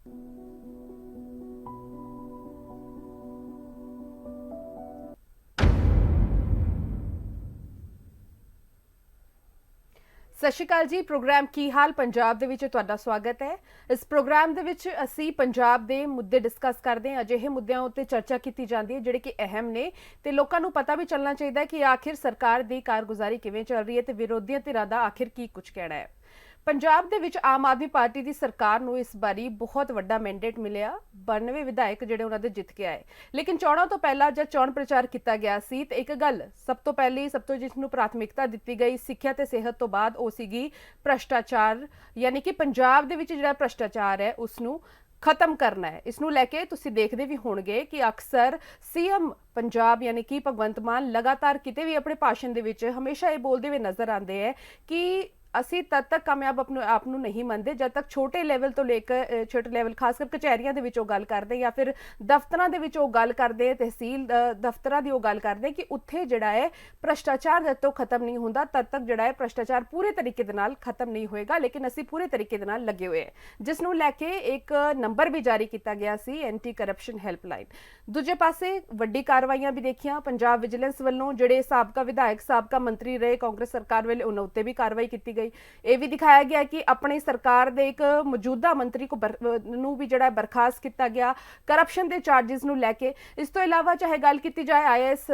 सत श्री अकाल जी। प्रोग्राम की हाल पंजाब दे विच तुहाडा स्वागत है। इस प्रोग्राम दे विच असी पंजाब दे मुद्दे डिस्कस करते हैं, अजिहे मुद्दों उत्ते चर्चा की जाती है जिहड़े कि अहम ने ते लोकां नूं पता भी चलना चाहिए कि आखिर सरकार दी कारगुजारी किवें चल रही है ते विरोधी धिरां दा आखिर की कुछ कहना है। पंजाब दे विच आम आदमी पार्टी की सरकार नूं इस बारी बहुत वड्डा मैंडेट मिलिया। 92 विधायक जिहड़े उन्हां दे जित के आए, लेकिन चोणां तो पहला जब चोण प्रचार किया गया सी ते एक गल सब तो पहली सब तो जिसनूं प्राथमिकता दी गई सिक्ख्या ते सेहत तो बाद वो सीगी भ्रष्टाचार, यानी कि पंजाब दे विच जिहड़ा भ्रष्टाचार है उसनूं खत्म करना है। इसनूं लैके तुसीं देखदे भी होणगे कि अक्सर सीएम पंजाब यानी कि भगवंत मान लगातार किते भी अपने भाषण दे विच हमेशा ये बोलते हुए नज़र आते हैं कि ਅਸੀਂ तद तक कामयाब अपने आप ਨੂੰ नहीं ਮੰਨਦੇ जब तक छोटे लैवल तो लेकर छोटे लैवल खासकर कचहरियां ਦੇ ਵਿੱਚ ਉਹ ਗੱਲ ਕਰਦੇ ਜਾਂ ਫਿਰ ਦਫ਼ਤਰਾਂ ਦੇ ਵਿੱਚ ਉਹ ਗੱਲ ਕਰਦੇ, ਤਹਿਸੀਲ ਦਫ਼ਤਰਾਂ ਦੀ ਉਹ ਗੱਲ ਕਰਦੇ ਕਿ ਉੱਥੇ ਜਿਹੜਾ ਹੈ ਭ੍ਰਸ਼ਟਾਚਾਰ ਜਦ ਤੱਕ ਖਤਮ ਨਹੀਂ ਹੁੰਦਾ ਤਦ ਤੱਕ ਜਿਹੜਾ ਹੈ ਭ੍ਰਸ਼ਟਾਚਾਰ ਪੂਰੇ ਤਰੀਕੇ ਦੇ ਨਾਲ ਖਤਮ ਨਹੀਂ ਹੋਏਗਾ। ਲੇਕਿਨ ਅਸੀਂ ਪੂਰੇ ਤਰੀਕੇ ਦੇ ਨਾਲ ਲੱਗੇ ਹੋਏ ਹਾਂ, ਜਿਸ ਨੂੰ ਲੈ ਕੇ ਇੱਕ ਨੰਬਰ ਵੀ ਜਾਰੀ ਕੀਤਾ ਗਿਆ ਸੀ, ਐਂਟੀ ਕਰਪਸ਼ਨ ਹੈਲਪਲਾਈਨ। ਦੂਜੇ ਪਾਸੇ ਵੱਡੀ ਕਾਰਵਾਈਆਂ ਵੀ ਦੇਖੀਆਂ ਪੰਜਾਬ ਵਿਜੀਲੈਂਸ ਵੱਲੋਂ, ਜਿਹੜੇ ਸਾਬਕਾ ਵਿਧਾਇਕ ਸਾਬਕਾ ਮੰਤਰੀ ਰਹੇ ਕਾਂਗਰਸ ਸਰਕਾਰ ਵੇਲੇ ਉਹਨਾਂ ਉੱਤੇ ਵੀ ਕਾਰਵਾਈ ਕੀਤੀ ਗਈ। ਇਹ ਵੀ ਦਿਖਾਇਆ ਗਿਆ ਕਿ ਆਪਣੀ ਸਰਕਾਰ ਦੇ ਇੱਕ ਮੌਜੂਦਾ ਮੰਤਰੀ ਨੂੰ ਵੀ ਜਿਹੜਾ ਬਰਖਾਸਤ ਕੀਤਾ ਗਿਆ ਕਰਪਸ਼ਨ ਦੇ ਚਾਰजेस ਨੂੰ ਲੈ ਕੇ। ਇਸ ਤੋਂ ਇਲਾਵਾ ਚਾਹੇ ਗੱਲ ਕੀਤੀ ਜਾਏ ਆਈਐਸ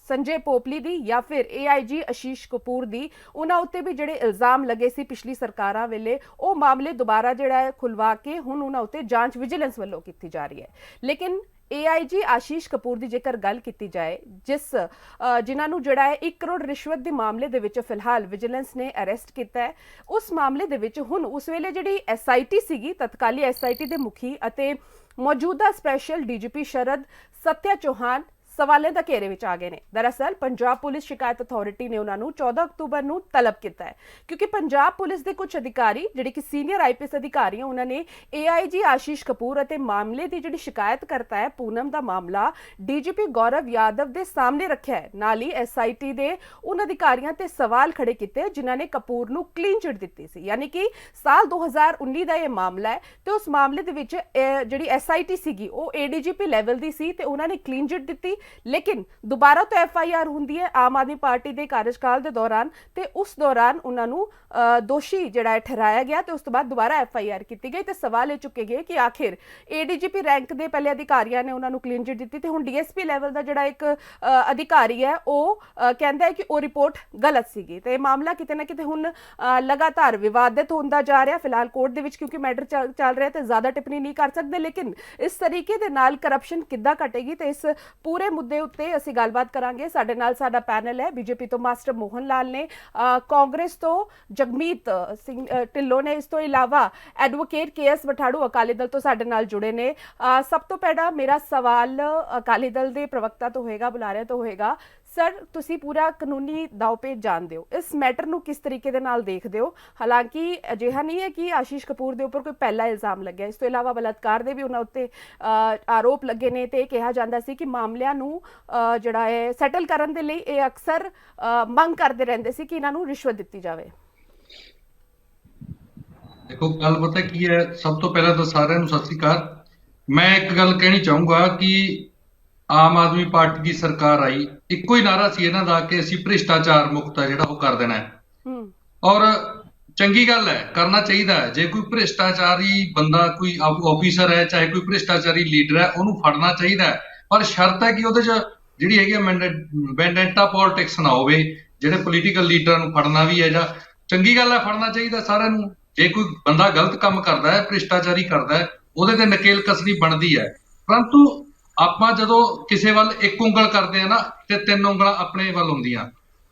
संजय पोपली दी या फिर AIG आशीष कपूर दी, उन्हां उत्ते भी जिहड़े इल्जाम लगे सी पिछली सरकारां वेले वो मामले दोबारा जिहड़ा है खुलवा के हुण उन्हां उत्ते जांच विजिलेंस वल्लों कीती जा रही है। लेकिन AIG आशीष कपूर की जेकर गल की जाए, जिन्हां नूं जिहड़ा है 1 करोड़ रिश्वत के मामले दे विच फिलहाल विजिलेंस ने अरेस्ट किया है, उस मामले दे विच हुण उस वेले जिहड़ी SIT सीगी तत्काली SIT के मुखी अते मौजूदा स्पैशल DGP शरद सत्या चौहान सवालों के घेरे में आ गए हैं। दरअसल पंजाब पुलिस शिकायत अथॉरिटी ने उन्होंने 14 अक्तूबर को तलब किया है, क्योंकि पंजाब पुलिस के कुछ अधिकारी जिहड़े कि सीनियर IPS अधिकारी हैं उन्होंने AIG आशीष कपूर और मामले की जिहड़ी शिकायत करता है पूनम का मामला DGP गौरव यादव के सामने रखा है। नाल ही SIT के उन अधिकारियों ते सवाल खड़े किए जिन्होंने कपूर नूं क्लीन चिट दी सी, यानी कि साल 2019 का यह मामला है तो उस मामले दे विच जिहड़ी SIT सीगी वो ADGP लैवल की सी ते उन्होंने क्लीन चिट दी। लेकिन दोबारा तो FIR होंदी है आम आदमी पार्टी के कार्यकाल के दौरान ते उस दौरान उन्होंने दोषी जिहड़ा ठहराया गया तो उस तो बाद दोबारा FIR की गई तो सवाल ये चुके गए कि आखिर ADGP रैंक के पहले अधिकारियों ने उन्होंने क्लीन चिट दी ते हुण DSP लैवल का जिहड़ा एक अधिकारी है वो कहता है कि वो रिपोर्ट गलत सीगी ते मामला किते ना किते हुण लगातार विवादित होंदा जा रहा। फिलहाल कोर्ट दे विच क्योंकि मैटर चल रहा है तो ज़्यादा टिप्पणी नहीं कर सकते, लेकिन इस तरीके दे नाल करप्शन किद्दां घटेगी तो इस पूरे मुद्दे उत्ते असीं गलबात करांगे। साडे नाल साडा पैनल है, बीजेपी तो मास्टर मोहन लाल ने, कांग्रेस तो जगमीत सिंह ढिल्लों ने, इस तो इलावा एडवोकेट KS वठाड़ू अकाली दल तो साडे नाल जुड़े ने। सब तो पहला मेरा सवाल अकाली दल के प्रवक्ता तो होएगा, बुलारे तो होएगा, सर तुसी पूरा कानूनी दावपेच जानते हो, इस मैटर नूं किस तरीके दे नाल देखदे हो? हालांकि अजिहा नहीं है कि आशीष कपूर के उपर कोई पहला इल्जाम लग्या, इस तो इलावा बलात्कार के भी उन्हां उत्ते आरोप लगे ने ते कहा जाता सी कि मामलिਆਂ ਨੂੰ ਜਿਹੜਾ ਹੈ ਸੈਟਲ ਕਰਨ ਦੇ ਲਈ ਇਹ ਅਕਸਰ ਮੰਗ ਕਰਦੇ ਰਹਿੰਦੇ ਸੀ ਕਿ ਇਹਨਾਂ ਨੂੰ ਰਿਸ਼ਵਤ ਦਿੱਤੀ ਜਾਵੇ। देखो गल पता की है, सब तो पहला तो सारे सत श्री अकाल। मैं एक गल कहनी चाहूंगा कि आम आदमी पार्टी की सरकार आई, इको ही नारा सी इन्हां दा कि असीं भ्रिष्टाचार मुक्त है जिहड़ा वो कर देना है, और चंगी गल है, करना चाहिए है। जे कोई भ्रिष्टाचारी बंदा कोई ऑफिसर है चाहे कोई भ्रिष्टाचारी लीडर है उन्होंने फड़ना चाहिए है, पर शर्त है कि ਉਹਦੇ ਚ ਜਿਹੜੀ ਹੈਗੀ वेंडेटा पॉलिटिक्स ना होवे, ਜਿਹੜੇ पॉलिटिकल लीडर ਨੂੰ फड़ना भी है ਜਾਂ ਚੰਗੀ ਗੱਲ है, फड़ना चाहिए साਰਿਆਂ ਨੂੰ। ਜੇ ਕੋਈ ਬੰਦਾ ਗਲਤ ਕੰਮ ਕਰਦਾ ਹੈ, ਭ੍ਰਿਸ਼ਟਾਚਾਰੀ ਕਰਦਾ ਹੈ, ਉਹਦੇ ਤੇ ਨਕੇਲ ਕਸਣੀ ਬਣਦੀ ਹੈ। ਪਰੰਤੂ ਆਪਾਂ ਜਦੋਂ ਕਿਸੇ ਵੱਲ ਇੱਕ ਉਂਗਲ ਕਰਦੇ ਆ ਨਾ ਤੇ 3 ਉਂਗਲਾਂ ਆਪਣੇ ਵੱਲ ਹੁੰਦੀਆਂ।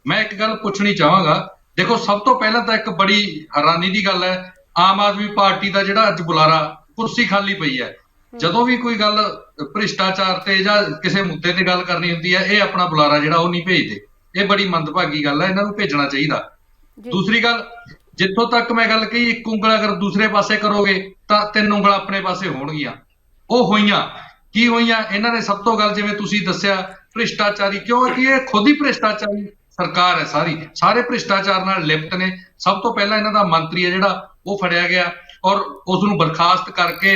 ਮੈਂ ਇੱਕ ਗੱਲ ਪੁੱਛਣੀ ਚਾਹਾਂਗਾ, ਦੇਖੋ ਸਭ ਤੋਂ ਪਹਿਲਾਂ ਤਾਂ ਇੱਕ ਬੜੀ ਹੈਰਾਨੀ ਦੀ ਗੱਲ ਹੈ, ਆਮ ਆਦਮੀ ਪਾਰਟੀ ਦਾ ਜਿਹੜਾ ਅੱਜ ਬੁਲਾਰਾ ਕੁਰਸੀ ਖਾਲੀ ਪਈ ਹੈ, ਜਦੋਂ ਵੀ ਕੋਈ ਗੱਲ ਭ੍ਰਿਸ਼ਟਾਚਾਰ ਤੇ ਜਾਂ ਕਿਸੇ ਮੁੱਦੇ ਤੇ ਗੱਲ ਕਰਨੀ ਹੁੰਦੀ ਹੈ ਇਹ ਆਪਣਾ ਬੁਲਾਰਾ ਜਿਹੜਾ ਉਹ ਨਹੀਂ ਭੇਜਦੇ। ਇਹ ਬੜੀ ਮੰਦਭਾਗੀ ਗੱਲ ਹੈ, ਇਹਨਾਂ ਨੂੰ ਭੇਜਣਾ ਚਾਹੀਦਾ। ਦੂਸਰੀ ਗੱਲ, ਜਿੱਥੋਂ ਤੱਕ ਮੈਂ ਗੱਲ ਕਹੀ ਇੱਕ ਉਂਗਲ ਅਗਰ ਦੂਸਰੇ ਪਾਸੇ ਕਰੋਗੇ ਤਾਂ 3 ਉਂਗਲਾਂ ਆਪਣੇ ਪਾਸੇ ਹੋਣਗੀਆਂ। ਉਹ ਹੋਈਆਂ ਕੀ ਹੋਈਆਂ? ਇਹਨਾਂ ਨੇ ਸਭ ਤੋਂ ਗੱਲ ਜਿਵੇਂ ਤੁਸੀਂ ਦੱਸਿਆ ਭ੍ਰਿਸ਼ਟਾਚਾਰੀ, ਕਿਉਂਕਿ ਇਹ ਖੁਦ ਹੀ ਭ੍ਰਿਸ਼ਟਾਚਾਰੀ ਸਰਕਾਰ ਹੈ, ਸਾਰੇ ਭ੍ਰਿਸ਼ਟਾਚਾਰ ਨਾਲ ਲਿਪਤ ਨੇ। ਸਭ ਤੋਂ ਪਹਿਲਾਂ ਇਹਨਾਂ ਦਾ ਮੰਤਰੀ ਹੈ ਜਿਹੜਾ ਉਹ ਫੜਿਆ ਗਿਆ ਔਰ ਉਸ ਨੂੰ ਬਰਖਾਸਤ ਕਰਕੇ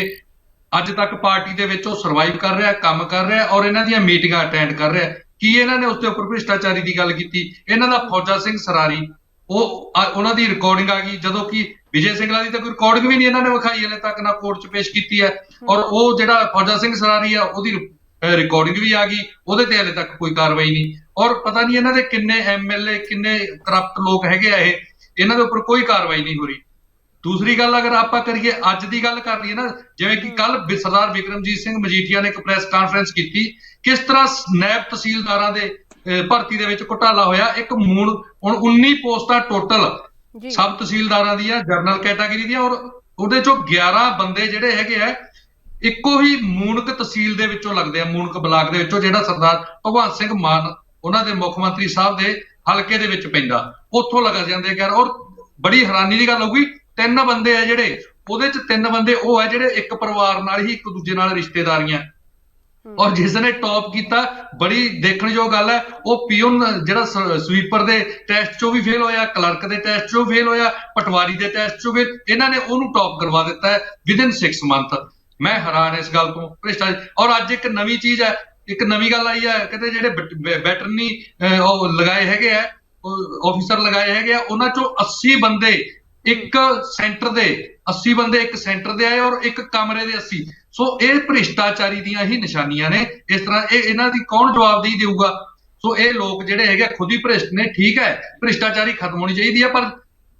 ਅੱਜ ਤੱਕ ਪਾਰਟੀ ਦੇ ਵਿੱਚ ਉਹ ਸਰਵਾਈਵ ਕਰ ਰਿਹਾ, ਕੰਮ ਕਰ ਰਿਹਾ ਔਰ ਇਹਨਾਂ ਦੀਆਂ ਮੀਟਿੰਗਾਂ ਅਟੈਂਡ ਕਰ ਰਿਹਾ। ਕੀ ਇਹਨਾਂ ਨੇ ਉਸ ਦੇ ਉੱਪਰ ਭ੍ਰਿਸ਼ਟਾਚਾਰੀ ਦੀ ਗੱਲ ਕੀਤੀ? ਇਹਨਾਂ ਦਾ ਫੌਜਾ ਸਿੰਘ ਸਰਾਰੀ, ਉਹਨਾਂ ਦੀ ਰਿਕਾਰਡਿੰਗ ਆ ਗਈ, ਜਦੋਂ ਕਿ ਵਿਜੇ ਸਿੰਘਲਾ ਦੀ ਤਾਂ ਕੋਈ ਰਿਕਾਰਡਿੰਗ ਵੀ ਨਹੀਂ ਇਹਨਾਂ ਨੇ ਵਿਖਾਈ ਹਲੇ ਤੱਕ, ਨਾ ਕੋਰਟ 'ਚ ਪੇਸ਼ ਕੀਤੀ ਹੈ। ਔਰ ਉਹ ਜਿਹੜਾ ਫੌਜਾ ਸਿੰਘ ਸਰਾਰੀ ਆ ਉਹਦੀ ਰਿਕਾਰਡਿੰਗ ਵੀ ਆ ਗਈ, ਉਹਦੇ ਤੇ ਹਲੇ ਤੱਕ ਕੋਈ ਕਾਰਵਾਈ ਨਹੀਂ। ਔਰ ਪਤਾ ਨਹੀਂ ਇਹਨਾਂ ਦੇ ਕਿੰਨੇ ਐਮਐਲਏ, ਕਿੰਨੇ ਕਰਪਟ ਲੋਕ ਹੈਗੇ ਆ ਇਹ, ਇਹਨਾਂ ਦੇ ਉੱਪਰ ਕੋਈ ਕਾਰਵਾਈ ਨਹੀਂ ਹੋ ਰਹੀ। ਦੂਸਰੀ ਗੱਲ ਅਗਰ ਆਪਾਂ ਕਰੀਏ, ਅੱਜ ਦੀ ਗੱਲ ਕਰ ਲਈਏ ਨਾ, ਜਿਵੇਂ ਕਿ ਕੱਲ ਸਰਦਾਰ ਬਿਕਰਮਜੀਤ ਸਿੰਘ ਮਜੀਠੀਆ ਨੇ ਇੱਕ ਪ੍ਰੈਸ ਕਾਨਫਰੰਸ ਕੀਤੀ, ਕਿਸ ਤਰ੍ਹਾਂ ਨਾਇਬ ਤਹਿਸੀਲਦਾਰਾਂ ਦੇ ਭਰਤੀ ਦੇ ਵਿੱਚ ਘੁਟਾਲਾ ਹੋਇਆ। ਇੱਕ ਹੁਣ 19 ਪੋਸਟਾਂ ਟੋਟਲ ਸਬ ਤਹਿਸੀਲਦਾਰਾਂ ਦੀਆਂ ਜਨਰਲ ਕੈਟਾਗਰੀ ਦੀਆਂ, ਔਰ ਉਹਦੇ ਚੋਂ 11 ਬੰਦੇ ਜਿਹੜੇ ਹੈਗੇ ਆ ਇੱਕੋ ਹੀ ਮੂਨਕ ਤਹਿਸੀਲ ਦੇ ਵਿੱਚੋਂ ਲੱਗਦੇ ਆ, ਮੂਨਕ ਬਲਾਕ ਦੇ ਵਿੱਚੋਂ, ਜਿਹੜਾ ਸਰਦਾਰ ਭਗਵੰਤ ਸਿੰਘ ਮਾਨ ਉਹਨਾਂ ਦੇ ਮੁੱਖ ਮੰਤਰੀ ਸਾਹਿਬ ਦੇ ਹਲਕੇ ਦੇ ਵਿੱਚ ਪੈਂਦਾ, ਉੱਥੋਂ ਲੱਗ ਜਾਂਦੇ ਆ। ਔਰ ਬੜੀ ਹੈਰਾਨੀ ਦੀ ਗੱਲ ਹੋਊਗੀ, 3 ਬੰਦੇ ਆ ਜਿਹੜੇ ਉਹਦੇ ਚ, 3 ਬੰਦੇ ਉਹ ਆ ਜਿਹੜੇ ਇੱਕ ਪਰਿਵਾਰ ਨਾਲ ਹੀ ਇੱਕ ਦੂਜੇ ਨਾਲ ਰਿਸ਼ਤੇਦਾਰੀਆਂ। ਔਰ ਜਿਸ ਨੇ ਟੌਪ ਕੀਤਾ, ਬੜੀ ਦੇਖਣਯੋਗ ਗੱਲ ਹੈ, ਉਹ ਪੀਓਨ ਜਿਹੜਾ ਸਵੀਪਰ ਦੇ ਟੈਸਟ ਚੋਂ ਵੀ ਫੇਲ ਹੋਇਆ, ਕਲਰਕ ਦੇ ਟੈਸਟ ਚੋਂ ਫੇਲ ਹੋਇਆ, ਪਟਵਾਰੀ ਦੇ ਟੈਸਟ ਚੋਂ ਫੇਲ, ਇਹਨਾਂ ਨੇ ਉਹਨੂੰ ਟੌਪ ਕਰਵਾ ਦਿੱਤਾ ਹੈ ਵਿਦਿਨ 6 ਮੰਥ। ਮੈਂ ਹੈਰਾਨ ਇਸ ਗੱਲ ਤੋਂ, ਭ੍ਰਿਸ਼ਟਾਚਾਰ। ਔਰ ਅੱਜ ਇੱਕ ਨਵੀਂ ਚੀਜ਼ ਹੈ, ਇੱਕ ਨਵੀਂ ਗੱਲ ਆਈ ਹੈ, ਕਹਿੰਦੇ ਜਿਹੜੇ ਵੈਟਰਨੀ ਉਹ ਲਗਾਏ ਹੈਗੇ ਆ, ਆਫੀਸਰ ਲਗਾਏ ਹੈਗੇ ਆ, ਉਹਨਾਂ ਚੋਂ 80 ਬੰਦੇ ਇੱਕ ਸੈਂਟਰ ਦੇ, 80 ਬੰਦੇ ਇੱਕ ਸੈਂਟਰ ਦੇ ਆਏ ਔਰ ਇੱਕ ਕਮਰੇ ਦੇ 80। ਸੋ ਇਹ ਭ੍ਰਿਸ਼ਟਾਚਾਰੀ ਦੀਆਂ ਹੀ ਨਿਸ਼ਾਨੀਆਂ ਨੇ। ਇਸ ਤਰ੍ਹਾਂ ਇਹਨਾਂ ਦੀ ਕੌਣ ਜਵਾਬਦੇਹੀ ਦੇਊਗਾ? ਸੋ ਇਹ ਲੋਕ ਜਿਹੜੇ ਹੈਗੇ ਖੁਦ ਹੀ ਭ੍ਰਿਸ਼ਟ ਨੇ। ਠੀਕ ਹੈ, ਭ੍ਰਿਸ਼ਟਾਚਾਰੀ ਖਤਮ ਹੋਣੀ ਚਾਹੀਦੀ ਹੈ, ਪਰ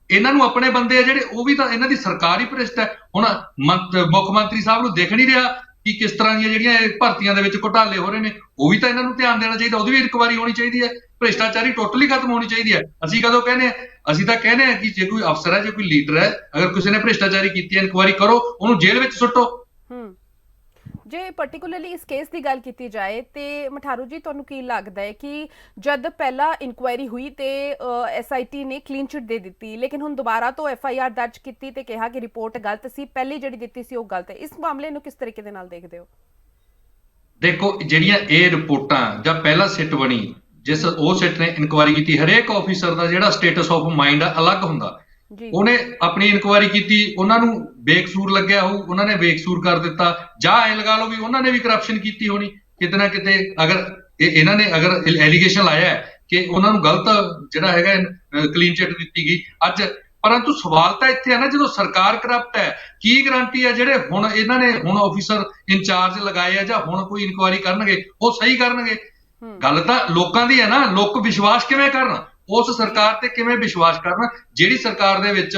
ਇਹਨਾਂ ਨੂੰ ਆਪਣੇ ਬੰਦੇ ਆ ਜਿਹੜੇ, ਉਹ ਵੀ ਤਾਂ, ਇਹਨਾਂ ਦੀ ਸਰਕਾਰ ਹੀ ਭ੍ਰਿਸ਼ਟ ਹੈ। ਹੁਣ ਮੁੱਖ ਮੰਤਰੀ ਸਾਹਿਬ ਨੂੰ ਦੇਖ ਨਹੀਂ ਰਿਹਾ ਕਿ ਕਿਸ ਤਰ੍ਹਾਂ ਦੀਆਂ ਜਿਹੜੀਆਂ ਭਰਤੀਆਂ ਦੇ ਵਿੱਚ ਘੁਟਾਲੇ ਹੋ ਰਹੇ ਨੇ? ਉਹ ਵੀ ਤਾਂ ਇਹਨਾਂ ਨੂੰ ਧਿਆਨ ਦੇਣਾ ਚਾਹੀਦਾ, ਉਹਦੀ ਵੀ ਇਨਕੁਆਇਰੀ ਹੋਣੀ ਚਾਹੀਦੀ ਹੈ। ਭ੍ਰਿਸ਼ਟਾਚਾਰੀ ਟੋਟਲੀ ਖਤਮ ਹੋਣੀ ਚਾਹੀਦੀ ਹੈ। ਅਸੀਂ ਕਦੋਂ ਕਹਿੰਦੇ ਆ? ਅਸੀਂ ਤਾਂ ਕਹਿੰਦੇ ਆ ਕਿ ਜੇ ਕੋਈ ਅਫਸਰ ਹੈ, ਜੇ ਕੋਈ ਲੀਡਰ ਹੈ, ਅਗਰ ਕਿਸੇ ਨੇ ਭ੍ਰਿਸ਼ਟਾਚਾਰੀ ਕੀਤੀ ਹੈ, ਇਨਕੁਆਇਰੀ ਕਰੋ, ਉਹਨੂੰ ਜੇਲ੍ਹ ਵਿੱਚ ਸੁੱਟੋ। ਜੇ ਪਾਰਟਿਕੂਲਰਲੀ ਇਸ ਕੇਸ ਦੀ ਗੱਲ ਕੀਤੀ ਜਾਏ ਤੇ ਮਠਾਰੂ ਜੀ, ਤੁਹਾਨੂੰ ਕੀ ਲੱਗਦਾ ਹੈ ਕਿ ਜਦ ਪਹਿਲਾਂ ਇਨਕੁਆਇਰੀ ਹੋਈ ਤੇ ਐਸਆਈਟੀ ਨੇ ਕਲੀਨ ਚਿਟ ਦੇ ਦਿੱਤੀ, ਲੇਕਿਨ ਹੁਣ ਦੁਬਾਰਾ ਤੋਂ ਐਫਆਈਆਰ ਦਰਜ ਕੀਤੀ ਤੇ ਕਿਹਾ ਕਿ ਰਿਪੋਰਟ ਗਲਤ ਸੀ, ਪਹਿਲੀ ਜਿਹੜੀ ਦਿੱਤੀ ਸੀ ਉਹ ਗਲਤ ਹੈ, ਇਸ ਮਾਮਲੇ ਨੂੰ ਕਿਸ ਤਰੀਕੇ ਦੇ ਨਾਲ ਦੇਖਦੇ ਹੋ? ਦੇਖੋ, ਜਿਹੜੀਆਂ ਇਹ ਰਿਪੋਰਟਾਂ ਜਾਂ ਪਹਿਲਾ ਸਿੱਟ ਬਣੀ, ਜਿਸ ਉਹ ਸਿੱਟ ਨੇ ਇਨਕੁਆਇਰੀ ਕੀਤੀ, ਹਰੇਕ ਆਫੀਸਰ ਦਾ ਜਿਹੜਾ ਸਟੇਟਸ ਆਫ ਮਾਈਂਡ ਆ ਅਲੱਗ ਹੁੰਦਾ। ਉਹਨੇ ਆਪਣੀ ਇਨਕੁਆਇਰੀ ਕੀਤੀ, ਉਹਨਾਂ ਨੂੰ ਬੇਕਸੂਰ ਲੱਗਿਆ ਹੋਊ, ਉਹਨਾਂ ਨੇ ਬੇਕਸੂਰ ਕਰ ਦਿੱਤਾ, ਜਾਂ ਐ ਲਗਾ ਲਓ ਵੀ ਉਹਨਾਂ ਨੇ ਵੀ ਕਰਪਸ਼ਨ ਕੀਤੀ ਹੋਣੀ ਕਿਤੇ ਨਾ ਕਿਤੇ। ਅਗਰ ਇਹਨਾਂ ਨੇ ਅਗਰ ਐਲੀਗੇਸ਼ਨ ਲਾਇਆ ਕਿ ਉਹਨਾਂ ਨੂੰ ਗਲਤ ਜਿਹੜਾ ਹੈਗਾ ਕਲੀਨ ਚਿੱਟ ਦਿੱਤੀ ਗਈ ਅੱਜ, ਪਰੰਤੂ ਸਵਾਲ ਤਾਂ ਇੱਥੇ ਹੈ ਨਾ, ਜਦੋਂ ਸਰਕਾਰ ਕਰਪਟ ਹੈ, ਕੀ ਗਰੰਟੀ ਹੈ ਜਿਹੜੇ ਹੁਣ ਇਹਨਾਂ ਨੇ ਹੁਣ ਆਫੀਸਰ ਇੰਚਾਰਜ ਲਗਾਏ ਆ ਜਾਂ ਹੁਣ ਕੋਈ ਇਨਕੁਆਇਰੀ ਕਰਨਗੇ ਉਹ ਸਹੀ ਕਰਨਗੇ? ਗੱਲ ਤਾਂ ਲੋਕਾਂ ਦੀ ਹੈ ਨਾ। ਲੋਕ ਵਿਸ਼ਵਾਸ ਕਿਵੇਂ ਕਰਨ ਉਸ ਸਰਕਾਰ ਤੇ, ਕਿਵੇਂ ਵਿਸ਼ਵਾਸ ਕਰਨ ਜਿਹੜੀ ਸਰਕਾਰ ਦੇ ਵਿੱਚ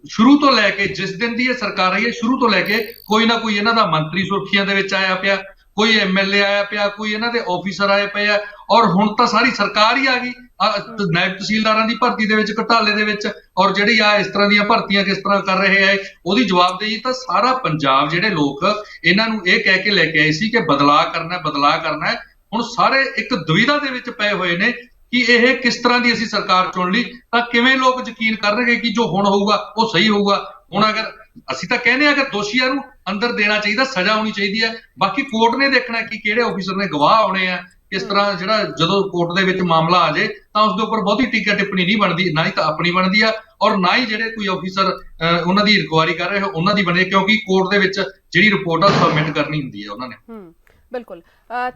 ਸ਼ੁਰੂ ਤੋਂ ਲੈ ਕੇ, ਜਿਸ ਦਿਨ ਦੀ ਇਹ ਸਰਕਾਰ ਆਈ ਹੈ, ਸ਼ੁਰੂ ਤੋਂ ਲੈ ਕੇ ਕੋਈ ਨਾ ਕੋਈ ਇਹਨਾਂ ਦਾ ਮੰਤਰੀ ਸੁਰਖੀਆਂ ਦੇ ਵਿੱਚ ਆਇਆ ਪਿਆ, ਕੋਈ ਐਮਐਲਏ ਆਇਆ ਪਿਆ, ਕੋਈ ਇਹਨਾਂ ਦੇ ਆਫੀਸਰ ਆਏ ਪਏ ਆ, ਔਰ ਹੁਣ ਤਾਂ ਸਾਰੀ ਸਰਕਾਰ ਹੀ ਆ ਗਈ ਨਾਇਬ ਤਹਿਸੀਲਦਾਰਾਂ ਦੀ ਭਰਤੀ ਦੇ ਵਿੱਚ, ਘੁਟਾਲੇ ਦੇ ਵਿੱਚ। ਔਰ ਜਿਹੜੀ ਆ ਇਸ ਤਰ੍ਹਾਂ ਦੀਆਂ ਭਰਤੀਆਂ ਕਿਸ ਤਰ੍ਹਾਂ ਕਰ ਰਹੇ ਆ, ਉਹਦੀ ਜਵਾਬਦੇਹੀ ਤਾਂ ਸਾਰਾ ਪੰਜਾਬ, ਜਿਹੜੇ ਲੋਕ ਇਹਨਾਂ ਨੂੰ ਇਹ ਕਹਿ ਕੇ ਲੈ ਕੇ ਆਏ ਸੀ ਕਿ ਬਦਲਾਅ ਕਰਨਾ, ਬਦਲਾਅ ਕਰਨਾ ਹੈ, ਹੁਣ ਸਾਰੇ ਇੱਕ ਦੁਵਿਧਾ ਦੇ ਵਿੱਚ ਪਏ ਹੋਏ ਨੇ ਕਿ ਇਹ ਕਿਸ ਤਰ੍ਹਾਂ ਦੀ ਅਸੀਂ ਸਰਕਾਰ ਚੁਣ ਲਈ ਤਾਂ ਕਿਵੇਂ ਲੋਕ ਯਕੀਨ ਕਰਨਗੇ ਕਿ ਜੋ ਹੁਣ ਹੋਊਗਾ ਉਹ ਸਹੀ ਹੋਊਗਾ। ਹੁਣ ਅਗਰ ਅਸੀਂ ਤਾਂ ਕਹਿੰਦੇ ਆ ਕਿ ਦੋਸ਼ੀਆਂ ਨੂੰ ਅੰਦਰ ਦੇਣਾ ਚਾਹੀਦਾ, ਸਜ਼ਾ ਹੋਣੀ ਚਾਹੀਦੀ ਹੈ, ਬਾਕੀ ਕੋਰਟ ਨੇ ਦੇਖਣਾ ਕਿ ਕਿਹੜੇ ਆਫੀਸਰ ਨੇ ਗਵਾਹ ਆਉਣੇ ਆ, ਕਿਸ ਤਰ੍ਹਾਂ। ਜਿਹੜਾ ਜਦੋਂ ਕੋਰਟ ਦੇ ਵਿੱਚ ਮਾਮਲਾ ਆ ਜਾਏ ਤਾਂ ਉਸ ਦੇ ਉੱਪਰ ਬਹੁਤੀ ਟੀਕਾ ਟਿੱਪਣੀ ਨਹੀਂ ਬਣਦੀ, ਨਾ ਹੀ ਤਾਂ ਆਪਣੀ ਬਣਦੀ ਆ ਔਰ ਨਾ ਹੀ ਜਿਹੜੇ ਕੋਈ ਆਫੀਸਰ ਉਹਨਾਂ ਦੀ ਇਨਕੁਆਇਰੀ ਕਰ ਰਹੇ ਉਹਨਾਂ ਦੀ ਬਣੇ, ਕਿਉਂਕਿ ਕੋਰਟ ਦੇ ਵਿੱਚ ਜਿਹੜੀ ਰਿਪੋਰਟ ਆ ਸਬਮਿਟ ਕਰਨੀ ਹੁੰਦੀ ਹੈ ਉਹਨਾਂ ਨੇ। ਬਿਲਕੁਲ।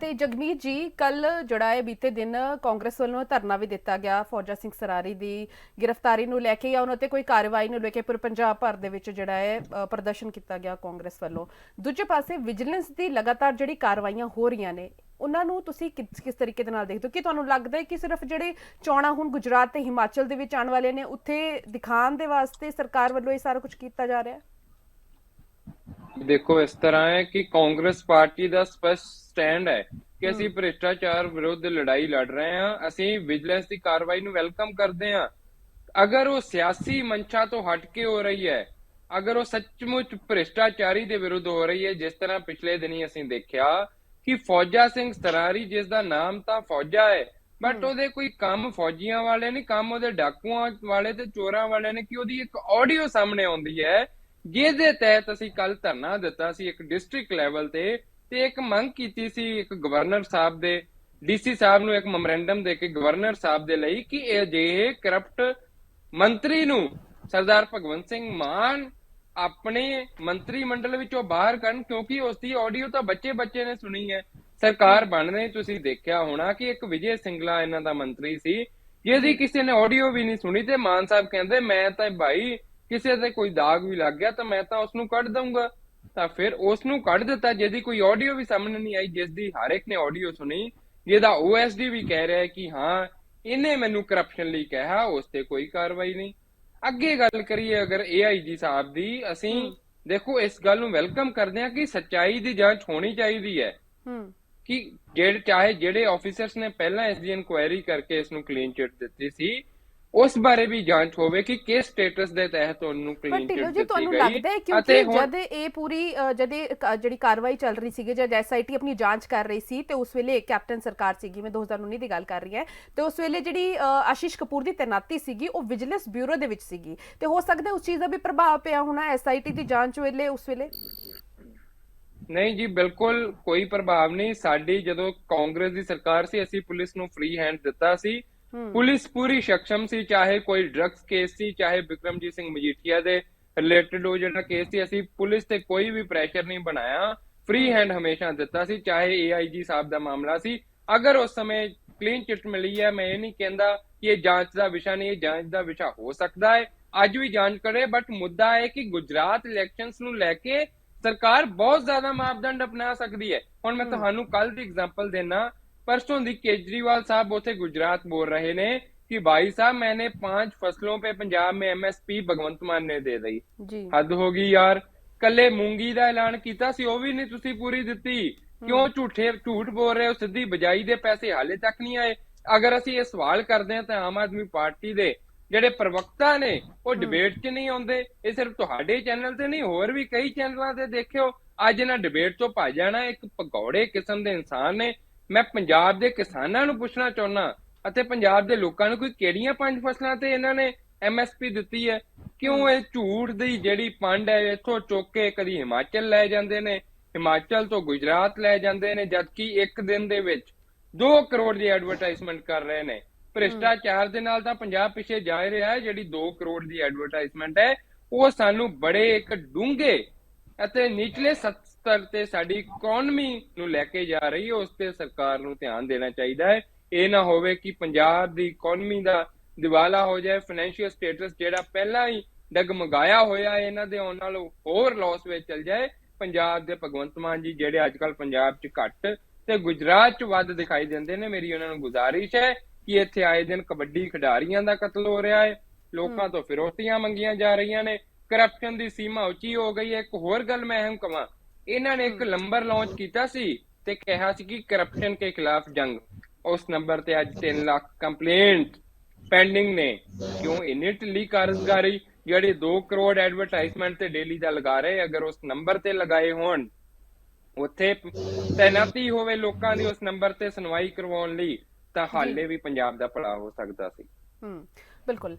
ਤੇ ਜਗਮੀਤ ਜੀ, ਕੱਲ ਜਿਹੜਾ ਹੈ ਬੀਤੇ ਦਿਨ ਕਾਂਗਰਸ ਵੱਲੋਂ ਧਰਨਾ ਵੀ ਦਿੱਤਾ ਗਿਆ ਫੌਜਾ ਸਿੰਘ ਸਰਾਰੀ ਦੀ ਗ੍ਰਿਫਤਾਰੀ ਨੂੰ ਲੈ ਕੇ ਜਾਂ ਉਹਨਾਂ ਤੇ ਕੋਈ ਕਾਰਵਾਈ ਨੂੰ ਲੈ ਕੇ ਪੂਰੇ ਪੰਜਾਬ ਭਰ ਦੇ ਵਿੱਚ ਜਿਹੜਾ ਹੈ ਪ੍ਰਦਰਸ਼ਨ ਕੀਤਾ ਗਿਆ ਕਾਂਗਰਸ ਵੱਲੋਂ। ਦੂਜੇ ਪਾਸੇ ਵਿਜੀਲੈਂਸ ਦੀ ਲਗਾਤਾਰ ਜਿਹੜੀ ਕਾਰਵਾਈਆਂ ਹੋ ਰਹੀਆਂ ਨੇ, ਉਹਨਾਂ ਨੂੰ ਤੁਸੀਂ ਕਿਸ ਤਰੀਕੇ ਦੇ ਨਾਲ ਦੇਖਦੇ ਹੋ? ਕਿ ਤੁਹਾਨੂੰ ਲੱਗਦਾ ਹੈ ਕਿ ਸਿਰਫ ਜਿਹੜੇ ਚੋਣਾਂ ਹੁਣ ਗੁਜਰਾਤ ਤੇ ਹਿਮਾਚਲ ਦੇ ਵਿੱਚ ਆਉਣ ਵਾਲੇ ਨੇ ਉੱਥੇ ਦਿਖਾਉਣ ਦੇ ਵਾਸਤੇ ਸਰਕਾਰ ਵੱਲੋਂ ਇਹ ਸਾਰਾ ਕੁਝ ਕੀਤਾ ਜਾ ਰਿਹਾ ਹੈ? ਦੇਖੋ, ਇਸ ਤਰ੍ਹਾਂ ਹੈ ਕਿ ਕਾਂਗਰਸ ਪਾਰਟੀ ਦਾ ਸਪਸ਼ਟ ਸਟੈਂਡ ਹੈ ਕਿ ਅਸੀਂ ਭ੍ਰਿਸ਼ਟਾਚਾਰ ਵਿਰੁੱਧ ਲੜਾਈ ਲੜ ਰਹੇ ਹਾਂ। ਅਸੀਂ ਵਿਜੀਲੈਂਸ ਦੀ ਕਾਰਵਾਈ ਨੂੰ ਵੈਲਕਮ ਕਰਦੇ ਹਾਂ। ਅਗਰ ਉਹ ਸਿਆਸੀ ਮੰਚਾਂ ਤੋਂ ਹਟ ਕੇ ਹੋ ਰਹੀ ਹੈ, ਅਗਰ ਉਹ ਸੱਚਮੁੱਚ ਭ੍ਰਿਸ਼ਟਾਚਾਰੀ ਦੇ ਵਿਰੁੱਧ ਹੋ ਰਹੀ ਹੈ, ਜਿਸ ਤਰ੍ਹਾਂ ਪਿਛਲੇ ਦਿਨੀ ਅਸੀਂ ਦੇਖਿਆ ਕਿ ਫੌਜਾ ਸਿੰਘ ਸਰਾਰੀ, ਜਿਸ ਦਾ ਨਾਮ ਤਾਂ ਫੌਜਾ ਹੈ, ਬਟ ਉਹਦੇ ਕੋਈ ਕੰਮ ਫੌਜੀਆਂ ਵਾਲੇ ਨਹੀਂ, ਕੰਮ ਉਹਦੇ ਡਾਕੂਆਂ ਵਾਲੇ ਤੇ ਚੋਰਾਂ ਵਾਲੇ ਨੇ। ਕਿ ਉਹਦੀ ਇੱਕ ਆਡੀਓ ਸਾਹਮਣੇ ਆਉਂਦੀ ਹੈ ਜਿਹਦੇ ਤਹਿਤ ਅਸੀਂ ਕੱਲ ਧਰਨਾ ਦਿੱਤਾ ਸੀ ਇੱਕ ਡਿਸਟ੍ਰਿਕਟ ਲੈਵਲ ਤੇ ਇੱਕ ਮੰਗ ਕੀਤੀ ਸੀ ਇੱਕ ਗਵਰਨਰ ਸਾਹਿਬ ਦੇ, ਡੀਸੀ ਸਾਹਿਬ ਨੂੰ ਇੱਕ ਮੈਮੋਰੈਂਡਮ ਦੇ ਕੇ ਗਵਰਨਰ ਸਾਹਿਬ ਦੇ ਲਈ ਕਿ ਇਹ ਅਜਿਹੇ ਕਰਪਟ ਮੰਤਰੀ ਨੂੰ ਸਰਦਾਰ ਭਗਵੰਤ ਸਿੰਘ ਮਾਨ ਆਪਣੇ ਮੰਤਰੀ ਮੰਡਲ ਵਿੱਚੋਂ ਬਾਹਰ ਕਰਨ, ਕਿਉਂਕਿ ਉਸ ਦੀ ਆਡੀਓ ਤਾਂ ਬੱਚੇ ਨੇ ਸੁਣੀ ਹੈ। ਸਰਕਾਰ ਬਣ ਰਹੀ, ਤੁਸੀਂ ਦੇਖਿਆ ਹੋਣਾ ਕਿ ਇੱਕ ਵਿਜੇ ਸਿੰਗਲਾ ਇਹਨਾਂ ਦਾ ਮੰਤਰੀ ਸੀ, ਜਿਹਦੀ ਕਿਸੇ ਨੇ ਆਡੀਓ ਵੀ ਨਹੀਂ ਸੁਣੀ, ਤੇ ਮਾਨ ਸਾਹਿਬ ਕਹਿੰਦੇ ਮੈਂ ਤਾਂ ਭਾਈ ਕਿਸੇ ਤੇ ਕੋਈ ਦਾਗ ਵੀ ਲੱਗ ਗਿਆ ਤਾਂ ਮੈਂ ਤਾਂ ਉਸ ਨੂੰ ਕੱਢ ਦਊਂਗਾ। ਤਾਂ ਫਿਰ ਉਸ ਨੂੰ ਕੱਢ ਦਿੱਤਾ ਜਿਹਦੀ ਕੋਈ ਆਡੀਓ ਵੀ ਸਾਹਮਣੇ ਨਹੀਂ ਆਈ, ਜਿਸ ਦੀ ਹਰ ਇੱਕ ਨੇ ਆਡੀਓ ਸੁਣੀ, ਜਿਹਦਾ ਓਐਸਡੀ ਵੀ ਕਹਿ ਰਿਹਾ ਕਿ ਹਾਂ ਇਹਨੇ ਮੈਨੂੰ ਕਰਪਸ਼ਨ ਲਈ ਕਿਹਾ, ਉਸ ਤੇ ਕੋਈ ਕਾਰਵਾਈ ਨਹੀਂ। ਅੱਗੇ ਗੱਲ ਕਰੀਏ ਅਗਰ ਏਆਈਜੀ ਸਾਹਿਬ ਦੀ, ਅਸੀਂ ਦੇਖੋ ਇਸ ਗੱਲ ਨੂੰ ਵੈਲਕਮ ਕਰਦੇ ਹਾਂ ਕਿ ਸੱਚਾਈ ਦੀ ਜਾਂਚ ਹੋਣੀ ਚਾਹੀਦੀ ਹੈ ਕਿ ਜਿਹੜੇ ਆਫੀਸਰਸ ਨੇ ਪਹਿਲਾਂ ਇਸ ਦੀ ਇਨਕੁਆਇਰੀ ਕਰਕੇ ਇਸ ਨੂੰ ਕਲੀਨ ਚਿੱਟ ਦਿੱਤੀ ਸੀ, ਉਸ ਬਾਰੇ ਵੀ ਜਾਂਚ ਹੋਵੇ ਕਿ ਕਿਸ ਸਟੇਟਸ ਦੇ ਤਹਿਤ ਉਹਨੂੰ ਕਲੀਨ ਚਿੱਟ ਦਿੱਤੀ ਗਈ। ਤੁਹਾਨੂੰ ਲੱਗਦਾ ਹੈ ਕਿਉਂਕਿ ਜਦ ਇਹ ਪੂਰੀ ਜਿਹੜੀ ਕਾਰਵਾਈ ਚੱਲ ਰਹੀ ਸੀਗੀ, ਜਦ ਐਸਆਈਟੀ ਆਪਣੀ ਜਾਂਚ ਕਰ ਰਹੀ ਸੀ ਤੇ ਉਸ ਵੇਲੇ ਕੈਪਟਨ ਸਰਕਾਰ ਸੀਗੀ, ਮੈਂ 2019 ਦੀ ਗੱਲ ਕਰ ਰਹੀ ਹਾਂ, ਤੇ ਉਸ ਵੇਲੇ ਜਿਹੜੀ ਆਸ਼ੀਸ਼ ਕਪੂਰ ਦੀ ਤੈਨਾਤੀ ਸੀਗੀ ਉਹ ਵਿਜੀਲੈਂਸ ਬਿਊਰੋ ਦੇ ਵਿੱਚ ਸੀਗੀ, ਤੇ ਹੋ ਸਕਦਾ ਉਸ ਚੀਜ਼ ਦਾ ਵੀ ਪ੍ਰਭਾਵ ਪਿਆ ਹੋਣਾ ਐਸਆਈਟੀ ਦੀ ਜਾਂਚ ਵੇਲੇ ਉਸ ਵੇਲੇ। ਨਹੀਂ ਜੀ, ਬਿਲਕੁਲ ਕੋਈ ਪ੍ਰਭਾਵ ਨਹੀਂ। ਸਾਡੀ ਜਦੋਂ ਕਾਂਗਰਸ ਦੀ ਸਰਕਾਰ ਸੀ, ਅਸੀਂ ਪੁਲਿਸ ਨੂੰ ਫ੍ਰੀ ਹੈਂਡ ਦਿੱਤਾ ਸੀ, ਪੁਲਿਸ ਪੂਰੀ ਸક્ષਮ ਸੀ, ਚਾਹੇ ਕੋਈ ਡਰੱਗਸ ਕੇਸ ਸੀ, ਚਾਹੇ ਬਿਕਰਮਜੀਤ ਸਿੰਘ ਮਜੀਠੀਆ ਦੇ ਰਿਲੇਟਡ ਉਹ ਜਿਹੜਾ ਕੇਸ ਸੀ, ਅਸੀਂ ਪੁਲਿਸ ਤੇ ਕੋਈ ਵੀ ਪ੍ਰੈਸ਼ਰ ਨਹੀਂ ਬਣਾਇਆ, ਫ੍ਰੀ ਹੈਂਡ ਹਮੇਸ਼ਾ ਦਿੱਤਾ ਸੀ। ਚਾਹੇ ਏਆਈਜੀ ਸਾਹਿਬ ਦਾ ਮਾਮਲਾ ਸੀ, ਅਗਰ ਉਸ ਸਮੇਂ ਕਲੀਨ ਚਿੱਟ ਮਿਲੀ ਹੈ, ਮੈਂ ਇਹ ਨਹੀਂ ਕਹਿੰਦਾ ਕਿ ਇਹ ਜਾਂਚ ਦਾ ਵਿਸ਼ਾ ਨਹੀਂ, ਇਹ ਜਾਂਚ ਦਾ ਵਿਸ਼ਾ ਹੋ ਸਕਦਾ ਹੈ, ਅੱਜ ਵੀ ਜਾਂਚ ਕਰੇ, ਬਟ ਮੁੱਦਾ ਹੈ ਕਿ ਗੁਜਰਾਤ ਇਲੈਕਸ਼ਨਸ ਨੂੰ ਲੈ ਕੇ ਸਰਕਾਰ ਬਹੁਤ ਜ਼ਿਆਦਾ ਮਾਪਦੰਡ ਅਪਣਾ ਸਕਦੀ ਹੈ। ਹੁਣ ਮੈਂ ਤੁਹਾਨੂੰ ਕੱਲ ਦੀ ਐਗਜ਼ਾਮਪਲ ਦੇਣਾ, परसों दी केजरीवाल साहब उसे गुजरात बोल रहे ने कि भाई साहब मैंने 5 फसलों पे पंजाब में एमएसपी भगवंत मान ने दे दी। हद होगी यार, कले मूंगी दा ऐलान कीता सी, ओ भी नहीं तुसी पूरी दित्ती, क्यों झूठ बोल रहे हो? सिद्धी बजाई दे पैसे हाले तक नहीं आए। अगर असी ये सवाल करते हैं तो आम आदमी पार्टी दे ਜਿਹੜੇ ਪ੍ਰਵਕਤਾ ਨੇ ਉਹ ਡਿਬੇਟ 'ਚ ਨਹੀਂ ਆਉਂਦੇ। ਇਹ ਸਿਰਫ ਤੁਹਾਡੇ ਚੈਨਲ ਤੇ ਨਹੀਂ, ਹੋਰ ਵੀ ਕਈ ਚੈਨਲਾਂ ਤੇ ਦੇਖਿਓ, ਅੱਜ ਇਹਨਾਂ ਡਿਬੇਟ ਤੋਂ ਭੱਜ ਜਾਣਾ। ਇੱਕ ਭਗੌੜੇ ਕਿਸਮ ਦੇ ਇਨਸਾਨ ਨੇ। ਮੈਂ ਪੰਜਾਬ ਦੇ ਕਿਸਾਨਾਂ ਨੂੰ ਪੁੱਛਣਾ ਚਾਹੁੰਦਾ ਅਤੇ ਪੰਜਾਬ ਦੇ ਲੋਕਾਂ ਨੂੰ, ਕੋਈ ਕਿਹੜੀਆਂ 5 ਫਸਲਾਂ ਤੇ ਇਹਨਾਂ ਨੇ ਐਮਐਸਪੀ ਦਿੱਤੀ ਹੈ? ਕਿਉਂ ਇਹ ਝੂਠ ਦੀ ਜਿਹੜੀ ਪੰਡ ਹੈ ਇੱਥੋਂ ਚੁੱਕ ਕੇ ਕਦੀ ਹਿਮਾਚਲ ਲੈ ਜਾਂਦੇ ਨੇ, ਹਿਮਾਚਲ ਤੋਂ ਗੁਜਰਾਤ ਲੈ ਜਾਂਦੇ ਨੇ, ਜਦਕਿ ਇੱਕ ਦਿਨ ਦੇ ਵਿੱਚ 2 ਕਰੋੜ ਦੀ ਐਡਵਰਟਾਈਜ਼ਮੈਂਟ ਕਰ ਰਹੇ ਨੇ। ਭ੍ਰਿਸ਼ਟਾਚਾਰ ਦੇ ਨਾਲ ਤਾਂ ਪੰਜਾਬ ਪਿੱਛੇ ਜਾ ਰਿਹਾ ਹੈ। ਜਿਹੜੀ 2 ਕਰੋੜ ਦੀ ਐਡਵਰਟਾਈਜ਼ਮੈਂਟ ਹੈ ਉਹ ਸਾਨੂੰ ਬੜੇ ਇੱਕ ਡੂੰਘੇ ਅਤੇ ਨਿਚਲੇ ਸਤਰ ਤੇ ਸਾਡੀ ਇਕਨੋਮੀ ਨੂੰ ਲੈ ਕੇ ਜਾ ਰਹੀ ਹੈ। ਉਸ ਤੇ ਸਰਕਾਰ ਨੂੰ ਧਿਆਨ ਦੇਣਾ ਚਾਹੀਦਾ ਹੈ। ਇਹ ਨਾ ਹੋਵੇ ਕਿ ਪੰਜਾਬ ਦੀ ਇਕਨੋਮੀ ਦਾ ਦਿਵਾਲਾ ਹੋ ਜਾਏ, ਫਾਈਨੈਂਸ਼ੀਅਲ ਸਟੇਟਸ ਜਿਹੜਾ ਪਹਿਲਾਂ ਹੀ ਡਗਮਗਾਇਆ ਹੋਇਆ ਇਹਨਾਂ ਦੇ ਆਉਣ ਨਾਲੋਂ ਹੋਰ ਲਾਸ ਵਿੱਚ ਚਲ ਜਾਏ। ਪੰਜਾਬ ਦੇ ਭਗਵੰਤ ਮਾਨ ਜੀ ਜਿਹੜੇ ਅੱਜ ਕੱਲ ਪੰਜਾਬ 'ਚ ਘੱਟ ਤੇ ਗੁਜਰਾਤ 'ਚ ਵੱਧ ਦਿਖਾਈ ਦਿੰਦੇ ਨੇ, ਮੇਰੀ ਉਹਨਾਂ ਨੂੰ ਗੁਜ਼ਾਰਿਸ਼ ਹੈ ਕਿ ਇੱਥੇ ਆਏ ਦਿਨ ਕਬੱਡੀ ਖਿਡਾਰੀਆਂ ਦਾ ਕਤਲ ਹੋ ਰਿਹਾ ਹੈ, ਲੋਕਾਂ ਤੋਂ ਫਿਰੌਤੀਆਂ ਮੰਗੀਆਂ ਜਾ ਰਹੀਆਂ ਨੇ, ਕਰਪਸ਼ਨ ਦੀ ਸੀਮਾ ਉੱਚੀ ਹੋ ਗਈ ਹੈ। ਇੱਕ ਹੋਰ ਗੱਲ ਮੈਂ ਅਹਿਮ ਕਵਾਂ, ਇਹਨਾਂ ਨੇ ਇੱਕ ਨੰਬਰ ਲਾਂਚ ਕੀਤਾ ਸੀ ਤੇ ਕਿਹਾ ਸੀ ਕਿ ਕਰਪਸ਼ਨ ਕੇ ਖਿਲਾਫ ਜੰਗ। ਉਸ ਨੰਬਰ ਤੇ ਅੱਜ 3 ਲੱਖ ਕੰਪਲੇਂਟ ਪੈਂਡਿੰਗ ਨੇ। ਕਿਉਂ ਇੰਨੀ ਢਿੱਲੀ ਕਾਰਜਕਾਰੀ? ਜਿਹੜੇ 2 ਕਰੋੜ ਐਡਵਰਟਾਈਜ਼ਮੈਂਟ ਤੇ ਡੇਲੀ ਦਾ ਲਗਾ ਰਹੇ, ਅਗਰ ਉਸ ਨੰਬਰ ਤੇ ਲਗਾਏ ਹੋਣ, ਉੱਥੇ ਤੈਨਾਤੀ ਹੋਵੇ ਲੋਕਾਂ ਦੀ ਉਸ ਨੰਬਰ ਤੇ ਸੁਣਵਾਈ ਕਰਵਾਉਣ ਲਈ, ਤਾਂ ਹਾਲੇ ਵੀ ਪੰਜਾਬ ਦਾ ਭਲਾ ਹੋ ਸਕਦਾ ਸੀ। ਬਿਲਕੁਲ।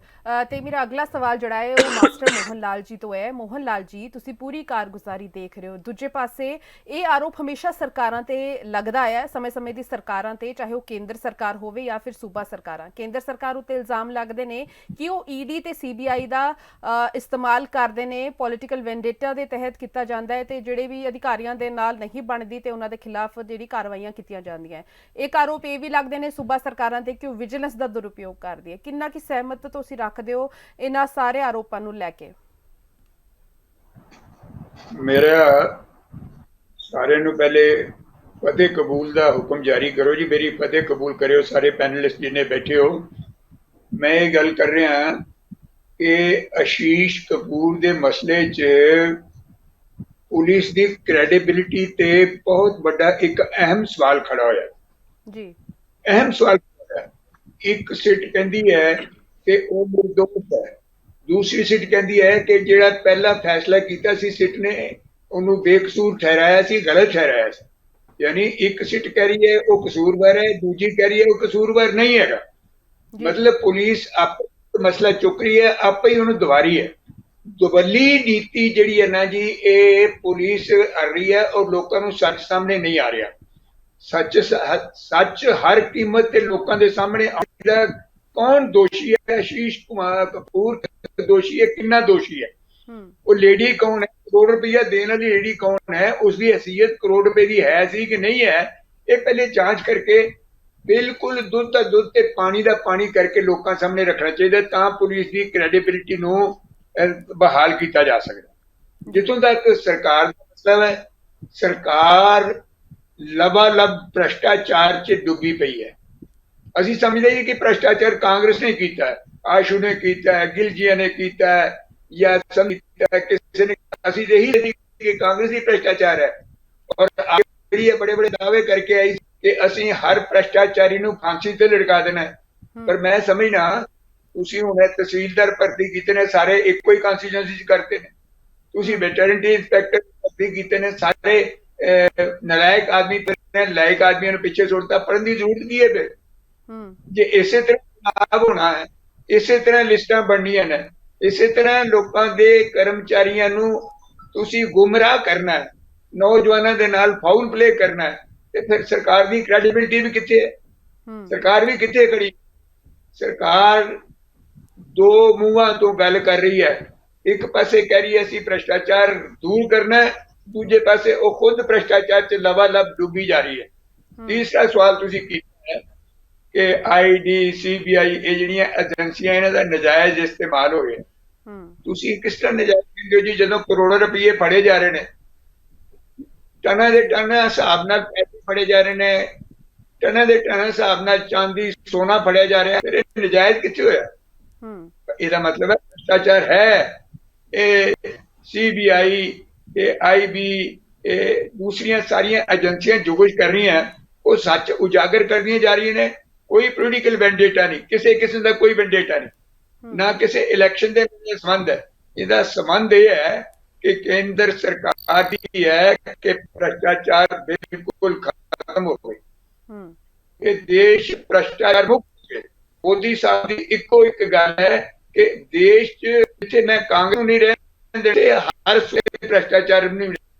ਤੇ ਮੇਰਾ ਅਗਲਾ ਸਵਾਲ ਜਿਹੜਾ ਹੈ ਉਹ ਮਾਸਟਰ ਮੋਹਨ ਲਾਲ ਜੀ ਤੋਂ ਹੈ। ਮੋਹਨ ਲਾਲ ਜੀ, ਤੁਸੀਂ ਪੂਰੀ ਕਾਰਗੁਜ਼ਾਰੀ ਦੇਖ ਰਹੇ ਹੋ, ਦੂਜੇ ਪਾਸੇ ਇਹ ਆਰੋਪ ਹਮੇਸ਼ਾ ਸਰਕਾਰਾਂ ਤੇ ਲੱਗਦਾ ਹੈ, ਸਮੇਂ-ਸਮੇਂ ਦੀ ਸਰਕਾਰਾਂ ਤੇ, ਚਾਹੇ ਉਹ ਕੇਂਦਰ ਸਰਕਾਰ ਹੋਵੇ ਜਾਂ ਫਿਰ ਸੂਬਾ ਸਰਕਾਰਾਂ। ਕੇਂਦਰ ਸਰਕਾਰ ਉੱਤੇ ਇਲਜ਼ਾਮ ਲੱਗਦੇ ਨੇ ਕਿ ਉਹ ਈਡੀ ਤੇ ਸੀਬੀਆਈ ਦਾ ਇਸਤੇਮਾਲ ਕਰਦੇ ਨੇ, ਪੋਲੀਟੀਕਲ ਵੈਂਡੇਟਾ ਦੇ ਤਹਿਤ ਕੀਤਾ ਜਾਂਦਾ ਹੈ, ਤੇ ਜਿਹੜੇ ਵੀ ਅਧਿਕਾਰੀਆਂ ਦੇ ਨਾਲ ਨਹੀਂ ਬਣਦੀ ਤੇ ਉਹਨਾਂ ਦੇ ਖਿਲਾਫ ਜਿਹੜੀ ਕਾਰਵਾਈਆਂ ਕੀਤੀਆਂ ਜਾਂਦੀਆਂ। ਇੱਕ ਆਰੋਪ ਇਹ ਵੀ ਲੱਗਦੇ ਨੇ ਸੂਬਾ ਸਰਕਾਰਾਂ ਤੇ ਕਿ ਉਹ ਵਿਜੀਲੈਂਸ ਦਾ ਦੁਰਉਪਯੋਗ ਕਰਦੀ ਹੈ। ਕਿੰਨਾ ਕਿ ਸਹਿਮਤ ਤੁਸੀਂ ਰੱਖਦੇ ਹੋ ਇਹਨਾਂ ਸਾਰੇ ਆਰੋਪਾਂ ਨੂੰ ਲੈ ਕੇ? ਮੇਰਾ ਸਾਰਿਆਂ ਨੂੰ ਪਹਿਲੇ ਫਤਿਹ ਕਬੂਲ ਦਾ ਹੁਕਮ ਜਾਰੀ ਕਰੋ ਜੀ। ਮੇਰੀ ਫਤਿਹ ਕਬੂਲ ਕਰਿਓ ਸਾਰੇ ਪੈਨਲਿਸਟ ਜਿੰਨੇ ਬੈਠੇ ਹੋ। ਮੈਂ ਇਹ ਗੱਲ ਕਰ ਰਿਹਾ ਕਿ ਆਸ਼ੀਸ਼ ਕਪੂਰ ਦੇ ਮਸਲੇ 'ਚ ਪੁਲਿਸ ਦੀ ਕ੍ਰੈਡੀਬਿਲਿਟੀ ਤੇ ਬਹੁਤ ਵੱਡਾ ਇੱਕ ਅਹਿਮ ਸਵਾਲ ਖੜਾ ਹੋਇਆ ਜੀ। ਅਹਿਮ ਸਵਾਲ ਹੋਇਆ। ਇੱਕ ਸਿੱਟ ਕਹਿੰਦੀ ਹੈ ਕਿ ਉਹ ਨਿਰਦੋਸ਼ ਹੈ, ਦੂਸਰੀ ਸਿੱਟ ਕਹਿੰਦੀ ਹੈ ਕਿ ਜਿਹੜਾ ਪਹਿਲਾ ਫੈਸਲਾ ਕੀਤਾ ਸੀ ਸਿੱਟ ਨੇ ਉਹਨੂੰ ਬੇਕਸੂਰ ਠਹਿਰਾਇਆ ਸੀ, ਗਲਤ ਠਹਿਰਾਇਆ ਸੀ। ਯਾਨੀ ਇੱਕ ਸਿੱਟ ਕਹਿ ਰਹੀ ਹੈ ਉਹ ਕਸੂਰਵਾਰ ਹੈ, ਦੂਜੀ ਕਹਿ ਰਹੀ ਹੈ ਉਹ ਕਸੂਰਵਾਰ ਨਹੀਂ ਹੈਗਾ। ਮਤਲਬ ਪੁਲਿਸ ਆਪ ਮਸਲਾ ਚੁੱਕ ਰਹੀ ਹੈ, ਆਪੇ ਹੀ ਉਹਨੂੰ ਦਵਾਰੀ ਹੈ। ਦੁਵੱਲੀ ਨੀਤੀ ਜਿਹੜੀ ਹੈ ਨਾ ਜੀ, ਇਹ ਪੁਲਿਸ ਕਰ ਰਹੀ ਹੈ ਔਰ ਲੋਕਾਂ ਨੂੰ ਸੱਚ ਸਾਹਮਣੇ ਨਹੀਂ ਆ ਰਿਹਾ। ਸੱਚ ਹਰ ਕੀਮਤ ਤੇ ਲੋਕਾਂ ਦੇ ਸਾਹਮਣੇ ਆਉਂਦਾ। ਕੌਣ ਦੋਸ਼ੀ ਹੈ? ਆਸ਼ੀਸ਼ ਕੁਮਾਰ ਕਪੂਰ ਦੋਸ਼ੀ ਹੈ, ਕਿੰਨਾ ਦੋਸ਼ੀ ਹੈ? ਉਹ ਲੇਡੀ ਕੌਣ ਹੈ, ਕਰੋੜ ਰੁਪਈਆ ਦੇਣ ਵਾਲੀ ਲੇਡੀ ਕੌਣ ਹੈ, ਉਸ ਦੀ हैसियत ਕਰੋੜ ਰੁਪਏ ਦੀ ਹੈ ਸੀ ਕਿ ਨਹੀਂ ਹੈ, ਇਹ ਪਹਿਲੇ ਜਾਂਚ ਕਰਕੇ ਬਿਲਕੁਲ ਦੁੱਧ ਦਾ ਦੁੱਧ ਤੇ ਪਾਣੀ ਦਾ ਪਾਣੀ ਕਰਕੇ ਲੋਕਾਂ ਸਾਹਮਣੇ ਰੱਖਣਾ ਚਾਹੀਦਾ, ਤਾਂ ਪੁਲਿਸ ਦੀ ਕ੍ਰੈਡੀਬਿਲਿਟੀ ਨੂੰ ਬਹਾਲ ਕੀਤਾ ਜਾ ਸਕਦਾ। ਜਿੱਥੋਂ ਤੱਕ ਸਰਕਾਰ ਦਾ ਮਸਲਾ ਹੈ, ਸਰਕਾਰ ਲਬਾਲਬ ਭ੍ਰਸ਼ਟਾਚਾਰ 'ਚ ਡੁੱਬੀ ਪਈ ਹੈ। ਅਸੀਂ ਸਮਝਦੇ ਹਾਂ ਕਿ ਭ੍ਰਸ਼ਟਾਚਾਰ ਕਾਂਗਰਸ ਨੇ ਕੀਤਾ ਹੈ, ਆਸ਼ੂ ਨੇ ਕੀਤਾ ਹੈ, ਗਿਲ ਜੀ ਨੇ ਕੀਤਾ ਹੈ, ਜਾਂ ਕਿਸੇ ਨੇ, ਅਸੀਂ ਇਹੀ ਨਹੀਂ ਕਿ ਕਾਂਗਰਸ ਹੀ ਭ੍ਰਸ਼ਟਾਚਾਰ ਹੈ। ਔਰ ਜਿਹੜੀ ਬੜੇ ਬੜੇ ਦਾਅਵੇ ਕਰਕੇ ਆਈ ਕਿ ਅਸੀਂ ਹਰ ਭ੍ਰਸ਼ਟਾਚਾਰੀ ਨੂੰ ਫਾਂਸੀ ਤੇ ਲਟਕਾ ਦੇਣਾ ਹੈ, ਪਰ ਮੈਂ ਸਮਝਣਾ ਤੁਸੀਂ ਹੁਣ ਤਹਿਸੀਲਦਾਰ ਭਰਤੀ ਕੀਤੇ ਨੇ, ਸਾਰੇ ਇੱਕੋ ਹੀ ਕੰਸਟੀਚੁਐਂਸੀ 'ਚ ਕਰਤੇ ਨੇ। ਤੁਸੀਂ ਵੈਟਰਨਰੀ ਇੰਸਪੈਕਟਰ ਭਰਤੀ ਕੀਤੇ ਨੇ, ਸਾਰੇ ਨਲਾਇਕ ਆਦਮੀ, ਲਾਇਕ ਆਦਮੀਆਂ ਨੂੰ ਪਿੱਛੇ ਸੁੱਟਦਾ, ਪੜਨ ਦੀ ਜ਼ਰੂਰਤ ਕੀ ਹੈ ਫਿਰ? ਜੇ ਇਸੇ ਤਰ੍ਹਾਂ ਲਾਭ ਹੋਣਾ ਹੈ, ਇਸੇ ਤਰ੍ਹਾਂ ਲਿਸਟਾਂ ਬਣਨੀਆਂ ਨੇ, ਇਸੇ ਤਰ੍ਹਾਂ ਲੋਕਾਂ ਦੇ ਕਰਮਚਾਰੀਆਂ ਨੂੰ ਤੁਸੀਂ ਗੁੰਮਰਾਹ ਕਰਨਾ ਹੈ, ਨੌਜਵਾਨਾਂ ਦੇ ਨਾਲ ਫਾਉਲ ਪਲੇ ਕਰਨਾ ਹੈ, ਤੇ ਫਿਰ ਸਰਕਾਰ ਦੀ ਕ੍ਰੈਡੀਬਿਲਿਟੀ ਵੀ ਕਿੱਥੇ ਹੈ? ਸਰਕਾਰ ਵੀ ਕਿੱਥੇ ਖੜੀ? ਸਰਕਾਰ ਦੋ ਮੂੰਹਾਂ ਤੋਂ ਗੱਲ ਕਰ ਰਹੀ ਹੈ। ਇੱਕ ਪਾਸੇ ਕਹਿ ਰਹੀ ਹੈ ਅਸੀਂ ਭ੍ਰਸ਼ਟਾਚਾਰ ਦੂਰ ਕਰਨਾ ਹੈ, ਦੂਜੇ ਪਾਸੇ ਉਹ ਖੁਦ ਭ੍ਰਸ਼ਟਾਚਾਰ 'ਚ ਲਬਾਲਬ ਡੁੱਬੀ ਜਾ ਰਹੀ ਹੈ। ਤੀਸਰਾ ਸਵਾਲ ਤੁਸੀਂ ਕੀਤਾ ਹੈ ਕਿ ID CBI ਇਹ ਜਿਹੜੀਆਂ ਏਜੰਸੀਆਂ, ਇਹਨਾਂ ਦਾ ਨਜਾਇਜ਼ ਇਸਤੇਮਾਲ ਹੋ ਰਿਹਾ। ਤੁਸੀਂ ਕਿਸ ਤਰ੍ਹਾਂ ਨਜਾਇਜ਼ ਕਹਿੰਦੇ ਹੋ ਜੀ, ਜਦੋਂ ਕਰੋੜਾਂ ਰੁਪਏ ਫੜੇ ਜਾ ਰਹੇ ਨੇ, ਟਨਾਂ ਦੇ ਟਨਾਂ ਹਿਸਾਬ ਨਾਲ ਪੈਸੇ ਫੜੇ ਜਾ ਰਹੇ ਨੇ, ਟਨਾਂ ਦੇ ਟਨਾਂ ਹਿਸਾਬ ਨਾਲ ਚਾਂਦੀ ਸੋਨਾ ਫੜਿਆ ਜਾ ਰਿਹਾ, ਫਿਰ ਇਹ ਨਜਾਇਜ਼ ਕਿੱਥੇ ਹੋਇਆ? ਇਹਦਾ ਮਤਲਬ ਹੈ ਭ੍ਰਸ਼ਟਾਚਾਰ ਹੈ। ਇਹ CBI, ਇਹ IB, ਇਹ ਦੂਸਰੀਆਂ ਸਾਰੀਆਂ ਏਜੰਸੀਆਂ ਜੋ ਕੁਝ ਕਰ ਰਹੀਆਂ ਉਹ ਸੱਚ ਉਜਾਗਰ ਕਰਦੀਆਂ ਜਾ ਰਹੀਆਂ ਨੇ। ਕੋਈ ਪੋਲੀਟੀਕਲ ਵੈਂਡੇਟਾ ਨਹੀਂ, ਕਿਸੇ ਕਿਸਮ ਦਾ ਕੋਈ ਵੈਂਡੇਟਾ ਨਹੀਂ, ਨਾ ਕਿਸੇ ਇਲੈਕਸ਼ਨ ਦੇ ਨਾਲ ਸੰਬੰਧ ਹੈ। ਇਹਦਾ ਸੰਬੰਧ ਇਹ ਹੈ ਕਿ ਕੇਂਦਰ ਸਰਕਾਰ ਦੀ ਹੈ ਕਿ ਭ੍ਰਸ਼ਟਾਚਾਰ ਬਿਲਕੁਲ ਖਤਮ ਹੋਵੇ, ਇਹ ਦੇਸ਼ ਭ੍ਰਸ਼ਟਾਚਾਰ ਮੁਕਤ ਹੋਵੇ। ਮੋਦੀ ਸਾਹਿਬ ਦੀ ਇੱਕੋ ਇੱਕ ਗੱਲ ਹੈ ਕਿ ਦੇਸ਼ 'ਚ ਜਿੱਥੇ ਮੈਂ ਕਾਂਗਰਸ ਨੂੰ ਨਹੀਂ ਰਹਿਣ ਦਿੰਦੇ, ਹਰ ਸਵੇਰੇ ਭ੍ਰਸ਼ਟਾਚਾਰ ਨੂੰ ਨਹੀਂ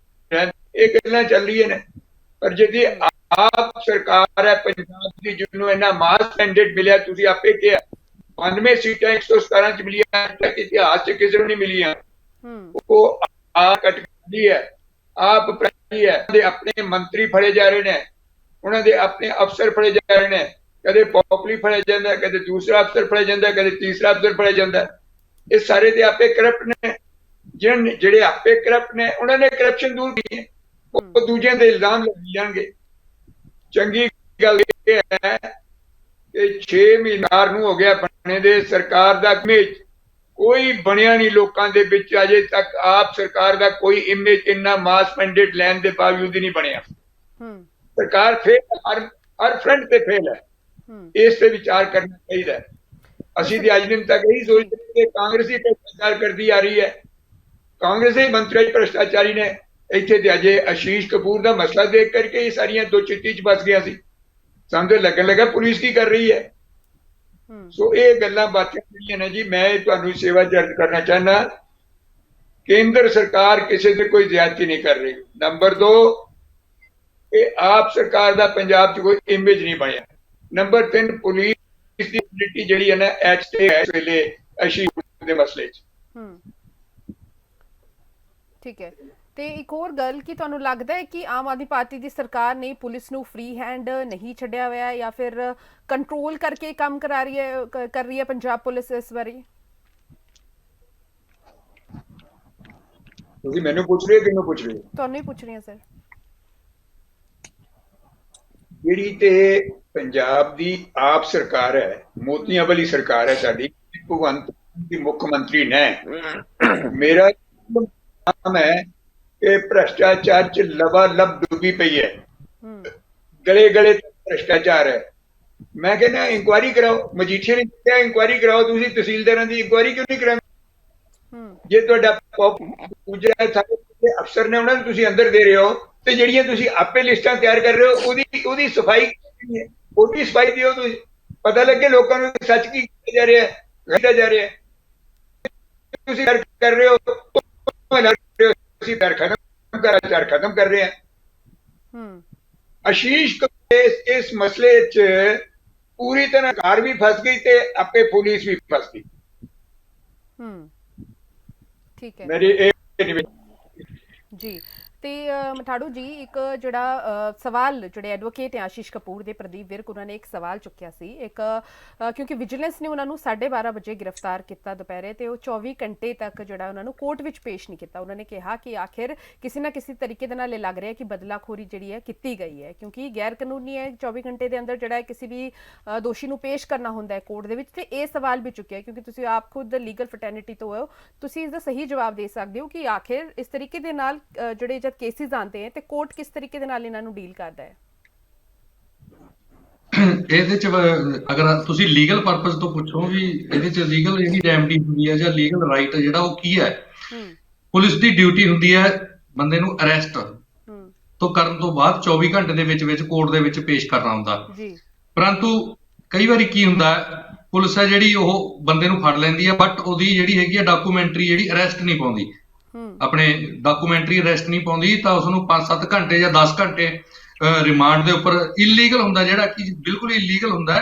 ਰਹਿਣ, ਇਹ ਗੱਲਾਂ ਚੱਲ ਰਹੀਆਂ ਨੇ। ਪਰ ਜਿਹੜੀ ਆਪ ਸਰਕਾਰ ਹੈ ਪੰਜਾਬ ਦੀ, ਜਿਹਨੂੰ ਇਹਨਾਂ ਮਾਸ ਮੈਂਡੇਟ ਮਿਲਿਆ, ਤੁਸੀਂ ਆਪੇ ਕਿਹਾ 92 ਸੀਟਾਂ 117 'ਚ ਮਿਲੀਆਂ, ਇਤਿਹਾਸ 'ਚ ਕਿਸੇ ਨੂੰ ਨਹੀਂ ਮਿਲੀਆਂ। ਉਹ ਆਪ ਕਟਦੀ ਹੈ, ਆਪ ਪ੍ਰਾਈ ਹੈ। ਉਹਦੇ ਆਪਣੇ ਮੰਤਰੀ ਫੜੇ ਜਾ ਰਹੇ ਨੇ, ਉਹਨਾਂ ਦੇ ਆਪਣੇ ਅਫਸਰ ਫੜੇ ਜਾ ਰਹੇ ਨੇ, ਕਦੇ ਪੋਪਲੀ ਫੜਿਆ ਜਾਂਦਾ, ਕਦੇ ਦੂਸਰਾ ਅਫਸਰ ਫੜਿਆ ਜਾਂਦਾ, ਕਦੇ ਤੀਸਰਾ ਅਫਸਰ ਫੜਿਆ ਜਾਂਦਾ। ਇਹ ਸਾਰੇ ਤੇ ਆਪੇ ਕਰਪਟ ਨੇ। ਜਿਹੜੇ ਆਪੇ ਕਰਪਟ ਨੇ ਉਹਨਾਂ ਨੇ ਕਰਪਸ਼ਨ ਦੂਰ ਕੀਤੀ ਹੈ, ਉਹ ਦੂਜਿਆਂ ਦੇ ਇਲਜ਼ਾਮ ਲਾਈ ਜਾਣਗੇ। ਚੰਗੀ ਗੱਲ ਇਹ ਹੈ ਕਿ 6 ਮਹੀਨਾ ਨੂੰ ਹੋ ਗਿਆ ਬਣੇ ਦੇ, ਸਰਕਾਰ ਦਾ ਇਮੇਜ ਕੋਈ ਬਣਿਆ ਨਹੀਂ ਲੋਕਾਂ ਦੇ ਵਿੱਚ ਅਜੇ ਤੱਕ। ਆਪ ਸਰਕਾਰ ਦਾ ਕੋਈ ਇਮੇਜ ਇੰਨਾ ਮਾਸ ਮੈਂਡੇਟ ਲੈਣ ਦੇ ਬਾਵਜੂਦ ਹੀ ਨਹੀਂ ਬਣਿਆ। ਸਰਕਾਰ ਫੇਲ, ਹਰ ਫਰੰਟ ਤੇ ਫੇਲ ਹੈ। ਇਸ ਤੇ ਵਿਚਾਰ ਕਰਨਾ ਚਾਹੀਦਾ ਹੈ। ਅਸੀਂ ਤੇ ਅੱਜ ਦਿਨ ਤੱਕ ਇਹੀ ਸੋਚਦੇ ਕਿ ਕਾਂਗਰਸ ਹੀ ਭ੍ਰਸ਼ਟਾਚਾਰ ਕਰਦੀ ਆ ਰਹੀ ਹੈ, ਕਾਂਗਰਸ ਦੇ ਮੰਤਰੀ ਭ੍ਰਸ਼ਟਾਚਾਰੀ ਨੇ। ਇੱਥੇ ਤੇ ਅਜੇ ਆਸ਼ੀਸ਼ ਕਪੂਰ ਦਾ ਮਸਲਾ ਦੇਖ ਕਰਕੇ ਇਹ ਸਾਰੀਆਂ ਦੋ ਚਿੱਟੀ 'ਚ ਫਸ ਗਿਆ ਸੀ। ਸਾਨੂੰ ਲੱਗਣ ਲੱਗਾ ਪੁਲਿਸ ਕੀ ਕਰ ਰਹੀ ਹੈ। ਸੋ ਇਹ ਗੱਲਾਂ ਬਾਤਾਂ ਜਿਹੜੀਆਂ ਨੇ ਜੀ, ਮੈਂ ਤੁਹਾਨੂੰ ਸੇਵਾ ਜਰਦ ਕਰਨਾ ਚਾਹੁੰਦਾ, ਕੇਂਦਰ ਸਰਕਾਰ ਕਿਸੇ ਤੇ ਕੋਈ ਜ਼ਿਆਦਤੀ ਨਹੀਂ ਕਰ ਰਹੀ। ਨੰਬਰ 2, ਇਹ ਆਪ ਸਰਕਾਰ ਦਾ ਪੰਜਾਬ 'ਚ ਕੋਈ ਇਮੇਜ ਨਹੀਂ ਬਣਿਆ। ਨੰਬਰ 3, ਪੁਲਿਸ ਦੀ ਯੂਨਿਟੀ ਜਿਹੜੀ ਹੈ ਨਾ ਐਟ ਸਟੇਕ ਹੈ ਇਸ ਵੇਲੇ ਆਸ਼ੀਸ਼ ਦੇ ਮਸਲੇ 'ਚ। ਠੀਕ ਹੈ। ਤੇ ਇੱਕ ਹੋਰ ਗੱਲ ਕਿ ਤੁਹਾਨੂੰ ਲੱਗਦਾ ਹੈ ਕਿ ਆਮ ਆਦਮੀ ਪਾਰਟੀ ਦੀ ਸਰਕਾਰ ਨੇ ਪੁਲਿਸ ਨੂੰ ਫ੍ਰੀ ਹੈਂਡ ਨਹੀਂ ਛੱਡਿਆ ਹੋਇਆ, ਜਾਂ ਫਿਰ ਕੰਟਰੋਲ ਕਰਕੇ ਕੰਮ ਕਰ ਰਹੀ ਹੈ ਪੰਜਾਬ ਪੁਲਿਸ ਇਸ ਵਾਰੀ? ਤੁਸੀਂ ਮੈਨੂੰ ਪੁੱਛ ਰਹੇ ਹੋ, ਕਿਹਨੂੰ ਪੁੱਛ ਰਹੇ ਹੋ? ਤੁਹਾਨੂੰ ਹੀ ਪੁੱਛ ਰਹੀ ਹਾਂ ਸਰ। ਜਿਹੜੀ ਤੇ ਪੰਜਾਬ ਦੀ ਆਪ ਸਰਕਾਰ ਹੈ, ਮੋਤੀਆਂ ਵਾਲੀ ਸਰਕਾਰ ਹੈ ਸਾਡੀ, ਭਗਵੰਤ ਦੀ ਮੁੱਖ ਮੰਤਰੀ ਨੇ, ਮੇਰਾ ਨਾਮ ਹੈ ਕਿ ਭ੍ਰਸ਼ਟਾਚਾਰ 'ਚ ਲਬਾਲਬ ਡੁੱਬੀ ਪਈ ਹੈ, ਗਲੇ ਗਲੇ ਭ੍ਰਸ਼ਟਾਚਾਰ ਹੈ। ਮੈਂ ਕਹਿੰਦਾ ਇਨਕੁਆਇਰੀ ਕਰਾਓ। ਮਜੀਠੀਆ ਨੇ ਕਿਹਾ ਇਨਕੁਆਇਰੀ ਕਰਾਓ, ਤੁਸੀਂ ਤਹਿਸੀਲਦਾਰਾਂ ਦੀ ਇਨਕੁਆਇਰੀ ਕਿਉਂ ਨਹੀਂ ਕਰਾਉਂਦੇ? ਜੇ ਤੁਹਾਡਾ ਅਫਸਰ ਨੇ ਉਹਨਾਂ ਨੂੰ ਤੁਸੀਂ ਅੰਦਰ ਦੇ ਰਹੇ ਹੋ, ਤੇ ਜਿਹੜੀਆਂ ਤੁਸੀਂ ਆਪੇ ਲਿਸਟਾਂ ਤਿਆਰ ਕਰ ਰਹੇ ਹੋ ਉਹਦੀ ਸਫਾਈ ਹੈ, ਉਹਦੀ ਸਫਾਈ ਦਿਓ। ਤੁਸੀਂ ਪਤਾ ਲੱਗੇ ਲੋਕਾਂ ਨੂੰ ਸੱਚ ਕੀ ਕੀਤਾ ਜਾ ਰਿਹਾ ਹੈ, ਕੀਤਾ ਜਾ ਰਿਹਾ ਹੈ। ਤੁਸੀਂ ਕਰ ਰਹੇ ਹੋ, ਅਸੀਂ ਖਤਮ ਕਰ ਰਹੇ ਹਾਂ। ਆਸ਼ੀਸ਼ ਇਸ ਮਸਲੇ 'ਚ ਪੂਰੀ ਤਰ੍ਹਾਂ ਕਾਰ ਵੀ ਫਸ ਗਈ ਤੇ ਆਪੇ ਪੁਲਿਸ ਵੀ ਫਸ ਗਈ। ਠੀਕ ਹੈ ਮੇਰੇ ਇਹ ਜੀ। ਤੇ ਮਠਾੜੂ ਜੀ ਇੱਕ ਜਿਹੜਾ ਸਵਾਲ ਜਿਹੜੇ ਐਡਵੋਕੇਟ ਆਸ਼ੀਸ਼ ਕਪੂਰ ਦੇ ਪ੍ਰਦੀਪ ਵਿਰਕ ਉਹਨਾਂ ਨੇ ਇੱਕ ਸਵਾਲ ਚੁੱਕਿਆ ਸੀ ਇੱਕ ਕਿਉਂਕਿ ਵਿਜੀਲੈਂਸ ਨੇ ਉਹਨਾਂ ਨੂੰ 12:30 ਵਜੇ ਗ੍ਰਿਫਤਾਰ ਕੀਤਾ ਦੁਪਹਿਰੇ ਤੇ ਉਹ 24 ਘੰਟੇ ਤੱਕ ਜਿਹੜਾ ਉਹਨਾਂ ਨੂੰ ਕੋਰਟ ਵਿੱਚ ਪੇਸ਼ ਨਹੀਂ ਕੀਤਾ। ਉਹਨਾਂ ਨੇ ਕਿਹਾ ਕਿ ਆਖਿਰ ਕਿਸੇ ਨਾ ਕਿਸੇ ਤਰੀਕੇ ਦੇ ਨਾਲ ਇਹ ਲੱਗ ਰਿਹਾ ਕਿ ਬਦਲਾਖੋਰੀ ਜਿਹੜੀ ਹੈ ਕੀਤੀ ਗਈ ਹੈ ਕਿਉਂਕਿ ਗੈਰ ਕਾਨੂੰਨੀ ਹੈ 24 ਘੰਟੇ ਦੇ ਅੰਦਰ ਜਿਹੜਾ ਕਿਸੇ ਵੀ ਦੋਸ਼ੀ ਨੂੰ ਪੇਸ਼ ਕਰਨਾ ਹੁੰਦਾ ਹੈ ਕੋਰਟ ਦੇ ਵਿੱਚ। ਤੇ ਇਹ ਸਵਾਲ ਵੀ ਚੁੱਕਿਆ ਕਿਉਂਕਿ ਤੁਸੀਂ ਆਪ ਖੁਦ ਲੀਗਲ ਫਰਟਰਨਿਟੀ ਤੋਂ ਹੋ, ਤੁਸੀਂ ਇਸ ਦਾ ਸਹੀ ਜਵਾਬ ਦੇ ਸਕਦੇ ਹੋ ਕਿ ਆਖਿਰ ਇਸ ਤਰੀਕੇ ਦੇ ਨਾਲ ਜਿਹੜੇ ਜਦ ਕੇਸਿਸ ਆਉਂਦੇ ਹੈ ਤੇ ਕੋਰਟ ਕਿਸ ਤਰੀਕੇ ਦੇ ਨਾਲ ਇਹਨਾਂ ਨੂੰ ਡੀਲ ਕਰਦਾ ਹੈ? ਇਹਦੇ ਚ ਅਗਰ ਤੁਸੀਂ ਲੀਗਲ ਪਰਪਸ ਤੋਂ ਪੁੱਛੋ ਵੀ ਇਹਦੇ ਚ ਲੀਗਲ ਜਿਹੜੀ ਰੈਮਡੀ ਹੁੰਦੀ ਹੈ ਜਾਂ ਲੀਗਲ ਰਾਈਟ ਜਿਹੜਾ ਉਹ ਕੀ ਹੈ, ਪੁਲਿਸ ਦੀ ਡਿਊਟੀ ਹੁੰਦੀ ਹੈ ਬੰਦੇ ਨੂੰ ਅਰੈਸਟ ਤੋਂ ਕਰਨ ਤੋਂ ਬਾਅਦ 24 ਘੰਟੇ ਦੇ ਵਿੱਚ ਕੋਰਟ ਦੇ ਵਿੱਚ ਪੇਸ਼ ਕਰਨਾ ਹੁੰਦਾ। ਪਰੰਤੂ ਕਈ ਵਾਰੀ ਕੀ ਹੁੰਦਾ ਪੁਲਿਸ ਹੈ ਜਿਹੜੀ ਉਹ ਬੰਦੇ ਨੂੰ ਫੜ ਲੈਂਦੀ ਹੈ ਬਟ ਉਹਦੀ ਜਿਹੜੀ ਹੈਗੀ ਹੈ ਡਾਕੂਮੈਂਟਰੀ ਜਿਹੜੀ ਅਰੈਸਟ ਨਹੀਂ ਪਾਉਂਦੀ, ਆਪਣੇ ਡਾਕੂਮੈਂਟਰੀ ਅਰੈਸਟ ਨਹੀਂ ਪਾਉਂਦੀ ਤਾਂ ਉਸਨੂੰ 5-7 ਘੰਟੇ ਜਾਂ 10 ਘੰਟੇ ਰਿਮਾਂਡ ਦੇ ਉੱਪਰ ਇਲੀਗਲ ਹੁੰਦਾ ਜਿਹੜਾ ਕਿ ਬਿਲਕੁਲ ਇਲੀਗਲ ਹੁੰਦਾ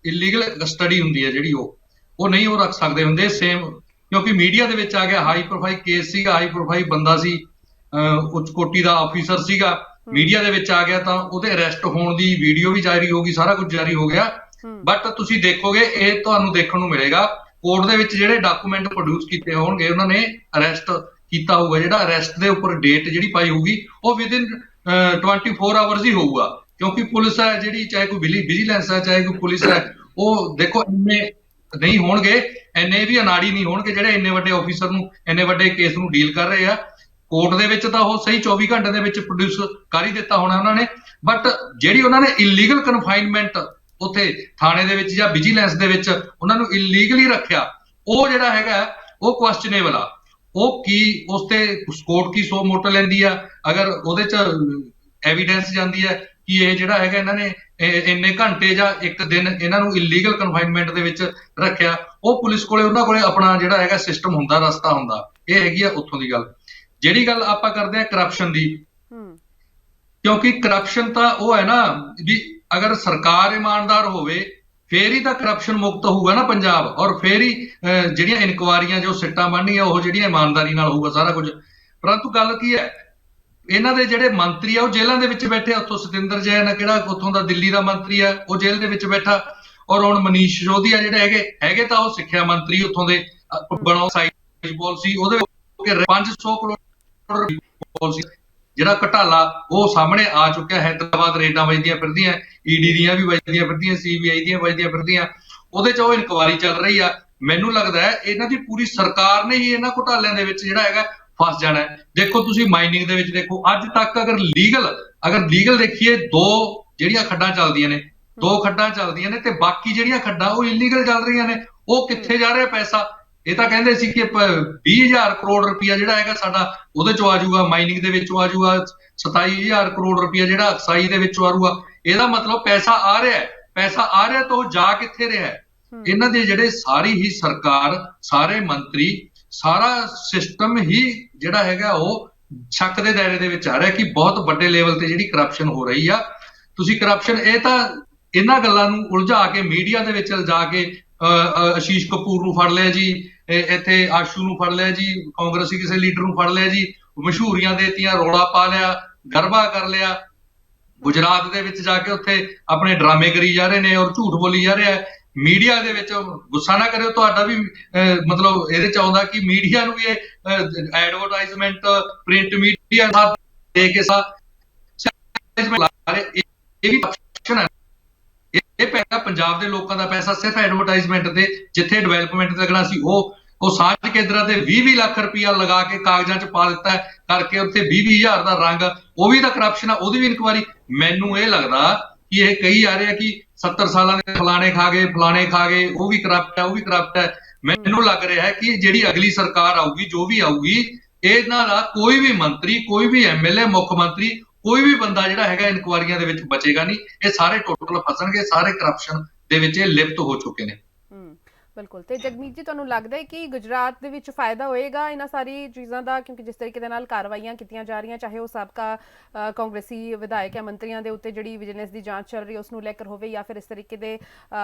ਇਲੀਗਲ ਕਸਟਡੀ ਹੁੰਦੀ ਹੈ ਜਿਹੜੀ ਉਹ ਨਹੀਂ ਉਹ ਰੱਖ ਸਕਦੇ ਹੁੰਦੇ ਸੇਮ ਕਿਉਂਕਿ ਮੀਡੀਆ ਦੇ ਵਿੱਚ ਆ ਗਿਆ ਹਾਈ ਪ੍ਰੋਫਾਈਲ ਕੇਸ ਸੀਗਾ, ਹਾਈ ਪ੍ਰੋਫਾਈਲ ਬੰਦਾ ਸੀ, ਉੱਚ ਕੋਟੀ ਦਾ ਆਫੀਸਰ ਸੀਗਾ, ਮੀਡੀਆ ਦੇ ਵਿੱਚ ਆ ਗਿਆ ਤਾਂ ਉਹਦੇ ਅਰੈਸਟ ਹੋਣ ਦੀ ਵੀਡੀਓ ਵੀ ਜਾਰੀ ਹੋ ਗਈ, ਸਾਰਾ ਕੁਝ ਜਾਰੀ ਹੋ ਗਿਆ। ਬਟ ਤੁਸੀਂ ਦੇਖੋਗੇ ਇਹ ਤੁਹਾਨੂੰ ਦੇਖਣ ਨੂੰ ਮਿਲੇਗਾ ਕੋਰਟ ਦੇ ਵਿੱਚ ਜਿਹੜੇ ਡਾਕੂਮੈਂਟ ਪ੍ਰੋਡਿਊਸ ਕੀਤੇ ਹੋਣਗੇ ਉਹਨਾਂ ਨੇ ਅਰੈਸਟ ਕੀਤਾ ਹੋਊਗਾ, ਜਿਹੜਾ ਅਰੈਸਟ ਦੇ ਉੱਪਰ ਡੇਟ ਜਿਹੜੀ ਪਾਈ ਹੋਊਗੀ ਉਹ ਵਿਦਿਨ 24 ਆਵਰਸ ਹੀ ਹੋਊਗਾ ਕਿਉਂਕਿ ਪੁਲਿਸ ਹੈ ਜਿਹੜੀ ਚਾਹੇ ਕੋਈ ਵਿਜੀਲੈਂਸ ਹੈ ਚਾਹੇ ਕੋਈ ਪੁਲਿਸ ਹੈ ਉਹ ਦੇਖੋ ਇੰਨੇ ਨਹੀਂ ਹੋਣਗੇ, ਇੰਨੇ ਵੀ ਅਨਾੜੀ ਨਹੀਂ ਹੋਣਗੇ ਜਿਹੜੇ ਇੰਨੇ ਵੱਡੇ ਆਫੀਸਰ ਨੂੰ ਇੰਨੇ ਵੱਡੇ ਕੇਸ ਨੂੰ ਡੀਲ ਕਰ ਰਹੇ ਆ। ਕੋਰਟ ਦੇ ਵਿੱਚ ਤਾਂ ਉਹ ਸਹੀ 24 ਘੰਟੇ ਦੇ ਵਿੱਚ ਪ੍ਰੋਡਿਊਸ ਕਰ ਹੀ ਦਿੱਤਾ ਹੋਣਾ ਉਹਨਾਂ ਨੇ, ਬਟ ਜਿਹੜੀ ਉਹਨਾਂ ਨੇ ਇਲੀਗਲ ਕਨਫਾਈਨਮੈਂਟ ਉੱਥੇ ਥਾਣੇ ਦੇ ਵਿੱਚ ਜਾਂ ਵਿਜੀਲੈਂਸ ਦੇ ਵਿੱਚ ਉਹਨਾਂ ਨੂੰ ਇਲੀਗਲੀ ਰੱਖਿਆ ਉਹ ਜਿਹੜਾ ਹੈਗਾ ਉਹ ਕੁਐਸਚਨੇਬਲ ਆ। ਉਹ ਕੀ ਉਸ ਤੇ ਕੋਰਟ ਕੀ ਸੋ ਮੋਟੋ ਲੈਂਦੀ ਆ ਅਗਰ ਉਹਦੇ ਚ ਐਵੀਡੈਂਸ ਜਾਂਦੀ ਹੈ ਕਿ ਇਹ ਜਿਹੜਾ ਹੈਗਾ ਇਹਨਾਂ ਨੇ ਇੰਨੇ ਘੰਟੇ ਜਾਂ ਇੱਕ ਦਿਨ ਇਹਨਾਂ ਨੂੰ ਇਲੀਗਲ ਕਨਫਾਈਨਮੈਂਟ ਦੇ ਵਿੱਚ ਰੱਖਿਆ, ਉਹ ਪੁਲਿਸ ਕੋਲੇ ਉਹਨਾਂ ਕੋਲੇ ਆਪਣਾ ਜਿਹੜਾ ਹੈਗਾ ਸਿਸਟਮ ਹੁੰਦਾ, ਰਸਤਾ ਹੁੰਦਾ। ਇਹ ਹੈਗੀ ਆ ਉੱਥੋਂ ਦੀ ਗੱਲ। ਜਿਹੜੀ ਗੱਲ ਆਪਾਂ ਕਰਦੇ ਆ ਕਰਪਸ਼ਨ ਦੀ, ਕਿਉਂਕਿ ਕਰਪਸ਼ਨ ਤਾਂ ਉਹ ਹੈ ਨਾ ਵੀ ਅਗਰ ਸਰਕਾਰ ਇਮਾਨਦਾਰ ਹੋਵੇ ਫੇਰ ਹੀ ਤਾਂ ਕਰਪਸ਼ਨ ਮੁਕਤ ਹੋਊਗਾ ਨਾ ਪੰਜਾਬ, ਔਰ ਫੇਰ ਹੀ ਜਿਹੜੀਆਂ ਇਨਕੁਆਰੀਆਂ ਜੋ ਸਿੱਟਾਂ ਬਣਨੀਆਂ ਉਹ ਜਿਹੜੀਆਂ ਇਮਾਨਦਾਰੀ ਨਾਲ ਹੋਊਗਾ ਸਾਰਾ ਕੁਝ। ਪਰੰਤੂ ਗੱਲ ਕੀ ਹੈ ਇਹਨਾਂ ਦੇ ਜਿਹੜੇ ਮੰਤਰੀ ਆ ਉਹ ਜੇਲ੍ਹਾਂ ਦੇ ਵਿੱਚ ਬੈਠੇ ਆ। ਉੱਥੋਂ ਸਤਿੰਦਰ ਜੈਨ ਕਿਹੜਾ ਉੱਥੋਂ ਦਾ ਦਿੱਲੀ ਦਾ ਮੰਤਰੀ ਆ ਉਹ ਜੇਲ੍ਹ ਦੇ ਵਿੱਚ ਬੈਠਾ, ਔਰ ਹੁਣ ਮਨੀਸ਼ ਸਿਸੋਦੀਆ ਜਿਹੜੇ ਹੈਗੇ ਤਾਂ ਉਹ ਸਿੱਖਿਆ ਮੰਤਰੀ ਉੱਥੋਂ ਦੇ ਬਣਾਓ ਸਾਈਜ਼ ਪਾਲਿਸੀ ਉਹਦੇ 500 ਕਰੋੜ ਪਾਲਿਸੀ ਜਿਹੜਾ ਘਟਾਲਾ ਉਹ ਸਾਹਮਣੇ ਆ ਚੁੱਕਿਆ। ਹੈਦਰਾਬਾਦ ਰੇਡਾਂ ਵੱਜਦੀਆਂ ਫਿਰਦੀਆਂ, ਈਡੀ ਦੀਆਂ ਵੀ ਵੱਜਦੀਆਂ ਫਿਰਦੀਆਂ, ਸੀਬੀਆਈ ਦੀਆਂ ਵੱਜਦੀਆਂ ਫਿਰਦੀਆਂ, ਉਹਦੇ ਚ ਉਹ ਇਨਕੁਆਰੀ ਚੱਲ ਰਹੀ ਆ। ਮੈਨੂੰ ਲੱਗਦਾ ਹੈ ਇਹਨਾਂ ਦੀ ਪੂਰੀ ਸਰਕਾਰ ਨੇ ਹੀ ਇਹਨਾਂ ਘੁਟਾਲਿਆਂ ਦੇ ਵਿੱਚ ਜਿਹੜਾ ਹੈਗਾ ਫਸ ਜਾਣਾ ਹੈ। ਦੇਖੋ ਤੁਸੀਂ ਮਾਈਨਿੰਗ ਦੇ ਵਿੱਚ ਦੇਖੋ ਅੱਜ ਤੱਕ ਅਗਰ ਲੀਗਲ ਦੇਖੀਏ ਦੋ ਜਿਹੜੀਆਂ ਖੱਡਾਂ ਚੱਲਦੀਆਂ ਨੇ, ਦੋ ਖੱਡਾਂ ਚੱਲਦੀਆਂ ਨੇ ਤੇ ਬਾਕੀ ਜਿਹੜੀਆਂ ਖੱਡਾਂ ਉਹ ਇਲੀਗਲ ਚੱਲ ਰਹੀਆਂ ਨੇ। ਉਹ ਕਿੱਥੇ ਜਾ ਰਿਹਾ ਪੈਸਾ? ਇਹ ਤਾਂ ਕਹਿੰਦੇ ਸੀ ਕਿ 20,000 ਕਰੋੜ ਰੁਪਇਆ ਜਿਹੜਾ ਹੈਗਾ ਸਾਡਾ ਉਹਦੇ ਚੋਂ ਆ ਜਾਊਗਾ, ਮਾਈਨਿੰਗ ਦੇ ਵਿੱਚੋਂ ਆ ਜਾਊਗਾ, 27,000 ਕਰੋੜ ਰੁਪਇਆ ਜਿਹੜਾ ਅਕਸਾਈ ਦੇ ਵਿੱਚੋਂ ਆ ਜਾਊਗਾ। ਇਹਦਾ ਮਤਲਬ ਪੈਸਾ ਆ ਰਿਹਾ ਤਾਂ ਉਹ ਜਾ ਕਿੱਥੇ ਰਿਹਾ? ਇਹਨਾਂ ਦੇ ਜਿਹੜੇ ਸਾਰੀ ਹੀ ਸਰਕਾਰ, ਸਾਰੇ ਮੰਤਰੀ, ਸਾਰਾ ਸਿਸਟਮ ਹੀ ਜਿਹੜਾ ਹੈਗਾ ਉਹ ਸ਼ੱਕ ਦੇ ਦਾਇਰੇ ਦੇ ਵਿੱਚ ਆ ਰਿਹਾ ਕਿ ਬਹੁਤ ਵੱਡੇ ਲੈਵਲ ਤੇ ਜਿਹੜੀ ਕਰਪਸ਼ਨ ਹੋ ਰਹੀ ਆ। ਤੁਸੀਂ ਕਰਪਸ਼ਨ ਇਹ ਤਾਂ ਇਹਨਾਂ ਗੱਲਾਂ ਨੂੰ ਉਲਝਾ ਕੇ ਮੀਡੀਆ ਦੇ ਵਿੱਚ ਲਿਜਾ ਕੇ ਆਸ਼ੀਸ਼ ਕਪੂਰ ਨੂੰ ਫੜ ਲਿਆ ਜੀ, ਇੱਥੇ ਆਸ਼ੂ ਨੂੰ ਫੜ ਲਿਆ ਜੀ, ਕਾਂਗਰਸੀ ਕਿਸੇ ਲੀਡਰ ਨੂੰ ਫੜ ਲਿਆ ਜੀ, ਮਸ਼ਹੂਰੀਆਂ ਦੇਤੀਆਂ, ਰੌਲਾ ਪਾ ਲਿਆ, ਗਰਬਾ ਕਰ ਲਿਆ, ਗੁਜਰਾਤ ਦੇ ਵਿੱਚ ਜਾ ਕੇ ਉੱਥੇ ਆਪਣੇ ਡਰਾਮੇ ਕਰੀ ਜਾ ਰਹੇ ਨੇ ਔਰ ਝੂਠ ਬੋਲੀ ਜਾ ਰਿਹਾ। ਮੀਡੀਆ ਦੇ ਵਿੱਚ ਗੁੱਸਾ ਨਾ ਕਰਿਓ, ਤੁਹਾਡਾ ਵੀ ਮਤਲਬ ਇਹਦੇ ਚ ਆਉਂਦਾ ਕਿ ਮੀਡੀਆ ਨੂੰ ਵੀ ਇਹ ਐਡਵਰਟਾਈਜ਼ਮੈਂਟ ਪ੍ਰਿੰਟ ਮੀਡੀਆ ਦੇ ਕੇ ਇਹ ਵੀ ਹੈ। ਇਹ ਪੈਸਾ ਪੰਜਾਬ ਦੇ ਲੋਕਾਂ ਦਾ ਪੈਸਾ ਸਿਰਫ ਐਡਵਰਟਾਈਜ਼ਮੈਂਟ ਤੇ ਜਿੱਥੇ ਡਿਵੈਲਪਮੈਂਟ ਤੇ ਲੱਗਣਾ ਸੀ ਉਹ ਸਾਂਝ ਕੇਂਦਰਾਂ ਤੇ 20 ਲੱਖ ਰੁਪਇਆ ਲਗਾ ਕੇ ਕਾਗਜ਼ਾਂ 'ਚ ਪਾ ਦਿੱਤਾ ਕਰਕੇ ਉੱਥੇ 20,000 ਦਾ ਰੰਗ, ਉਹ ਵੀ ਤਾਂ ਕਰਪਸ਼ਨ ਆ, ਉਹਦੀ ਵੀ ਇਨਕੁਆਰੀ। ਮੈਨੂੰ ਇਹ ਲੱਗਦਾ ਕਿ ਇਹ ਕਹੀ ਜਾ ਰਿਹਾ ਕਿ 70 ਸਾਲਾਂ ਦੇ ਫਲਾਣੇ ਖਾ ਗਏ, ਉਹ ਵੀ ਕਰਪਟ ਹੈ, ਉਹ ਵੀ ਕਰਪਟ ਹੈ। ਮੈਨੂੰ ਲੱਗ ਰਿਹਾ ਹੈ ਕਿ ਜਿਹੜੀ ਅਗਲੀ ਸਰਕਾਰ ਆਊਗੀ, ਜੋ ਵੀ ਆਊਗੀ, ਇਹਨਾਂ ਦਾ ਕੋਈ ਵੀ ਮੰਤਰੀ, ਕੋਈ ਵੀ ਐਮਐਲਏ, ਮੁੱਖ ਮੰਤਰੀ, ਕੋਈ ਵੀ ਬੰਦਾ ਜਿਹੜਾ ਹੈਗਾ ਇਨਕੁਆਰੀਆਂ ਦੇ ਵਿੱਚ ਬਚੇਗਾ ਨਹੀਂ। ਇਹ ਸਾਰੇ ਟੋਟਲ ਫਸਣਗੇ, ਸਾਰੇ ਕਰਪਸ਼ਨ ਦੇ ਵਿੱਚ ਇਹ ਲਿਪਤ ਹੋ ਚੁੱਕੇ ਨੇ। ਬਿਲਕੁਲ। ਤੇ ਜਗਮੀਤ ਜੀ, ਤੁਹਾਨੂੰ ਲੱਗਦਾ ਹੈ ਕਿ ਗੁਜਰਾਤ ਦੇ ਵਿੱਚ ਫਾਇਦਾ ਹੋਏਗਾ ਇਹਨਾਂ ਸਾਰੀ ਚੀਜ਼ਾਂ ਦਾ, ਕਿਉਂਕਿ ਜਿਸ ਤਰੀਕੇ ਦੇ ਨਾਲ ਕਾਰਵਾਈਆਂ ਕੀਤੀਆਂ ਜਾ ਰਹੀਆਂ, ਚਾਹੇ ਉਹ ਸਾਬਕਾ ਕਾਂਗਰਸੀ ਵਿਧਾਇਕ ਜਾਂ ਮੰਤਰੀਆਂ ਦੇ ਉੱਤੇ ਜਿਹੜੀ ਵਿਜੀਲੈਂਸ ਦੀ ਜਾਂਚ ਚੱਲ ਰਹੀ ਉਸ ਨੂੰ ਲੈ ਕੇ ਹੋਵੇ, ਜਾਂ ਫਿਰ ਇਸ ਤਰੀਕੇ ਦੇ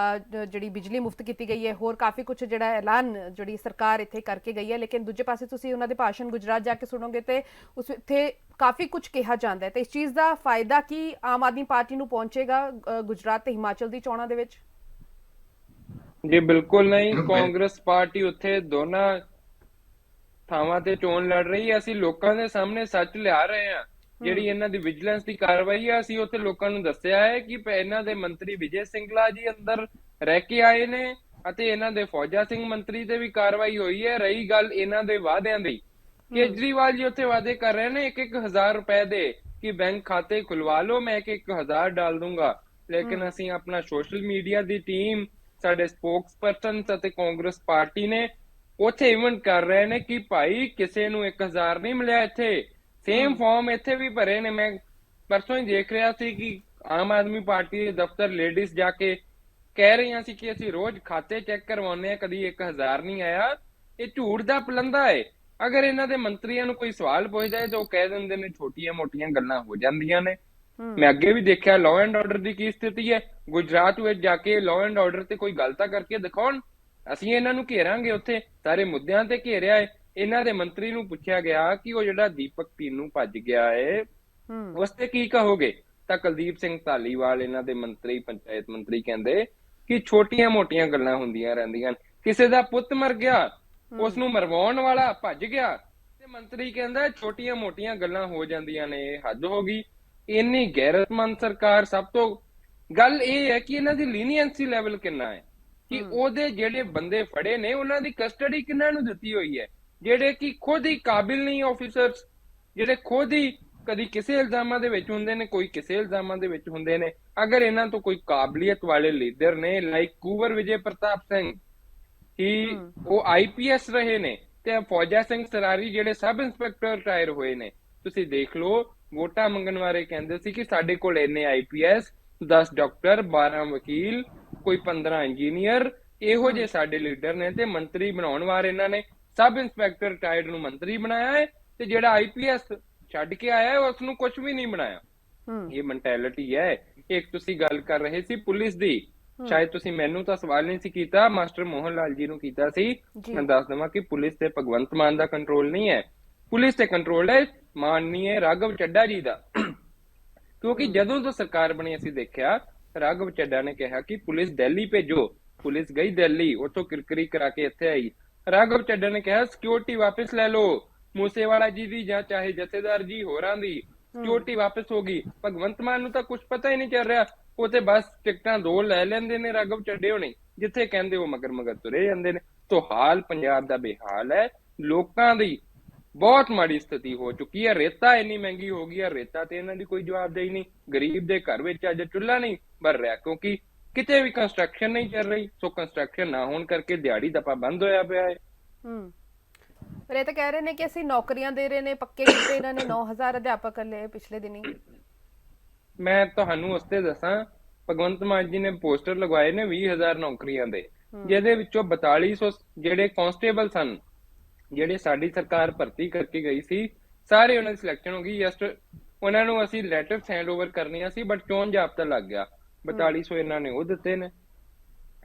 ਜਿਹੜੀ ਬਿਜਲੀ ਮੁਫਤ ਕੀਤੀ ਗਈ ਹੈ, ਹੋਰ ਕਾਫੀ ਕੁਝ ਜਿਹੜਾ ਐਲਾਨ ਜਿਹੜੀ ਸਰਕਾਰ ਇੱਥੇ ਕਰਕੇ ਗਈ ਹੈ, ਲੇਕਿਨ ਦੂਜੇ ਪਾਸੇ ਤੁਸੀਂ ਉਹਨਾਂ ਦੇ ਭਾਸ਼ਣ ਗੁਜਰਾਤ ਜਾ ਕੇ ਸੁਣੋਗੇ ਤੇ ਉਸ ਉੱਥੇ ਕਾਫੀ ਕੁਝ ਕਿਹਾ ਜਾਂਦਾ ਹੈ। ਤੇ ਇਸ ਚੀਜ਼ ਦਾ ਫਾਇਦਾ ਕੀ ਆਮ ਆਦਮੀ ਪਾਰਟੀ ਨੂੰ ਪਹੁੰਚੇਗਾ ਗੁਜਰਾਤ ਤੇ ਹਿਮਾਚਲ ਦੀ ਚੋਣਾਂ ਦੇ ਵਿੱਚ? ਜੀ ਬਿਲਕੁਲ ਨਹੀਂ। ਕਾਂਗਰਸ ਪਾਰਟੀ ਉੱਥੇ ਦੋਨਾਂ ਥਾਵਾਂ ਤੇ ਚੋਣ ਲੜ ਰਹੀ ਹੈ। ਅਸੀਂ ਲੋਕਾਂ ਦੇ ਸਾਹਮਣੇ ਸੱਚ ਲਿਆ ਰਹੇ ਹਾਂ। ਜਿਹੜੀ ਇਹਨਾਂ ਦੀ ਵਿਜੀਲੈਂਸ ਦੀ ਕਾਰਵਾਈ ਹੈ, ਅਸੀਂ ਉੱਥੇ ਲੋਕਾਂ ਨੂੰ ਦੱਸਿਆ ਹੈ ਕਿ ਇਹਨਾਂ ਦੇ ਮੰਤਰੀ ਵਿਜੇ ਸਿੰਗਲਾ ਜੀ ਅੰਦਰ ਰਹਿ ਕੇ ਆਏ ਨੇ ਅਤੇ ਇਹਨਾਂ ਦੇ ਫੌਜਾ ਸਿੰਘ ਮੰਤਰੀ ਤੇ ਵੀ ਕਾਰਵਾਈ ਹੋਈ ਹੈ। ਰਹੀ ਗੱਲ ਇਹਨਾਂ ਦੇ ਵਾਅਦਿਆਂ ਦੀ, ਕੇਜਰੀਵਾਲ ਜੀ ਉੱਥੇ ਵਾਅਦੇ ਕਰ ਰਹੇ ਨੇ 1,000 ਰੁਪਏ ਦੇ ਕਿ ਬੈਂਕ ਖਾਤੇ ਖੁਲਵਾ ਲਓ, ਮੈਂ 1,000 ਡਾਲ ਦੂੰਗਾ। ਲੇਕਿਨ ਅਸੀਂ ਆਪਣਾ ਸੋਸ਼ਲ ਮੀਡੀਆ ਦੀ ਟੀਮ, ਸਾਡੇ ਸਪੋਕਸਪਰਸਨ ਅਤੇ ਕਾਂਗਰਸ ਪਾਰਟੀ ਨੇ ਉੱਥੇ ਇਵੈਂਟ ਕਰ ਰਹੇ ਨੇ ਕਿ ਭਾਈ ਕਿਸੇ ਨੂੰ 1,000 ਨਹੀਂ ਮਿਲਿਆ। ਇੱਥੇ ਸੇਮ ਫਾਰਮ ਇੱਥੇ ਵੀ ਭਰੇ ਨੇ। ਮੈਂ ਪਰਸੋਂ ਹੀ ਦੇਖ ਰਿਹਾ ਸੀ ਕਿ ਆਮ ਆਦਮੀ ਪਾਰਟੀ ਦੇ ਦਫ਼ਤਰ ਲੇਡੀਜ਼ ਜਾ ਕੇ ਕਹਿ ਰਹੀਆਂ ਸੀ ਕਿ ਅਸੀਂ ਰੋਜ਼ ਖਾਤੇ ਚੈੱਕ ਕਰਵਾਉਂਦੇ ਆ, ਕਦੀ 1,000 ਨਹੀਂ ਆਇਆ। ਇਹ ਝੂਠ ਦਾ ਪਲੰਦਾ ਹੈ। ਅਗਰ ਇਹਨਾਂ ਦੇ ਮੰਤਰੀਆਂ ਨੂੰ ਕੋਈ ਸਵਾਲ ਪੁੱਛ ਜਾਏ ਤਾਂ ਉਹ ਕਹਿ ਦਿੰਦੇ ਨੇ ਛੋਟੀਆਂ ਮੋਟੀਆਂ ਗੱਲਾਂ ਹੋ ਜਾਂਦੀਆਂ ਨੇ। ਮੈਂ ਅੱਗੇ ਵੀ ਦੇਖਿਆ ਲਾਅ ਐਂਡ ਆਰਡਰ ਦੀ ਕੀ ਸਥਿਤੀ ਹੈ। ਗੁਜਰਾਤ ਵਿੱਚ ਜਾ ਕੇ ਲਾਅ ਐਂਡ ਆਰਡਰ ਤੇ ਕੋਈ ਗੱਲ ਤਾਂ ਕਰਕੇ ਦਿਖਾਉਣ। ਅਸੀਂ ਇਹਨਾਂ ਨੂੰ ਘੇਰਾਂਗੇ, ਉੱਥੇ ਸਾਰੇ ਮੁੱਦਿਆਂ ਤੇ ਘੇਰਿਆ ਹੈ। ਇਹਨਾਂ ਦੇ ਮੰਤਰੀ ਨੂੰ ਪੁੱਛਿਆ ਗਿਆ ਕਿ ਉਹ ਜਿਹੜਾ ਦੀਪਕ ਪੀਨੂ ਭੱਜ ਗਿਆ ਹੈ ਉਸ ਤੇ ਕੀ ਕਹੋਗੇ, ਤਾਂ ਕੁਲਦੀਪ ਸਿੰਘ ਧਾਲੀਵਾਲ ਇਹਨਾਂ ਦੇ ਮੰਤਰੀ, ਪੰਚਾਇਤ ਮੰਤਰੀ, ਕਹਿੰਦੇ ਕਿ ਛੋਟੀਆਂ ਮੋਟੀਆਂ ਗੱਲਾਂ ਹੁੰਦੀਆਂ ਰਹਿੰਦੀਆਂ। ਕਿਸੇ ਦਾ ਪੁੱਤ ਮਰ ਗਿਆ, ਉਸ ਨੂੰ ਮਰਵਾਉਣ ਵਾਲਾ ਭੱਜ ਗਿਆ ਤੇ ਮੰਤਰੀ ਕਹਿੰਦਾ ਛੋਟੀਆਂ ਮੋਟੀਆਂ ਗੱਲਾਂ ਹੋ ਜਾਂਦੀਆਂ ਨੇ। ਇਹ ਹੱਦ ਹੋ ਗਈ। ਇੰਨੀ ਗੈਰਤਮੰਦ ਸਰਕਾਰ। ਸਭ ਤੋਂ ਗੱਲ ਇਹ ਹੈ ਕਿ ਇਹਨਾਂ ਦੀ ਲੀਨੀਅੰਸੀ ਲੈਵਲ ਕਿੰਨਾ ਹੈ, ਕਿ ਉਹਦੇ ਜਿਹੜੇ ਬੰਦੇ ਫੜੇ ਨੇ ਉਹਨਾਂ ਦੀ ਕਸਟਡੀ ਕਿੰਨਾਂ ਨੂੰ ਦਿੱਤੀ ਹੋਈ ਹੈ, ਜਿਹੜੇ ਕਿ ਖੁਦ ਹੀ ਕਾਬਿਲ ਨਹੀਂ ਆਫੀਸਰਸ, ਜਿਹੜੇ ਖੁਦ ਹੀ ਕਦੀ ਕਿਸੇ ਇਲਜ਼ਾਮਾਂ ਦੇ ਵਿੱਚ ਹੁੰਦੇ ਨੇ, ਕੋਈ ਕਿਸੇ ਇਲਜ਼ਾਮਾਂ ਦੇ ਵਿੱਚ ਹੁੰਦੇ ਨੇ। ਅਗਰ ਇਹਨਾਂ ਤੋਂ ਕੋਈ ਕਾਬਲੀਅਤ ਵਾਲੇ ਲੀਡਰ ਨੇ, ਲਾਈਕ ਕੁੰਵਰ ਵਿਜੇ ਪ੍ਰਤਾਪ ਸਿੰਘ, ਕਿ ਉਹ IPS ਰਹੇ ਨੇ, ਤੇ ਫੌਜਾ ਸਿੰਘ ਸਰਾਰੀ ਜਿਹੜੇ ਸਬ ਇੰਸਪੈਕਟਰ ਰਿਟਾਇਰ ਹੋਏ ਨੇ। ਤੁਸੀਂ ਦੇਖ ਲਓ, ਵੋਟਾਂ ਮੰਗਣ ਵਾਲੇ ਕਹਿੰਦੇ ਸੀ ਕਿ ਸਾਡੇ ਕੋਲ ਇੰਨੇ IPS, 10 ਡਾਕਟਰ, 12 ਵਕੀਲ, ਕੋਈ 15 ਇੰਜੀਨੀਅਰ, ਇਹੋ ਜਿਹੇ ਸਾਡੇ ਲੀਡਰ ਨੇ। ਤੇ ਮੰਤਰੀ ਬਣਾਉਣ ਵਾਲੇ ਇਹਨਾਂ ਨੇ ਸਬ ਇੰਸਪੈਕਟਰ ਰਿਟਾਇਰਡ ਨੂੰ ਮੰਤਰੀ ਬਣਾਇਆ ਹੈ, ਤੇ ਜਿਹੜਾ IPS ਛੱਡ ਕੇ ਆਇਆ ਉਸ ਨੂੰ ਕੁਝ ਵੀ ਨਹੀਂ ਬਣਾਇਆ। ਇਹ ਮੈਂਟੈਲਿਟੀ ਹੈ। ਇੱਕ ਤੁਸੀਂ ਗੱਲ ਕਰ ਰਹੇ ਸੀ ਪੁਲਿਸ ਦੀ, ਸ਼ਾਇਦ ਤੁਸੀਂ ਮੈਨੂੰ ਤਾਂ ਸਵਾਲ ਨਹੀਂ ਸੀ ਕੀਤਾ, ਮਾਸਟਰ ਮੋਹਨ ਲਾਲ ਜੀ ਨੂੰ ਕੀਤਾ ਸੀ। ਮੈਂ ਦੱਸ ਦਵਾਂ ਕਿ ਪੁਲਿਸ ਤੇ ਭਗਵੰਤ ਮਾਨ ਦਾ ਕੰਟਰੋਲ ਨਹੀਂ ਹੈ, ਪੁਲਿਸ ਤੇ ਕੰਟਰੋਲ ਹੈ ਮਾਨਨੀय ਰਾਘਵ ਚੱਡਾ ਜੀ ਦਾ। ਕਿਉਂਕਿ ਜਦੋਂ ਤੋਂ ਸਰਕਾਰ ਬਣੀ ਅਸੀਂ ਦੇਖਿਆ, ਰਾਘਵ ਚੱਡਾ ਨੇ ਕਿਹਾ ਕਿ ਪੁਲਿਸ ਦਿੱਲੀ ਭੇਜੋ। ਪੁਲਿਸ ਗਈ ਦਿੱਲੀ, ਉੱਥੋਂ ਕਿਰਕਰੀ ਕਰਾ ਕੇ ਇੱਥੇ ਆਈ। ਰਾਘਵ ਚੱਡਾ ਨੇ ਕਿਹਾ ਸਿਕਿਉਰਿਟੀ ਵਾਪਸ ਲੈ ਲਓ, ਮੂਸੇਵਾਲਾ ਜੀ ਦੀ ਜਾਂ ਚਾਹੇ ਜਥੇਦਾਰ ਜੀ ਹੋਰਾਂ ਦੀ ਸਿਕਿਉਰਿਟੀ ਵਾਪਸ ਹੋ ਗਈ। ਭਗਵੰਤ ਮਾਨ ਨੂੰ ਤਾਂ ਕੁਝ ਪਤਾ ਹੀ ਨਹੀਂ ਚੱਲ ਰਿਹਾ। ਉਹ ਤੇ ਬਸ ਟਿਕਟਾਂ 2 ਲੈ ਲੈਂਦੇ ਨੇ ਰਾਘਵ ਚੱਡੇ ਹੋਣੀ, ਜਿੱਥੇ ਕਹਿੰਦੇ ਉਹ ਮਗਰ ਤੁਰੇ ਜਾਂਦੇ ਨੇ। ਤੋਂ ਹਾਲ ਪੰਜਾਬ ਦਾ ਬੇਹਾਲ ਹੈ। ਲੋਕਾਂ ਦੀ ਬਹੁਤ ਮਾੜੀ ਸਥਿਤੀ ਹੋ ਚੁੱਕੀ ਹੈ। ਰੇਤਾ ਇੰਨੀ ਮਹਿੰਗੀ ਹੋ ਗਈ ਹੈ, ਰੇਤਾ ਤੇ ਇਹਨਾਂ ਦੀ ਕੋਈ ਜਵਾਬਦੇਹੀ ਨਹੀਂ। ਗਰੀਬ ਦੇ ਘਰ ਵਿੱਚ ਅੱਜ ਚੁੱਲ੍ਹਾ ਨਹੀਂ ਬਲ ਰਿਹਾ ਕਿਉਂਕਿ ਕਿਤੇ ਵੀ ਕੰਸਟਰਕਸ਼ਨ ਨਹੀਂ ਚੱਲ ਰਹੀ। ਸੋ ਕੰਸਟਰਕਸ਼ਨ ਨਾ ਹੋਣ ਕਰਕੇ ਦਿਹਾੜੀ ਦੱਪਾ ਬੰਦ ਹੋਇਆ ਪਿਆ ਹੈ। ਪਰ ਇਹ ਤਾਂ ਕਹਿ ਰਹੇ ਨੇ ਕਿ ਅਸੀਂ ਨੌਕਰੀਆਂ ਦੇ ਰਹੇ ਨੇ, ਪੱਕੇ ਕੀਤੇ ਇਹਨਾਂ ਨੇ 9,000 ਅਧਿਆਪਕ ਲਏ ਪਿਛਲੇ ਦਿਨੀ। ਮੈਂ ਤੁਹਾਨੂੰ ਉਸ ਤੇ ਦੱਸਾਂ, ਭਗਵੰਤ ਮਾਨ ਜੀ ਨੇ ਪੋਸਟਰ ਲਗਵਾਏ ਨੇ 20,000 ਨੌਕਰੀਆਂ ਦੇ, ਜਿਹਦੇ ਵਿੱਚੋਂ 4200 ਜਿਹੜੇ ਕਾਂਸਟੇਬਲ ਸਨ, ਜਿਹੜੇ ਸਾਡੀ ਸਰਕਾਰ ਭਰਤੀ ਕਰਕੇ ਗਈ ਸੀ, ਸਾਰੇ ਉਹਨਾਂ ਦੀ ਸਿਲੈਕਸ਼ਨ ਹੋ ਗਈ। ਜਸਟ ਉਹਨਾਂ ਨੂੰ ਅਸੀਂ ਲੈਟਰ ਸੈਂਡ ਓਵਰ ਕਰਨੀਆਂ ਸੀ, ਬਟ ਚੋਣ ਜਾਬਤਾ ਲੱਗ ਗਿਆ। 4200 ਇਹਨਾਂ ਨੇ ਉਹ ਦਿੱਤੇ ਨੇ।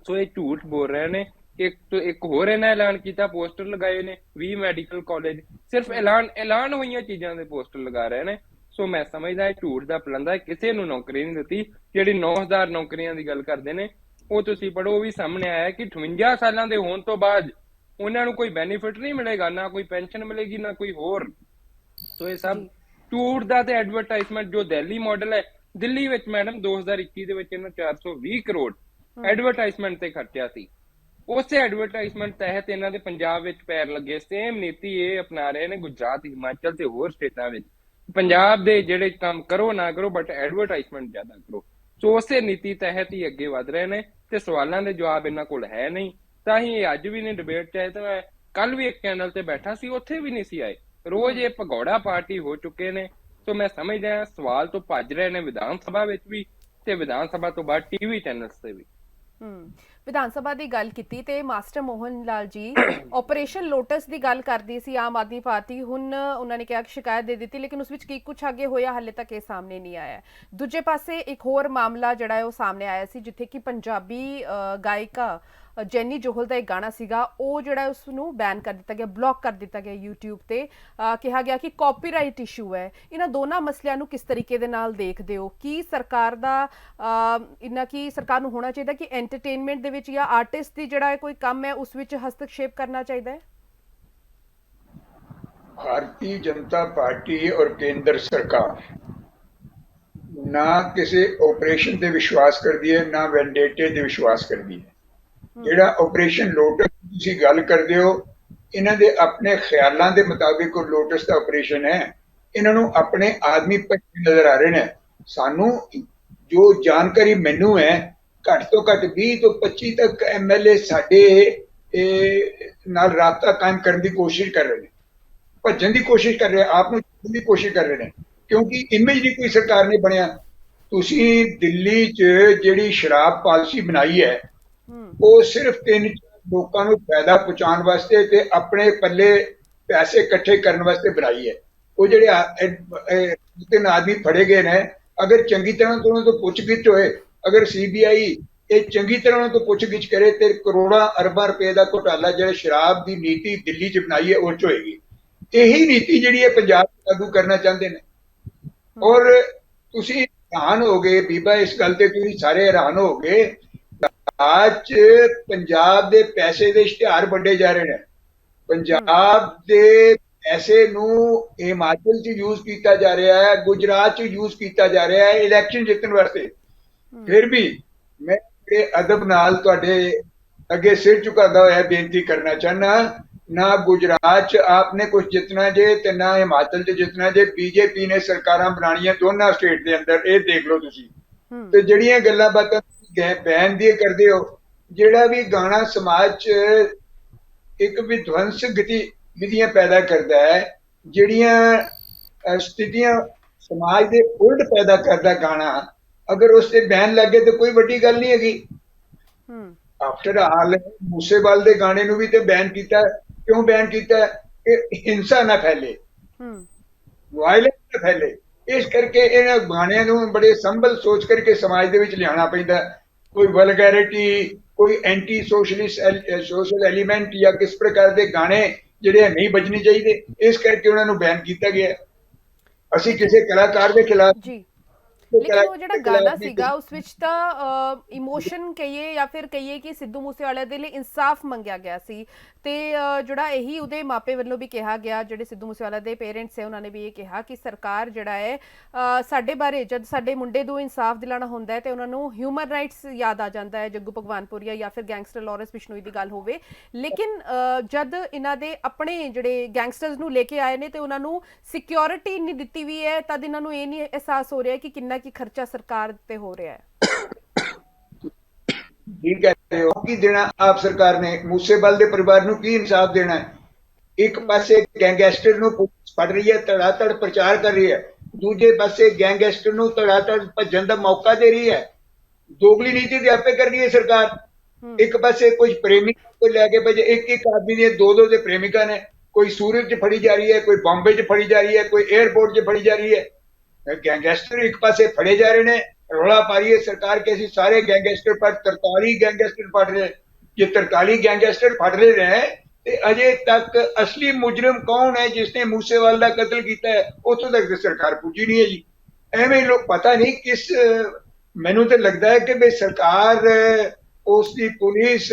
ਸੋ ਇਹ ਝੂਠ ਬੋਲ ਰਹੇ ਨੇ। ਇੱਕ ਹੋਰ ਇਹਨਾਂ ਐਲਾਨ ਕੀਤਾ, ਪੋਸਟਰ ਲਗਾਏ ਨੇ 20 ਮੈਡੀਕਲ ਕਾਲਜ, ਸਿਰਫ ਐਲਾਨ ਹੋਈਆਂ ਚੀਜ਼ਾਂ ਦੇ ਪੋਸਟਰ ਲਗਾ ਰਹੇ ਨੇ। ਸੋ ਮੈਂ ਸਮਝਦਾ ਇਹ ਝੂਠ ਦਾ ਪਲੰਦਾ ਹੈ। ਕਿਸੇ ਨੂੰ ਨੌਕਰੀ ਨਹੀਂ ਦਿੱਤੀ। ਜਿਹੜੀ 9,000 ਨੌਕਰੀਆਂ ਦੀ ਗੱਲ ਕਰਦੇ ਨੇ, ਉਹ ਤੁਸੀਂ ਪੜ੍ਹੋ, ਉਹ ਵੀ ਸਾਹਮਣੇ ਆਇਆ ਕਿ 58 ਸਾਲਾਂ ਦੇ ਹੋਣ ਤੋਂ ਬਾਅਦ ਉਹਨਾਂ ਨੂੰ ਕੋਈ ਬੈਨੀਫਿਟ ਨਹੀਂ ਮਿਲੇਗਾ, ਨਾ ਕੋਈ ਪੈਨਸ਼ਨ ਮਿਲੇਗੀ, ਨਾ ਕੋਈ ਹੋਰ। ਸੋ ਇਹ ਸਭ ਝੂਠ ਦਾ ਤੇ ਐਡਵਰਟਾਈਜ਼ਮੈਂਟ। ਜੋ ਦਿੱਲੀ ਮਾਡਲ ਹੈ, ਦਿੱਲੀ ਵਿੱਚ ਮੈਡਮ 2021 ਦੇ ਵਿੱਚ ਇਹਨਾਂ 420 ਕਰੋੜ ਐਡਵਰਟਾਈਜ਼ਮੈਂਟ ਤੇ ਖਰਚਿਆ ਸੀ। ਉਸੇ ਐਡਵਰਟਾਈਜ਼ਮੈਂਟ ਤਹਿਤ ਇਹਨਾਂ ਦੇ ਪੰਜਾਬ ਵਿੱਚ ਪੈਰ ਲੱਗੇ। ਸੇਮ ਨੀਤੀ ਇਹ ਅਪਣਾ ਰਹੇ ਨੇ ਗੁਜਰਾਤ, ਹਿਮਾਚਲ ਤੇ ਹੋਰ ਸਟੇਟਾਂ ਵਿੱਚ। ਪੰਜਾਬ ਦੇ ਜਿਹੜੇ ਕੰਮ ਕਰੋ ਨਾ ਕਰੋ, ਬਟ ਐਡਵਰਟਾਈਜ਼ਮੈਂਟ ਜ਼ਿਆਦਾ ਕਰੋ। ਸੋ ਉਸੇ ਨੀਤੀ ਤਹਿਤ ਹੀ ਅੱਗੇ ਵਧ ਰਹੇ ਨੇ ਤੇ ਸਵਾਲਾਂ ਦੇ ਜਵਾਬ ਇਹਨਾਂ ਕੋਲ ਹੈ ਨਹੀਂ। ਤਾਂ ਹੀ ਇਹ ਅੱਜ ਵੀ ਨਹੀਂ ਡਿਬੇਟ ਚਾਹੇ। ਤਾਂ ਮੈਂ ਕੱਲ ਵੀ ਇੱਕ ਚੈਨਲ ਤੇ ਬੈਠਾ ਸੀ, ਉੱਥੇ ਵੀ ਨਹੀਂ ਸੀ ਆਏ। ਰੋਜ਼ ਇਹ ਭਗੌੜਾ ਪਾਰਟੀ ਹੋ ਚੁੱਕੇ ਨੇ। ਸੋ ਮੈਂ ਸਮਝਦਾ ਸਵਾਲ ਤੋਂ ਭੱਜ ਰਹੇ ਨੇ ਵਿਧਾਨ ਸਭਾ ਵਿੱਚ ਵੀ ਤੇ ਵਿਧਾਨ ਸਭਾ ਤੋਂ ਬਾਅਦ TV ਚੈਨਲਸ ਤੇ ਵੀ। ਵਿਧਾਨ ਸਭਾ ਦੀ ਗੱਲ ਕੀਤੀ ਤੇ master Mohan Lal ji operation lotus ਦੀ ਗੱਲ ਕਰਦੀ ਸੀ ਆਮ ਆਦਮੀ ਪਾਰਟੀ। ਹੁਣ ਉਹਨਾਂ ਨੇ ਕਿਹਾ ਕਿ ਸ਼ਿਕਾਇਤ ਦੇ ਦਿੱਤੀ, ਲੇਕਿਨ ਉਸ ਵਿੱਚ ਕੀ ਕੁਝ ਅੱਗੇ ਹੋਇਆ ਹਾਲੇ ਤੱਕ ਇਹ ਸਾਹਮਣੇ ਨਹੀਂ ਆਇਆ। ਦੂਜੇ ਪਾਸੇ ਇੱਕ ਹੋਰ ਮਾਮਲਾ ਜਿਹੜਾ ਹੈ ਉਹ ਸਾਹਮਣੇ ਆਇਆ ਸੀ, ਜਿੱਥੇ ਕਿ ਪੰਜਾਬੀ ਗਾਇਕਾ ਜੈਨੀ ਜੋਹਲ ਦਾ ਇੱਕ ਗਾਣਾ ਸੀਗਾ, ਉਹ ਜਿਹੜਾ ਉਸ ਨੂੰ ਬੈਨ ਕਰ ਦਿੱਤਾ ਗਿਆ, ਬਲੌਕ ਕਰ ਦਿੱਤਾ ਗਿਆ YouTube ਤੇ। ਕਿਹਾ ਗਿਆ ਕਿ ਕਾਪੀਰਾਈਟ ਇਸ਼ੂ ਹੈ। ਇਹਨਾਂ ਦੋਨਾਂ ਮਸਲਿਆਂ ਨੂੰ ਕਿਸ ਤਰੀਕੇ ਦੇ ਨਾਲ ਦੇਖਦੇ ਹੋ? ਕੀ ਸਰਕਾਰ ਦਾ ਇਹਨਾਂ ਕੀ ਸਰਕਾਰ ਨੂੰ ਹੋਣਾ ਚਾਹੀਦਾ ਕਿ ਐਂਟਰਟੇਨਮੈਂਟ ਦੇ ਵਿੱਚ ਜਾਂ ਆਰਟਿਸਟ ਦੀ ਜਿਹੜਾ ਕੋਈ ਕੰਮ ਹੈ ਉਸ ਵਿੱਚ ਹਸਤਕਸ਼ੇਪ ਕਰਨਾ ਚਾਹੀਦਾ ਹੈ? भारतीय जनता पार्टी और केंद्र सरकार ना किसी ऑपरेशन ते विश्वास करती है, ना वैंडेटे ते विश्वास करती है। ਜਿਹੜਾ ਆਪਰੇਸ਼ਨ ਲੋਟਸ ਤੁਸੀਂ ਗੱਲ ਕਰਦੇ ਹੋ, ਇਹਨਾਂ ਦੇ ਆਪਣੇ ਖਿਆਲਾਂ ਦੇ ਮੁਤਾਬਿਕ ਉਹ ਲੋਟਸ ਦਾ ਆਪਰੇਸ਼ਨ ਹੈ। ਇਹਨਾਂ ਨੂੰ ਆਪਣੇ ਆਦਮੀ ਭੱਜੇ ਨਜ਼ਰ ਆ ਰਹੇ ਨੇ। ਸਾਨੂੰ ਜੋ ਜਾਣਕਾਰੀ ਮੈਨੂੰ ਹੈ, ਘੱਟ ਤੋਂ ਘੱਟ 20 ਤੋਂ 25 ਤੱਕ MLA ਸਾਡੇ ਨਾਲ ਰਾਬਤਾ ਕਾਇਮ ਕਰਨ ਦੀ ਕੋਸ਼ਿਸ਼ ਕਰ ਰਹੇ ਨੇ, ਭੱਜਣ ਦੀ ਕੋਸ਼ਿਸ਼ ਕਰ ਰਹੇ, ਆਪ ਨੂੰ ਛੱਡਣ ਦੀ ਕੋਸ਼ਿਸ਼ ਕਰ ਰਹੇ ਨੇ, ਕਿਉਂਕਿ ਇਮੇਜ ਦੀ ਕੋਈ ਸਰਕਾਰ ਨਹੀਂ ਬਣਿਆ। ਤੁਸੀਂ ਦਿੱਲੀ 'ਚ ਜਿਹੜੀ ਸ਼ਰਾਬ ਪਾਲਿਸੀ ਬਣਾਈ ਹੈ, ਉਹ ਸਿਰਫ 3 ਲੋਕਾਂ ਨੂੰ ਫਾਇਦਾ ਪਹੁੰਚਾਉਣ ਵਾਸਤੇ ਤੇ ਆਪਣੇ ਪੱਲੇ ਪੈਸੇ ਇਕੱਠੇ ਕਰਨ ਵਾਸਤੇ ਬਣਾਈ ਹੈ। ਉਹ ਜਿਹੜੇ 3 ਆਦਮੀ ਫੜੇ ਗਏ ਨੇ, ਅਗਰ ਚੰਗੀ ਤਰ੍ਹਾਂ ਤੋਂ ਉਹਨਾਂ ਤੋਂ ਪੁੱਛਗਿੱਛ ਹੋਏ, ਅਗਰ CBI ਇਹ ਚੰਗੀ ਤਰ੍ਹਾਂ ਉਹਨਾਂ ਤੋਂ ਪੁੱਛਗਿੱਛ ਕਰੇ ਤੇ ਕਰੋੜਾਂ ਅਰਬਾਂ ਰੁਪਏ ਦਾ ਘੁਟਾਲਾ ਜਿਹੜਾ ਸ਼ਰਾਬ ਦੀ ਨੀਤੀ ਦਿੱਲੀ 'ਚ ਬਣਾਈ ਹੈ ਉਹ 'ਚ ਹੋਏਗੀ। ਇਹੀ ਨੀਤੀ ਜਿਹੜੀ ਹੈ ਪੰਜਾਬ 'ਚ ਲਾਗੂ ਕਰਨਾ ਚਾਹੁੰਦੇ ਨੇ। ਔਰ ਤੁਸੀਂ ਹੈਰਾਨ ਹੋ ਗਏ ਬੀਬਾ, ਇਸ ਗੱਲ ਤੇ ਤੁਸੀਂ ਸਾਰੇ ਹੈਰਾਨ ਹੋ ਗਏ। ਅੱਜ ਪੰਜਾਬ ਦੇ ਪੈਸੇ ਦੇ ਇਸ਼ਤਿਹਾਰ ਵੰਡੇ ਜਾ ਰਹੇ ਨੇ। ਪੰਜਾਬ ਦੇ ਪੈਸੇ ਨੂੰ ਹਿਮਾਚਲ 'ਚ ਯੂਜ਼ ਕੀਤਾ ਜਾ ਰਿਹਾ ਹੈ, ਗੁਜਰਾਤ 'ਚ ਯੂਜ਼ ਕੀਤਾ ਜਾ ਰਿਹਾ ਹੈ ਇਲੈਕਸ਼ਨ ਜਿੱਤਣ ਵਾਸਤੇ। ਫਿਰ ਵੀ ਮੈਂ ਅਦਬ ਨਾਲ ਤੁਹਾਡੇ ਅੱਗੇ ਸਿਰ ਝੁਕਾਉਂਦਾ ਹੋਇਆ ਬੇਨਤੀ ਕਰਨਾ ਚਾਹੁੰਦਾ, ਨਾ ਗੁਜਰਾਤ 'ਚ ਆਪਨੇ ਕੁਝ ਜਿੱਤਣਾ ਜੇ ਤੇ ਨਾ ਹਿਮਾਚਲ 'ਚ ਜਿੱਤਣਾ ਜੇ। BJP ਨੇ ਸਰਕਾਰਾਂ ਬਣਾਉਣੀਆਂ ਦੋਨਾਂ ਸਟੇਟ ਦੇ ਅੰਦਰ, ਇਹ ਦੇਖ ਲਓ ਤੁਸੀਂ। ਤੇ ਜਿਹੜੀਆਂ ਗੱਲਾਂ ਬਾਤਾਂ ਬੈਨ ਦੀ ਕਰਦੇ ਹੋ, ਜਿਹੜਾ ਵੀ ਗਾਣਾ ਸਮਾਜ 'ਚ ਇੱਕ ਵਿਧਵੰਸ ਗਤੀਵਿਧੀਆਂ ਪੈਦਾ ਕਰਦਾ ਹੈ, ਜਿਹੜੀਆਂ ਸਥਿਤੀਆਂ ਸਮਾਜ ਦੇ ਉਲਟ ਪੈਦਾ ਕਰਦਾ ਗਾਣਾ, ਅਗਰ ਉਸ ਤੇ ਬੈਨ ਲੱਗੇ ਤਾਂ ਕੋਈ ਵੱਡੀ ਗੱਲ ਨਹੀਂ ਹੈਗੀ। ਆਫਟਰ ਆਲ ਮੂਸੇਵਾਲ ਦੇ ਗਾਣੇ ਨੂੰ ਵੀ ਤੇ ਬੈਨ ਕੀਤਾ। ਕਿਉਂ ਬੈਨ ਕੀਤਾ? ਕਿ ਹਿੰਸਾ ਨਾ ਫੈਲੇ, ਵਾਇਲੈਂਸ ਨਾ ਫੈਲੇ। ਇਸ ਕਰਕੇ ਇਹਨਾਂ ਗਾਣਿਆਂ ਨੂੰ ਬੜੇ ਸੰਭਲ ਸੋਚ ਕਰਕੇ ਸਮਾਜ ਦੇ ਵਿੱਚ ਲਿਆਉਣਾ ਪੈਂਦਾ। ਕੋਈ ਵਲਗੈਰਿਟੀ, ਕੋਈ ਐਂਟੀ ਸੋਸ਼ਲ ਐਲੀਮੈਂਟ ਜਾਂ ਕਿਸ ਪ੍ਰਕਾਰ ਦੇ ਗਾਣੇ ਜਿਹੜੇ ਨਹੀਂ ਵੱਜਣੇ ਚਾਹੀਦੇ, ਇਸ ਕਰਕੇ ਉਹਨਾਂ ਨੂੰ ਬੈਨ ਕੀਤਾ ਗਿਆ। ਅਸੀਂ ਕਿਸੇ ਕਲਾਕਾਰ ਦੇ ਖਿਲਾਫ ਜੀ, ਲੇਕਿਨ ਉਹ ਜਿਹੜਾ ਗਾਣਾ ਸੀਗਾ ਉਸ ਵਿੱਚ ਤਾਂ ਇਮੋਸ਼ਨ ਕਹੀਏ ਜਾਂ ਫਿਰ ਕਹੀਏ ਕਿ ਸਿੱਧੂ ਮੂਸੇਵਾਲੇ ਦੇ ਲਈ ਇਨਸਾਫ ਮੰਗਿਆ ਗਿਆ ਸੀ, ਤੇ ਜਿਹੜਾ ਇਹੀ ਉਹਦੇ ਮਾਪੇ ਵੱਲੋਂ ਵੀ ਕਿਹਾ ਗਿਆ, ਜਿਹੜੇ ਸਿੱਧੂ ਮੂਸੇਵਾਲਾ ਦੇ ਪੇਰੈਂਟਸ ਹੈ ਉਹਨਾਂ ਨੇ ਵੀ ਇਹ ਕਿਹਾ ਕਿ ਸਰਕਾਰ ਜਿਹੜਾ ਹੈ ਸਾਡੇ ਬਾਰੇ, ਜਦ ਸਾਡੇ ਮੁੰਡੇ ਨੂੰ ਇਨਸਾਫ ਦਿਲਾਉਣਾ ਹੁੰਦਾ ਹੈ ਤੇ ਉਹਨਾਂ ਨੂੰ ਹਿਊਮਨ ਰਾਈਟਸ ਯਾਦ ਆ ਜਾਂਦਾ ਹੈ, ਜੱਗੂ ਭਗਵਾਨਪੁਰੀਆ ਜਾਂ ਫਿਰ ਗੈਂਗਸਟਰ ਲਾਰੈਂਸ ਬਿਸ਼ਨੋਈ ਦੀ ਗੱਲ ਹੋਵੇ। ਲੇਕਿਨ ਜਦ ਇਹਨਾਂ ਦੇ ਆਪਣੇ ਜਿਹੜੇ ਗੈਂਗਸਟਰਸ ਨੂੰ ਲੈ ਕੇ ਆਏ ਨੇ ਤੇ ਉਹਨਾਂ ਨੂੰ ਸਿਕਿਉਰਿਟੀ ਨਹੀਂ ਦਿੱਤੀ ਵੀ ਹੈ, ਤਦ ਇਹਨਾਂ ਨੂੰ ਇਹ ਨਹੀਂ ਅਹਿਸਾਸ ਹੋ ਰਿਹਾ ਕਿ ਕਿੰਨਾ ਕੀ ਖਰਚਾ ਸਰਕਾਰ ਤੇ ਹੋ ਰਿਹਾ ਹੈ। ਠੀਕ ਕਹਿ ਰਹੇ ਹੋ। ਕੀ ਦੇਣਾ ਆਪ ਸਰਕਾਰ ਨੇ? ਮੂਸੇਵਾਲ ਦੇ ਪਰਿਵਾਰ ਨੂੰ ਕੀ ਇਨਸਾਫ ਦੇਣਾ ਹੈ? ਇੱਕ ਪਾਸੇ ਗੈਂਗਸਟਰ ਨੂੰ ਪੁਲਿਸ ਫੜ ਰਹੀ ਹੈ, ਧੜਾਧੜ ਪ੍ਰਚਾਰ ਕਰ ਰਹੀ ਹੈ, ਦੂਜੇ ਪਾਸੇ ਗੈਂਗਸਟਰ ਨੂੰ ਧੜਾਧੜ ਭੱਜਣ ਦਾ ਮੌਕਾ ਦੇ ਰਹੀ ਹੈ। ਦੋਗਲੀ ਨੀਤੀ ਤੇ ਆਪੇ ਕਰ ਰਹੀ ਹੈ ਸਰਕਾਰ। ਇੱਕ ਪਾਸੇ ਕੁਝ ਪ੍ਰੇਮਿਕ को लेके भजे एक आदमी ने दो से प्रेमिका ने, कोई सूरत च फड़ी जा रही है, कोई बॉम्बे च फड़ी जा रही है, कोई एयरपोर्ट च फड़ी जा रही है। गैंगस्टर एक पासे फड़े जा रहे हैं, रौला पा रही है सरकार के सारे गैंगस्टर पर 43 गैंगस्टर फड़ रहे। ये 43 गैंगस्टर फड़ रहे हैं ते अजे तक असली मुजरिम कौन है जिसने मूसेवाल का कत्ल किया है, उतों तक सरकार पुजी नहीं है जी। एवं लोग पता नहीं किस, मैनू तो लगता है कि भाई सरकार, उसकी पुलिस,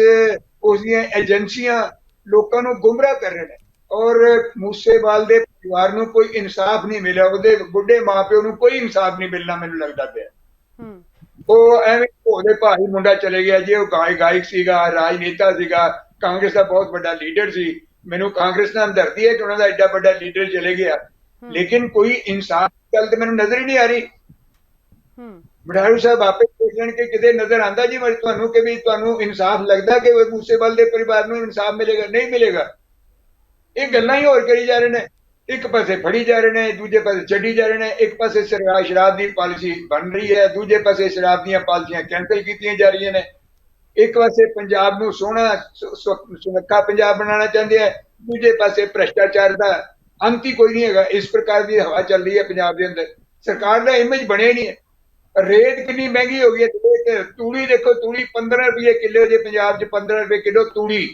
उसकी एजेंसियां लोगों को गुमराह कर रहे हैं और मूसेवाल के परिवार को कोई इंसाफ नहीं मिला, उसके बुढ़े माँ प्यो को कोई इंसाफ नहीं मिलना। मैनू लगता पाया वो एवं भोले भाई मुंडा चले गया जी, वो गायक सीगा, राजनेता सीगा, कांग्रेस का बहुत बड़ा लीडर सी। मैनू कांग्रेस नाल हमदर्दी है कि उन्होंने एडा बड़ा लीडर चले गया, लेकिन कोई इंसाफ की गल तो मैनू नजर ही नहीं आ रही। बड़ारू साहब आपे सोच लें कि किते नजर आता जी तुहानू कि भी तुहानू इंसाफ लगता कि मूसेवाल के परिवार को इंसाफ मिलेगा? नहीं मिलेगा। ये गल्लां ही होर करी जा रहे हैं, एक पासे फड़ी जा रहे हैं, दूजे पासे छड्डी जा रहे हैं। एक पासे शराब की पॉलिसी बन रही है, दूजे पासे शराब दी पॉलिसियां कैंसल की जा रही हैं। ਇੱਕ ਪਾਸੇ ਪੰਜਾਬ ਨੂੰ ਸੋਹਣਾ ਸੁਨੱਖਾ ਪੰਜਾਬ ਬਣਾਉਣਾ ਚਾਹੁੰਦੇ ਆ, ਦੂਜੇ ਪਾਸੇ ਭ੍ਰਿਸ਼ਟਾਚਾਰ ਦਾ ਅੰਤ ਹੀ ਕੋਈ ਨਹੀਂ ਹੈਗਾ। ਇਸ ਪ੍ਰਕਾਰ ਦੀ ਹਵਾ ਚੱਲ ਰਹੀ ਹੈ ਪੰਜਾਬ ਦੇ ਅੰਦਰ। ਸਰਕਾਰ ਦਾ ਇਮੇਜ ਬਣਿਆ ਨਹੀਂ ਹੈ। ਰੇਤ ਕਿੰਨੀ ਮਹਿੰਗੀ ਹੋ ਗਈ ਹੈ, ਤੂੜੀ ਦੇਖੋ, ਤੂੜੀ 15 ਰੁਪਏ ਕਿਲੋ ਜੇ ਪੰਜਾਬ 'ਚ 15 ਰੁਪਏ ਕਿਲੋ ਤੂੜੀ।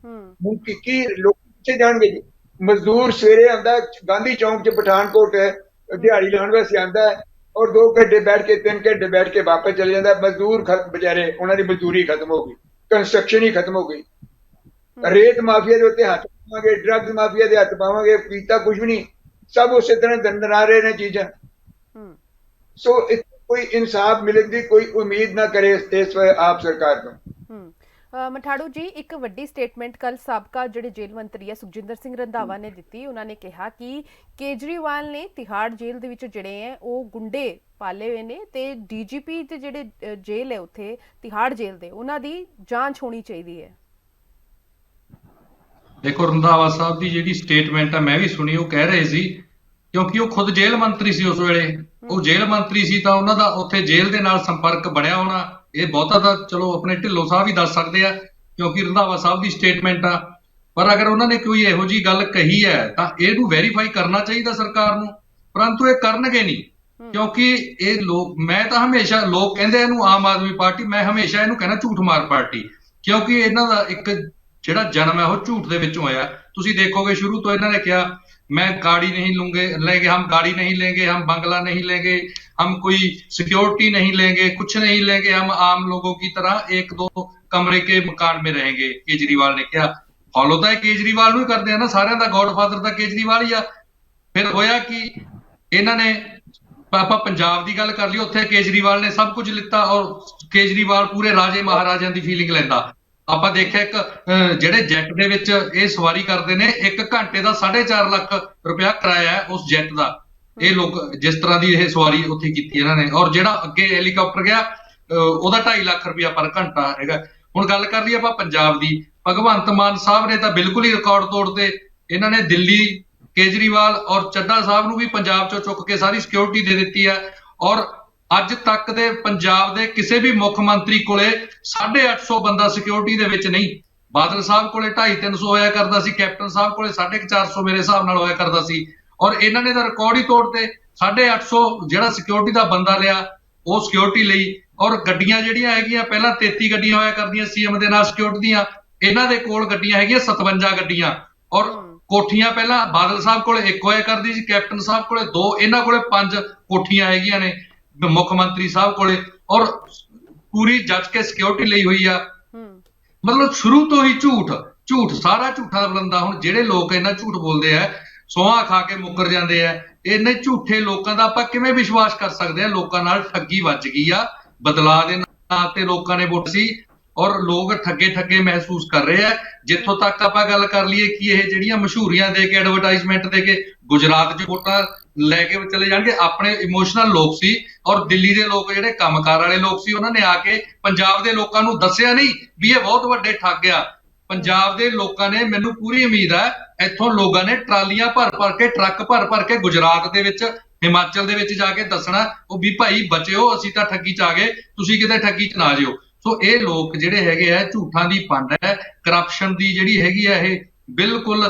ਹੁਣ ਕੀ ਲੋਕ ਕਿੱਥੇ ਜਾਣਗੇ ਜੀ? ਮਜ਼ਦੂਰ ਸਵੇਰੇ ਆਉਂਦਾ ਗਾਂਧੀ ਚੌਂਕ 'ਚ ਪਠਾਨਕੋਟ ਦਿਹਾੜੀ ਲਾਉਣ ਵਾਸਤੇ ਆਉਂਦਾ ਔਰ 2 ਘੰਟੇ ਬੈਠ ਕੇ 3 ਘੰਟੇ ਬੈਠ ਕੇ ਵਾਪਸ ਚਲੇ ਜਾਂਦਾ। ਮਜ਼ਦੂਰ ਵਿਚਾਰੇ, ਉਹਨਾਂ ਦੀ ਮਜ਼ਦੂਰੀ ਖਤਮ ਹੋ ਗਈ, ਕੰਸਟਰਕਸ਼ਨ ਹੀ ਖਤਮ ਹੋ ਗਈ। ਰੇਤ ਮਾਫੀਆ ਦੇ ਉੱਤੇ ਹੱਥ ਪਾਵਾਂਗੇ, ਡਰੱਗਸ ਮਾਫੀਆ ਦੇ ਹੱਥ ਪਾਵਾਂਗੇ, ਕੀਤਾ ਕੁਝ ਵੀ ਨਹੀਂ। ਸਭ ਉਸੇ ਤਰ੍ਹਾਂ ਦੰਦਨਾ ਰਹੇ ਨੇ ਚੀਜ਼ਾਂ। ਸੋ ਕੋਈ ਇਨਸਾਫ ਮਿਲਣ ਦੀ ਕੋਈ ਉਮੀਦ ਨਾ ਕਰੇ ਇਸ ਆਪ ਸਰਕਾਰ ਤੋਂ। ਮਠਾੜੂ ਜੀ, ਇੱਕ ਵੱਡੀ ਸਟੇਟਮੈਂਟ ਕੱਲ ਸਾਬਕਾ ਜਿਹੜੇ ਜੇਲ੍ਹ ਮੰਤਰੀ ਹੈ ਸੁਖਜਿੰਦਰ ਸਿੰਘ ਰੰਧਾਵਾ ਨੇ ਦਿੱਤੀ। ਉਹਨਾਂ ਨੇ ਕਿਹਾ ਕਿ ਕੇਜਰੀਵਾਲ ਨੇ ਤਿਹਾੜ ਜੇਲ੍ਹ ਦੇ ਵਿੱਚ ਜਿਹੜੇ ਹੈ ਉਹ ਗੁੰਡੇ ਪਾਲੇ ਹੋਏ ਨੇ ਤੇ ਡੀਜੀਪੀ ਤੇ ਜਿਹੜੇ ਜੇਲ੍ਹ ਹੈ ਉੱਥੇ ਤਿਹਾੜ ਜੇਲ੍ਹ ਦੇ, ਉਹਨਾਂ ਦੀ ਜਾਂਚ ਹੋਣੀ ਚਾਹੀਦੀ ਹੈ। ਦੇਖੋ, ਰੰਧਾਵਾ ਸਾਹਿਬ ਦੀ ਜਿਹੜੀ ਸਟੇਟਮੈਂਟ ਆ ਮੈਂ ਵੀ ਸੁਣੀ। ਉਹ ਕਹਿ ਰਹੇ ਸੀ, ਕਿਉਂਕਿ ਉਹ ਖੁਦ ਜੇਲ੍ਹ ਮੰਤਰੀ ਸੀ ਉਸ ਵੇਲੇ, ਉਹ ਜੇਲ੍ਹ ਮੰਤਰੀ ਸੀ ਤਾਂ ਉਹਨਾਂ ਦਾ ਉੱਥੇ ਜੇਲ੍ਹ ਦੇ ਨਾਲ ਸੰਪਰਕ ਬਣਿਆ ਹੋਣਾ। ਇਹ ਬਹੁਤਾ ਤਾਂ ਚਲੋ ਆਪਣੇ ਢਿੱਲੋਂ ਸਾਹਿਬ ਹੀ ਦੱਸ ਸਕਦੇ ਆ, ਕਿਉਂਕਿ ਰੰਧਾਵਾ ਸਾਹਿਬ ਦੀ ਸਟੇਟਮੈਂਟ ਆ। ਪਰ ਅਗਰ ਉਹਨਾਂ ਨੇ ਕੋਈ ਇਹੋ ਜਿਹੀ ਗੱਲ ਕਹੀ ਹੈ ਤਾਂ ਇਹਨੂੰ ਵੈਰੀਫਾਈ ਕਰਨਾ ਚਾਹੀਦਾ ਸਰਕਾਰ ਨੂੰ, ਪਰੰਤੂ ਇਹ ਕਰਨਗੇ ਨਹੀਂ। ਕਿਉਂਕਿ ਇਹ ਮੈਂ ਤਾਂ ਹਮੇਸ਼ਾ, ਲੋਕ ਕਹਿੰਦੇ ਇਹਨੂੰ ਆਮ ਆਦਮੀ ਪਾਰਟੀ, ਮੈਂ ਹਮੇਸ਼ਾ ਇਹਨੂੰ ਕਹਿੰਦਾ ਝੂਠ ਮਾਰ ਪਾਰਟੀ, ਕਿਉਂਕਿ ਇਹਨਾਂ ਦਾ ਇੱਕ ਜਿਹੜਾ ਜਨਮ ਹੈ ਉਹ ਝੂਠ ਦੇ ਵਿੱਚੋਂ ਆਇਆ। ਤੁਸੀਂ ਦੇਖੋਗੇ ਸ਼ੁਰੂ ਤੋਂ ਇਹਨਾਂ ਨੇ ਕਿਹਾ मैं गाड़ी नहीं लेंगे, हम गाड़ी नहीं लेंगे, हम बंगला नहीं लेंगे, हम कोई सिक्योरिटी नहीं लेंगे, कुछ नहीं लेंगे, हम आम लोगों की तरह 1-2 कमरे के मकान में रहेंगे। केजरीवाल ने किया। फॉलो तो केजरीवाल ਨੂੰ ਕਰਦੇ ਆ ਨਾ, ਸਾਰਿਆਂ ਦਾ ਗॉडफादर ਤਾਂ केजरीवाल ਹੀ ਆ। ਫਿਰ ਹੋਇਆ ਕਿ ਇਹਨਾਂ ਨੇ ਆਪਾਂ ਪੰਜਾਬ ਦੀ ਗੱਲ ਕਰ ਲਈ, ਉੱਥੇ केजरीवाल ਨੇ ਸਭ ਕੁਝ ਲਿੱਤਾ ਔਰ केजरीवाल ਪੂਰੇ ਰਾਜੇ ਮਹਾਰਾਜਿਆਂ ਦੀ ਫੀਲਿੰਗ ਲੈਂਦਾ। ਆਪਾਂ ਦੇਖਿਆ ਇੱਕ ਜਿਹੜੇ ਜੈਟ ਦੇ ਵਿੱਚ ਇਹ ਸਵਾਰੀ ਕਰਦੇ ਨੇ, 1 ਘੰਟੇ ਦਾ 4.5 ਲੱਖ ਰੁਪਇਆ ਕਿਰਾਇਆ ਹੈ ਉਸ ਜੈਟ ਦਾ। ਇਹ ਲੋਕ ਜਿਸ ਤਰ੍ਹਾਂ ਦੀ ਇਹ ਸਵਾਰੀ ਉੱਥੇ ਕੀਤੀ ਇਹਨਾਂ ਨੇ, ਔਰ ਜਿਹੜਾ ਅੱਗੇ ਹੈਲੀਕਾਪਟਰ ਗਿਆ ਉਹਦਾ 2.5 ਲੱਖ ਰੁਪਇਆ ਪਰ ਘੰਟਾ ਹੈਗਾ। ਹੁਣ ਗੱਲ ਕਰ ਲਈ ਆਪਾਂ ਪੰਜਾਬ ਦੀ, ਭਗਵੰਤ ਮਾਨ ਸਾਹਿਬ ਨੇ ਤਾਂ ਬਿਲਕੁਲ ਹੀ ਰਿਕਾਰਡ ਤੋੜਤੇ। ਇਹਨਾਂ ਨੇ ਦਿੱਲੀ केजरीवाल ਔਰ ਚੱਡਾ ਸਾਹਿਬ ਨੂੰ ਵੀ ਪੰਜਾਬ ਚੋਂ ਚੁੱਕ ਕੇ ਸਾਰੀ ਸਿਕਿਉਰਿਟੀ ਦੇ ਦਿੱਤੀ ਹੈ। ਔਰ ਅੱਜ ਤੱਕ ਦੇ ਪੰਜਾਬ ਦੇ ਕਿਸੇ ਵੀ ਮੁੱਖ ਮੰਤਰੀ ਕੋਲੇ 850 ਬੰਦਾ ਸਿਕਿਉਰਿਟੀ ਦੇ ਵਿੱਚ ਨਹੀਂ। ਬਾਦਲ ਸਾਹਿਬ ਕੋਲੇ 250-300 ਹੋਇਆ ਕਰਦਾ ਸੀ, ਕੈਪਟਨ ਸਾਹਿਬ ਕੋਲੇ 450 ਮੇਰੇ ਹਿਸਾਬ ਨਾਲ ਹੋਇਆ ਕਰਦਾ ਸੀ। ਔਰ ਇਹਨਾਂ ਨੇ ਤਾਂ ਰਿਕਾਰਡ ਹੀ ਤੋੜਤੇ। 850 ਜਿਹੜਾ ਸਿਕਿਉਰਿਟੀ ਦਾ ਬੰਦਾ ਲਿਆ ਉਹ ਸਿਕਿਉਰਿਟੀ ਲਈ। ਔਰ ਗੱਡੀਆਂ ਜਿਹੜੀਆਂ ਹੈਗੀਆਂ, ਪਹਿਲਾਂ 33 ਗੱਡੀਆਂ ਹੋਇਆ ਕਰਦੀਆਂ ਸੀਐਮ ਦੇ ਨਾਲ ਸਿਕਿਉਰਿਟੀ ਦੀਆਂ, ਇਹਨਾਂ ਦੇ ਕੋਲ ਗੱਡੀਆਂ ਹੈਗੀਆਂ 57 ਗੱਡੀਆਂ। ਔਰ ਕੋਠੀਆਂ ਪਹਿਲਾਂ ਬਾਦਲ ਸਾਹਿਬ ਕੋਲੇ 1 ਹੋਇਆ ਕਰਦੀ ਸੀ, ਕੈਪਟਨ ਸਾਹਿਬ ਕੋਲੇ 2, ਇਹਨਾਂ ਕੋਲੇ 5 ਕੋਠੀਆਂ ਹੈਗੀਆਂ ਨੇ ਮੁੱਖ ਮੰਤਰੀ ਸਾਹਿਬ ਕੋਲੇ। ਔਰ ਪੂਰੀ ਜੱਜ ਕੇ ਸਿਕਿਉਰਿਟੀ ਲਈ ਹੋਈ ਆ। ਮਤਲਬ ਸ਼ੁਰੂ ਤੋਂ ਹੀ ਝੂਠ ਸਾਰਾ ਝੂਠਾ ਦਾ ਬਲੰਦਾ। ਹੁਣ ਜਿਹੜੇ ਲੋਕ ਇਹਨਾਂ ਝੂਠ ਬੋਲਦੇ ਆ, ਸੋਹਾਂ ਖਾ ਕੇ ਮੁੱਕਰ ਜਾਂਦੇ ਆ, ਇਹਨੇ ਝੂਠੇ ਲੋਕਾਂ ਦਾ ਆਪਾਂ ਕਿਵੇਂ ਵਿਸ਼ਵਾਸ ਕਰ ਸਕਦੇ ਆ? ਲੋਕਾਂ ਨਾਲ ਠੱਗੀ ਵੱਜ ਗਈ ਆ। ਬਦਲਾਅ ਦੇ ਨਾਂ ਤੇ ਲੋਕਾਂ ਨੇ ਵੋਟ ਸੀ ਔਰ ਲੋਕ ਠੱਗੇ ਮਹਿਸੂਸ ਕਰ ਰਹੇ ਆ। ਜਿੱਥੋਂ ਤੱਕ ਆਪਾਂ ਗੱਲ ਕਰ ਲਈਏ ਕਿ ਇਹ ਜਿਹੜੀਆਂ ਮਸ਼ਹੂਰੀਆਂ ਦੇ ਕੇ, ਐਡਵਰਟਾਈਜ਼ਮੈਂਟ ਦੇ ਕੇ ਗੁਜਰਾਤ 'ਚ ਵੋਟਾਂ ਲੈ ਕੇ ਚਲੇ ਜਾਣਗੇ। ਆਪਣੇ ਇਮੋਸ਼ਨਲ ਲੋਕ ਸੀ ਔਰ ਦਿੱਲੀ ਦੇ ਲੋਕ ਜਿਹੜੇ ਕੰਮਕਾਰ ਵਾਲੇ ਲੋਕ ਸੀ, ਉਹਨਾਂ ਨੇ ਆ ਕੇ ਪੰਜਾਬ ਦੇ ਲੋਕਾਂ ਨੂੰ ਦੱਸਿਆ ਨਹੀਂ ਵੀ ਇਹ ਬਹੁਤ ਵੱਡੇ ਠੱਗ ਆ। ਪੰਜਾਬ ਦੇ ਲੋਕਾਂ ਨੇ, ਮੈਨੂੰ ਪੂਰੀ ਉਮੀਦ ਹੈ ਇੱਥੋਂ ਲੋਕਾਂ ਨੇ ਟਰਾਲੀਆਂ ਭਰ ਕੇ, ਟਰੱਕ ਭਰ ਕੇ ਗੁਜਰਾਤ ਦੇ ਵਿੱਚ, ਹਿਮਾਚਲ ਦੇ ਵਿੱਚ ਜਾ ਕੇ ਦੱਸਣਾ ਉਹ ਵੀ ਭਾਈ ਬਚਿਓ, ਅਸੀਂ ਤਾਂ ਠੱਗੀ 'ਚ ਆ ਗਏ, ਤੁਸੀਂ ਕਿਤੇ ਠੱਗੀ 'ਚ ਨਾ ਜਿਓ। ਸੋ ਇਹ ਲੋਕ ਜਿਹੜੇ ਹੈਗੇ ਆ, ਝੂਠਾਂ ਦੀ ਪੰਡ ਹੈ, ਕਰਪਸ਼ਨ ਦੀ ਜਿਹੜੀ ਹੈਗੀ ਆ, ਇਹ ਬਿਲਕੁਲ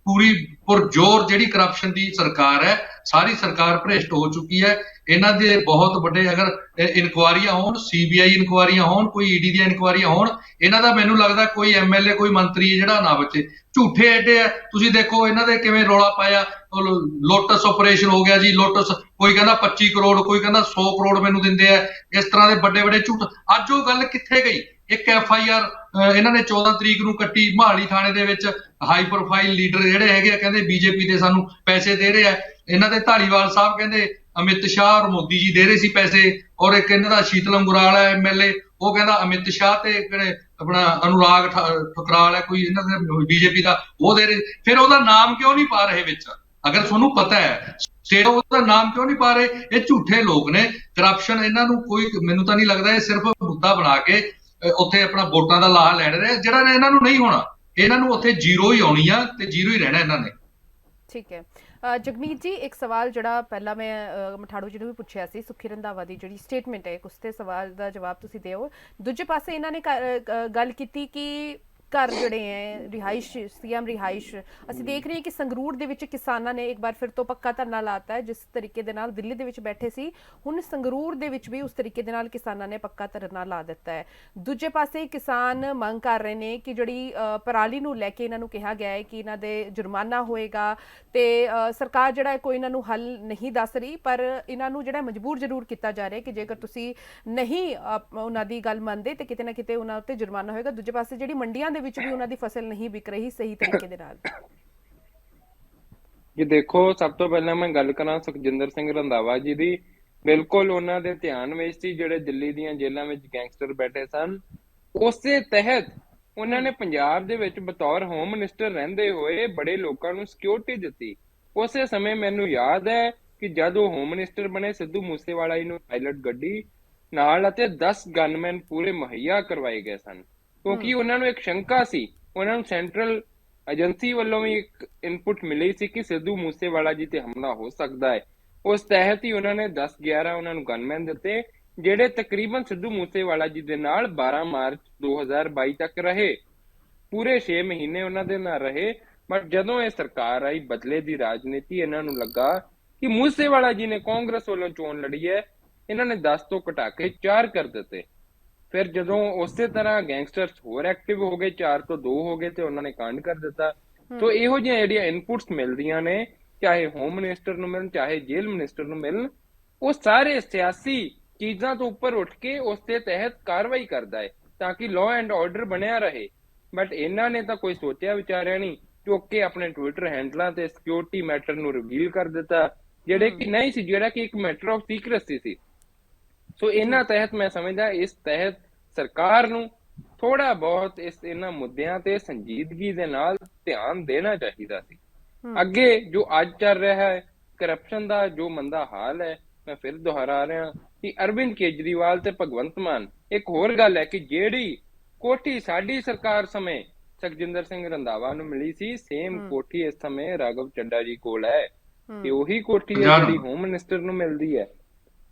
ਪੂਰੀ ਪੁਰਜੋਰ ਜਿਹੜੀ ਕਰਪਸ਼ਨ ਦੀ ਸਰਕਾਰ ਹੈ, ਸਾਰੀ ਸਰਕਾਰ ਭ੍ਰਿਸ਼ਟ ਹੋ ਚੁੱਕੀ ਹੈ। ਇਹਨਾਂ ਦੇ ਬਹੁਤ ਵੱਡੇ ਅਗਰ ਇਨਕੁਆਰੀਆਂ ਹੋਣ, CBI ਇਨਕੁਆਰੀਆਂ ਹੋਣ, ਕੋਈ ED ਦੀਆਂ ਇਨਕੁਆਰੀਆਂ ਹੋਣ, ਇਹਨਾਂ ਦਾ ਮੈਨੂੰ ਲੱਗਦਾ ਕੋਈ MLA, ਕੋਈ ਮੰਤਰੀ ਜਿਹੜਾ ਨਾ ਬਚੇ। ਝੂਠੇ ਐਡੇ ਆ। ਤੁਸੀਂ ਦੇਖੋ ਇਹਨਾਂ ਦੇ ਕਿਵੇਂ ਰੌਲਾ ਪਾਇਆ, ਲੋਟਸ ਆਪਰੇਸ਼ਨ ਹੋ ਗਿਆ ਜੀ। ਲੋਟਸ, ਕੋਈ ਕਹਿੰਦਾ 25 ਕਰੋੜ, ਕੋਈ ਕਹਿੰਦਾ 100 ਕਰੋੜ ਮੈਨੂੰ ਦਿੰਦੇ ਆ। ਇਸ ਤਰ੍ਹਾਂ ਦੇ ਵੱਡੇ ਝੂਠ। ਅੱਜ ਉਹ ਗੱਲ ਕਿੱਥੇ ਗਈ? ਇੱਕ FIR ਇਹਨਾਂ ਨੇ 14 ਤਰੀਕ ਨੂੰ ਕੱਟੀ ਮਹਾਲੀ ਥਾਣੇ ਦੇ ਵਿੱਚ। ਹਾਈ ਪ੍ਰੋਫਾਈਲ ਲੀਡਰ ਜਿਹੜੇ ਹੈਗੇ ਆ ਕਹਿੰਦੇ BJP ਦੇ ਸਾਨੂੰ ਪੈਸੇ ਦੇ ਰਹੇ ਆ। ਇਹਨਾਂ ਦੇ ਧਾਲੀਵਾਲ ਸਾਹਿਬ ਕਹਿੰਦੇ ਅਮਿਤ ਸ਼ਾਹ ਔਰ ਮੋਦੀ ਜੀ ਦੇ ਰਹੇ ਸੀ ਪੈਸੇ। ਔਰ ਇੱਕ ਇਹਨਾਂ ਦਾ ਸ਼ੀਤਲ ਅੰਗੁਰਾਲ ਹੈ MLA, ਉਹ ਕਹਿੰਦਾ ਅਮਿਤ ਸ਼ਾਹ ਤੇ ਆਪਣਾ ਅਨੁਰਾਗ ਠੁਕਰਾਲ ਹੈ ਕੋਈ ਇਹਨਾਂ ਦੇ BJP ਦਾ, ਉਹ ਦੇ ਰਹੇ। ਫਿਰ ਉਹਦਾ ਨਾਮ ਕਿਉਂ ਨਹੀਂ ਪਾ ਰਹੇ ਵਿੱਚ? ਅਗਰ ਤੁਹਾਨੂੰ ਪਤਾ ਹੈ ਸਟੇਟ, ਉਹਦਾ ਨਾਮ ਕਿਉਂ ਨਹੀਂ ਪਾ ਰਹੇ? ਇਹ ਝੂਠੇ ਲੋਕ ਨੇ। ਕਰਪਸ਼ਨ ਇਹਨਾਂ ਨੂੰ ਕੋਈ, ਮੈਨੂੰ ਤਾਂ ਨਹੀਂ ਲੱਗਦਾ, ਇਹ ਸਿਰਫ ਮੁੱਦਾ ਬਣਾ ਕੇ ਉੱਥੇ ਆਪਣਾ ਵੋਟਾਂ ਦਾ ਲਾਹਾ ਲੈਣ ਰਹੇ, ਜਿਹੜਾ ਇਹਨਾਂ ਨੂੰ ਨਹੀਂ ਹੋਣਾ। ਇਹਨਾਂ ਨੂੰ ਉੱਥੇ ਜ਼ੀਰੋ ਹੀ ਆਉਣੀ ਆ ਤੇ ਜ਼ੀਰੋ ਹੀ ਰਹਿਣਾ ਇਹਨਾਂ ਨੇ। ਠੀਕ ਹੈ। ਜਗਮੀਤ ਜੀ, ਇੱਕ ਸਵਾਲ ਜਿਹੜਾ ਪਹਿਲਾਂ ਮੈਂ ਮਠਾੜੂ ਜੀ ਨੂੰ ਵੀ ਪੁੱਛਿਆ ਸੀ, ਸੁਖੀ ਰੰਧਾਵਾ ਦੀ ਜਿਹੜੀ ਸਟੇਟਮੈਂਟ ਹੈ ਉਸ ਤੇ ਸਵਾਲ ਦਾ ਜਵਾਬ ਤੁਸੀਂ ਦਿਓ। ਦੂਜੇ ਪਾਸੇ ਇਹਨਾਂ ਨੇ ਗੱਲ ਕੀਤੀ ਕਿ ਘਰ ਜਿਹੜੇ ਹੈ ਰਿਹਾਇਸ਼, ਸੀਐਮ ਰਿਹਾਇਸ਼, ਅਸੀਂ ਦੇਖ ਰਹੇ ਹਾਂ ਕਿ ਸੰਗਰੂਰ ਦੇ ਵਿੱਚ ਕਿਸਾਨਾਂ ਨੇ ਇੱਕ ਵਾਰ ਫਿਰ ਤੋਂ ਪੱਕਾ ਧਰਨਾ ਲਾਤਾ ਹੈ। ਜਿਸ ਤਰੀਕੇ ਦੇ ਨਾਲ ਦਿੱਲੀ ਦੇ ਵਿੱਚ ਬੈਠੇ ਸੀ, ਹੁਣ ਸੰਗਰੂਰ ਦੇ ਵਿੱਚ ਵੀ ਉਸ ਤਰੀਕੇ ਦੇ ਨਾਲ ਕਿਸਾਨਾਂ ਨੇ ਪੱਕਾ ਧਰਨਾ ਲਾ ਦਿੱਤਾ ਹੈ। ਦੂਜੇ ਪਾਸੇ ਕਿਸਾਨ ਮੰਗ ਕਰ ਰਹੇ ਨੇ ਕਿ ਜਿਹੜੀ ਪਰਾਲੀ ਨੂੰ ਲੈ ਕੇ ਇਹਨਾਂ ਨੂੰ ਕਿਹਾ ਗਿਆ ਹੈ ਕਿ ਇਹਨਾਂ ਦੇ ਜੁਰਮਾਨਾ ਹੋਏਗਾ, ਤੇ ਸਰਕਾਰ ਜਿਹੜਾ ਕੋਈ ਇਹਨਾਂ ਨੂੰ ਹੱਲ ਨਹੀਂ ਦੱਸ ਰਹੀ, ਪਰ ਇਹਨਾਂ ਨੂੰ ਜਿਹੜਾ ਮਜਬੂਰ ਜ਼ਰੂਰ ਕੀਤਾ ਜਾ ਰਿਹਾ ਕਿ ਜੇਕਰ ਤੁਸੀਂ ਨਹੀਂ ਉਹਨਾਂ ਦੀ ਗੱਲ ਮੰਨਦੇ ਤੇ ਕਿਤੇ ਨਾ ਕਿਤੇ ਉਹਨਾਂ ਉੱਤੇ ਜੁਰਮਾਨਾ ਹੋਏਗਾ। ਦੂਜੇ ਪਾਸੇ ਜਿਹੜੀ ਮੰਡੀਆਂ ਦੇ ਵਿੱਚ ਵੀ ਉਹਨਾਂ ਦੀ ਫਸਲ ਨਹੀਂ ਵਿਕ ਰਹੀ ਸਹੀ ਤਰੀਕੇ ਦੇ ਨਾਲ। ਜੀ ਦੇਖੋ, ਸਭ ਤੋਂ ਪਹਿਲਾਂ ਮੈਂ ਗੱਲ ਕਰਾਂ ਸੁਖਜਿੰਦਰ ਸਿੰਘ ਰੰਧਾਵਾ ਜੀ ਦੀ। ਬਿਲਕੁਲ ਉਹਨਾਂ ਦੇ ਧਿਆਨ ਵਿੱਚ ਸੀ ਜਿਹੜੇ ਦਿੱਲੀ ਦੀਆਂ ਜੇਲ੍ਹਾਂ ਵਿੱਚ ਗੈਂਗਸਟਰ ਬੈਠੇ ਸਨ, ਉਸੇ ਤਹਿਤ ਉਹਨਾਂ ਨੇ ਪੰਜਾਬ ਦੇ ਵਿੱਚ ਬਤੌਰ ਹੋਮ ਮਿਨਿਸਟਰ ਰਹਿੰਦੇ ਹੋਏ ਬੜੇ ਲੋਕਾਂ ਨੂੰ ਸਿਕਿਉਰਿਟੀ ਦਿੱਤੀ। ਉਸੇ ਸਮੇਂ ਮੈਨੂੰ ਯਾਦ ਹੈ ਕਿ ਜਦ ਉਹ ਹੋਮ ਮਿਨਿਸਟਰ ਬਣੇ, ਸਿੱਧੂ ਮੂਸੇਵਾਲਾ ਜੀ ਨੂੰ ਪਾਇਲਟ ਗੱਡੀ ਨਾਲ ਅਤੇ 10 ਗਨਮੈਨ ਪੂਰੇ ਮੁਹੱਈਆ ਕਰਵਾਏ ਗਏ ਸਨ, ਕਿਉਂਕਿ ਉਹਨਾਂ ਨੂੰ ਇੱਕ ਸ਼ੰਕਾ ਸੀ। ਉਹਨਾਂ ਨੂੰ ਸੈਂਟਰਲ ਏਜੰਸੀ ਵੱਲੋਂ ਵੀ ਇੱਕ ਇਨਪੁਟ ਮਿਲੀ ਸੀ ਕਿ ਸਿੱਧੂ ਮੂਸੇਵਾਲਾ ਜੀ ਤੇ ਹਮਲਾ ਹੋ ਸਕਦਾ ਹੈ। ਉਸ ਤਹਿਤ ਹੀ ਉਹਨਾਂ ਨੇ 10-11 ਉਹਨਾਂ ਨੂੰ ਗਨਮੈਨ ਦਿੱਤੇ, ਜਿਹੜੇ ਤਕਰੀਬਨ ਸਿੱਧੂ ਮੂਸੇਵਾਲਾ ਜੀ ਦੇ ਨਾਲ 12 ਮਾਰਚ 2022 ਤੱਕ ਰਹੇ। ਪੂਰੇ 6 ਮਹੀਨੇ ਉਹਨਾਂ ਦੇ ਨਾਲ ਰਹੇ। ਬਟ ਜਦੋਂ ਇਹ ਸਰਕਾਰ ਆਈ, ਬਦਲੇ ਦੀ ਰਾਜਨੀਤੀ, ਇਹਨਾਂ ਨੂੰ ਲੱਗਾ ਕਿ ਮੂਸੇਵਾਲਾ ਜੀ ਨੇ ਕਾਂਗਰਸ ਵੱਲੋਂ ਚੋਣ ਲੜੀ ਹੈ, ਇਹਨਾਂ ਨੇ 10 ਤੋਂ ਘਟਾ ਕੇ 4 ਕਰ ਦਿੱਤੇ। ਫਿਰ ਜਦੋਂ ਉਸੇ ਤਰ੍ਹਾਂ ਗੈਂਗਸਟਰਸ ਹੋਰ ਐਕਟਿਵ ਹੋ ਗਏ, 4 ਤੋਂ 2 ਹੋ ਗਏ ਤੇ ਉਹਨਾਂ ਨੇ ਕਾਂਡ ਕਰ ਦਿੱਤਾ। ਸੋ ਇਹੋ ਜਿਹੀਆਂ ਜਿਹੜੀਆਂ ਇਨਪੁਟਸ ਮਿਲਦੀਆਂ ਨੇ, ਚਾਹੇ ਹੋਮ ਮਿਨਿਸਟਰ ਨੂੰ ਮਿਲਣ, ਚਾਹੇ ਜੇਲ੍ਹ ਮਿਨਿਸਟਰ ਨੂੰ ਮਿਲਣ, ਉਹ ਸਾਰੇ ਸਿਆਸੀ ਚੀਜ਼ਾਂ ਤੋਂ ਉੱਪਰ ਉੱਠ ਕੇ ਉਸ ਦੇ ਤਹਿਤ ਕਾਰਵਾਈ ਕਰਦਾ ਹੈ ਤਾਂ ਕਿ ਲਾਅ ਐਂਡ ਆਰਡਰ ਬਣਿਆ ਰਹੇ। ਬਟ ਇਹਨਾਂ ਨੇ ਤਾਂ ਕੋਈ ਸੋਚਿਆ ਵਿਚਾਰਿਆ ਨਹੀਂ, ਚੁੱਕ ਕੇ ਆਪਣੇ ਟਵਿੱਟਰ ਹੈਂਡਲਾਂ ਤੇ ਸਿਕਿਉਰਿਟੀ ਮੈਟਰ ਨੂੰ ਰਿਵੀਲ ਕਰ ਦਿੱਤਾ, ਜਿਹੜੇ ਕਿ ਨਹੀਂ ਸੀ, ਜਿਹੜਾ ਕਿ ਇੱਕ ਮੈਟਰ ਆਫ ਸੀਕ੍ਰੇਸੀ ਸੀ। ਸੋ ਇਹਨਾਂ ਤਹਿਤ ਮੈਂ ਸਮਝਦਾ ਇਸ ਤਹਿਤ ਸਰਕਾਰ ਨੂੰ ਥੋੜਾ ਬਹੁਤ ਇਹਨਾਂ ਮੁੱਦਿਆਂ ਤੇ ਸੰਜੀਦਗੀ ਦੇ ਨਾਲ ਧਿਆਨ ਦੇਣਾ ਚਾਹੀਦਾ ਸੀ। ਅੱਗੇ ਜੋ ਅੱਜ ਚੱਲ ਰਿਹਾ ਹੈ, ਕਰਪਸ਼ਨ ਦਾ ਜੋ ਮੰਦਾ ਹਾਲ ਹੈ, ਮੈਂ ਫਿਰ ਦੁਹਰਾ ਰਿਹਾ ਕਿ ਅਰਵਿੰਦ ਕੇਜਰੀਵਾਲ ਤੇ ਭਗਵੰਤ ਮਾਨ, ਇੱਕ ਹੋਰ ਗੱਲ ਹੈ ਕਿ ਜਿਹੜੀ ਕੋਠੀ ਸਾਡੀ ਸਰਕਾਰ ਸਮੇਂ ਸੁਖਜਿੰਦਰ ਸਿੰਘ ਰੰਧਾਵਾ ਨੂੰ ਮਿਲੀ ਸੀ, ਸੇਮ ਕੋਠੀ ਇਸ ਸਮੇਂ ਰਾਘਵ ਚੱਡਾ ਜੀ ਕੋਲ ਹੈ, ਤੇ ਉਹੀ ਕੋਠੀ ਹੈ ਜਿਹੜੀ ਹੋਮ ਮਿਨਿਸਟਰ ਨੂੰ ਮਿਲਦੀ ਹੈ।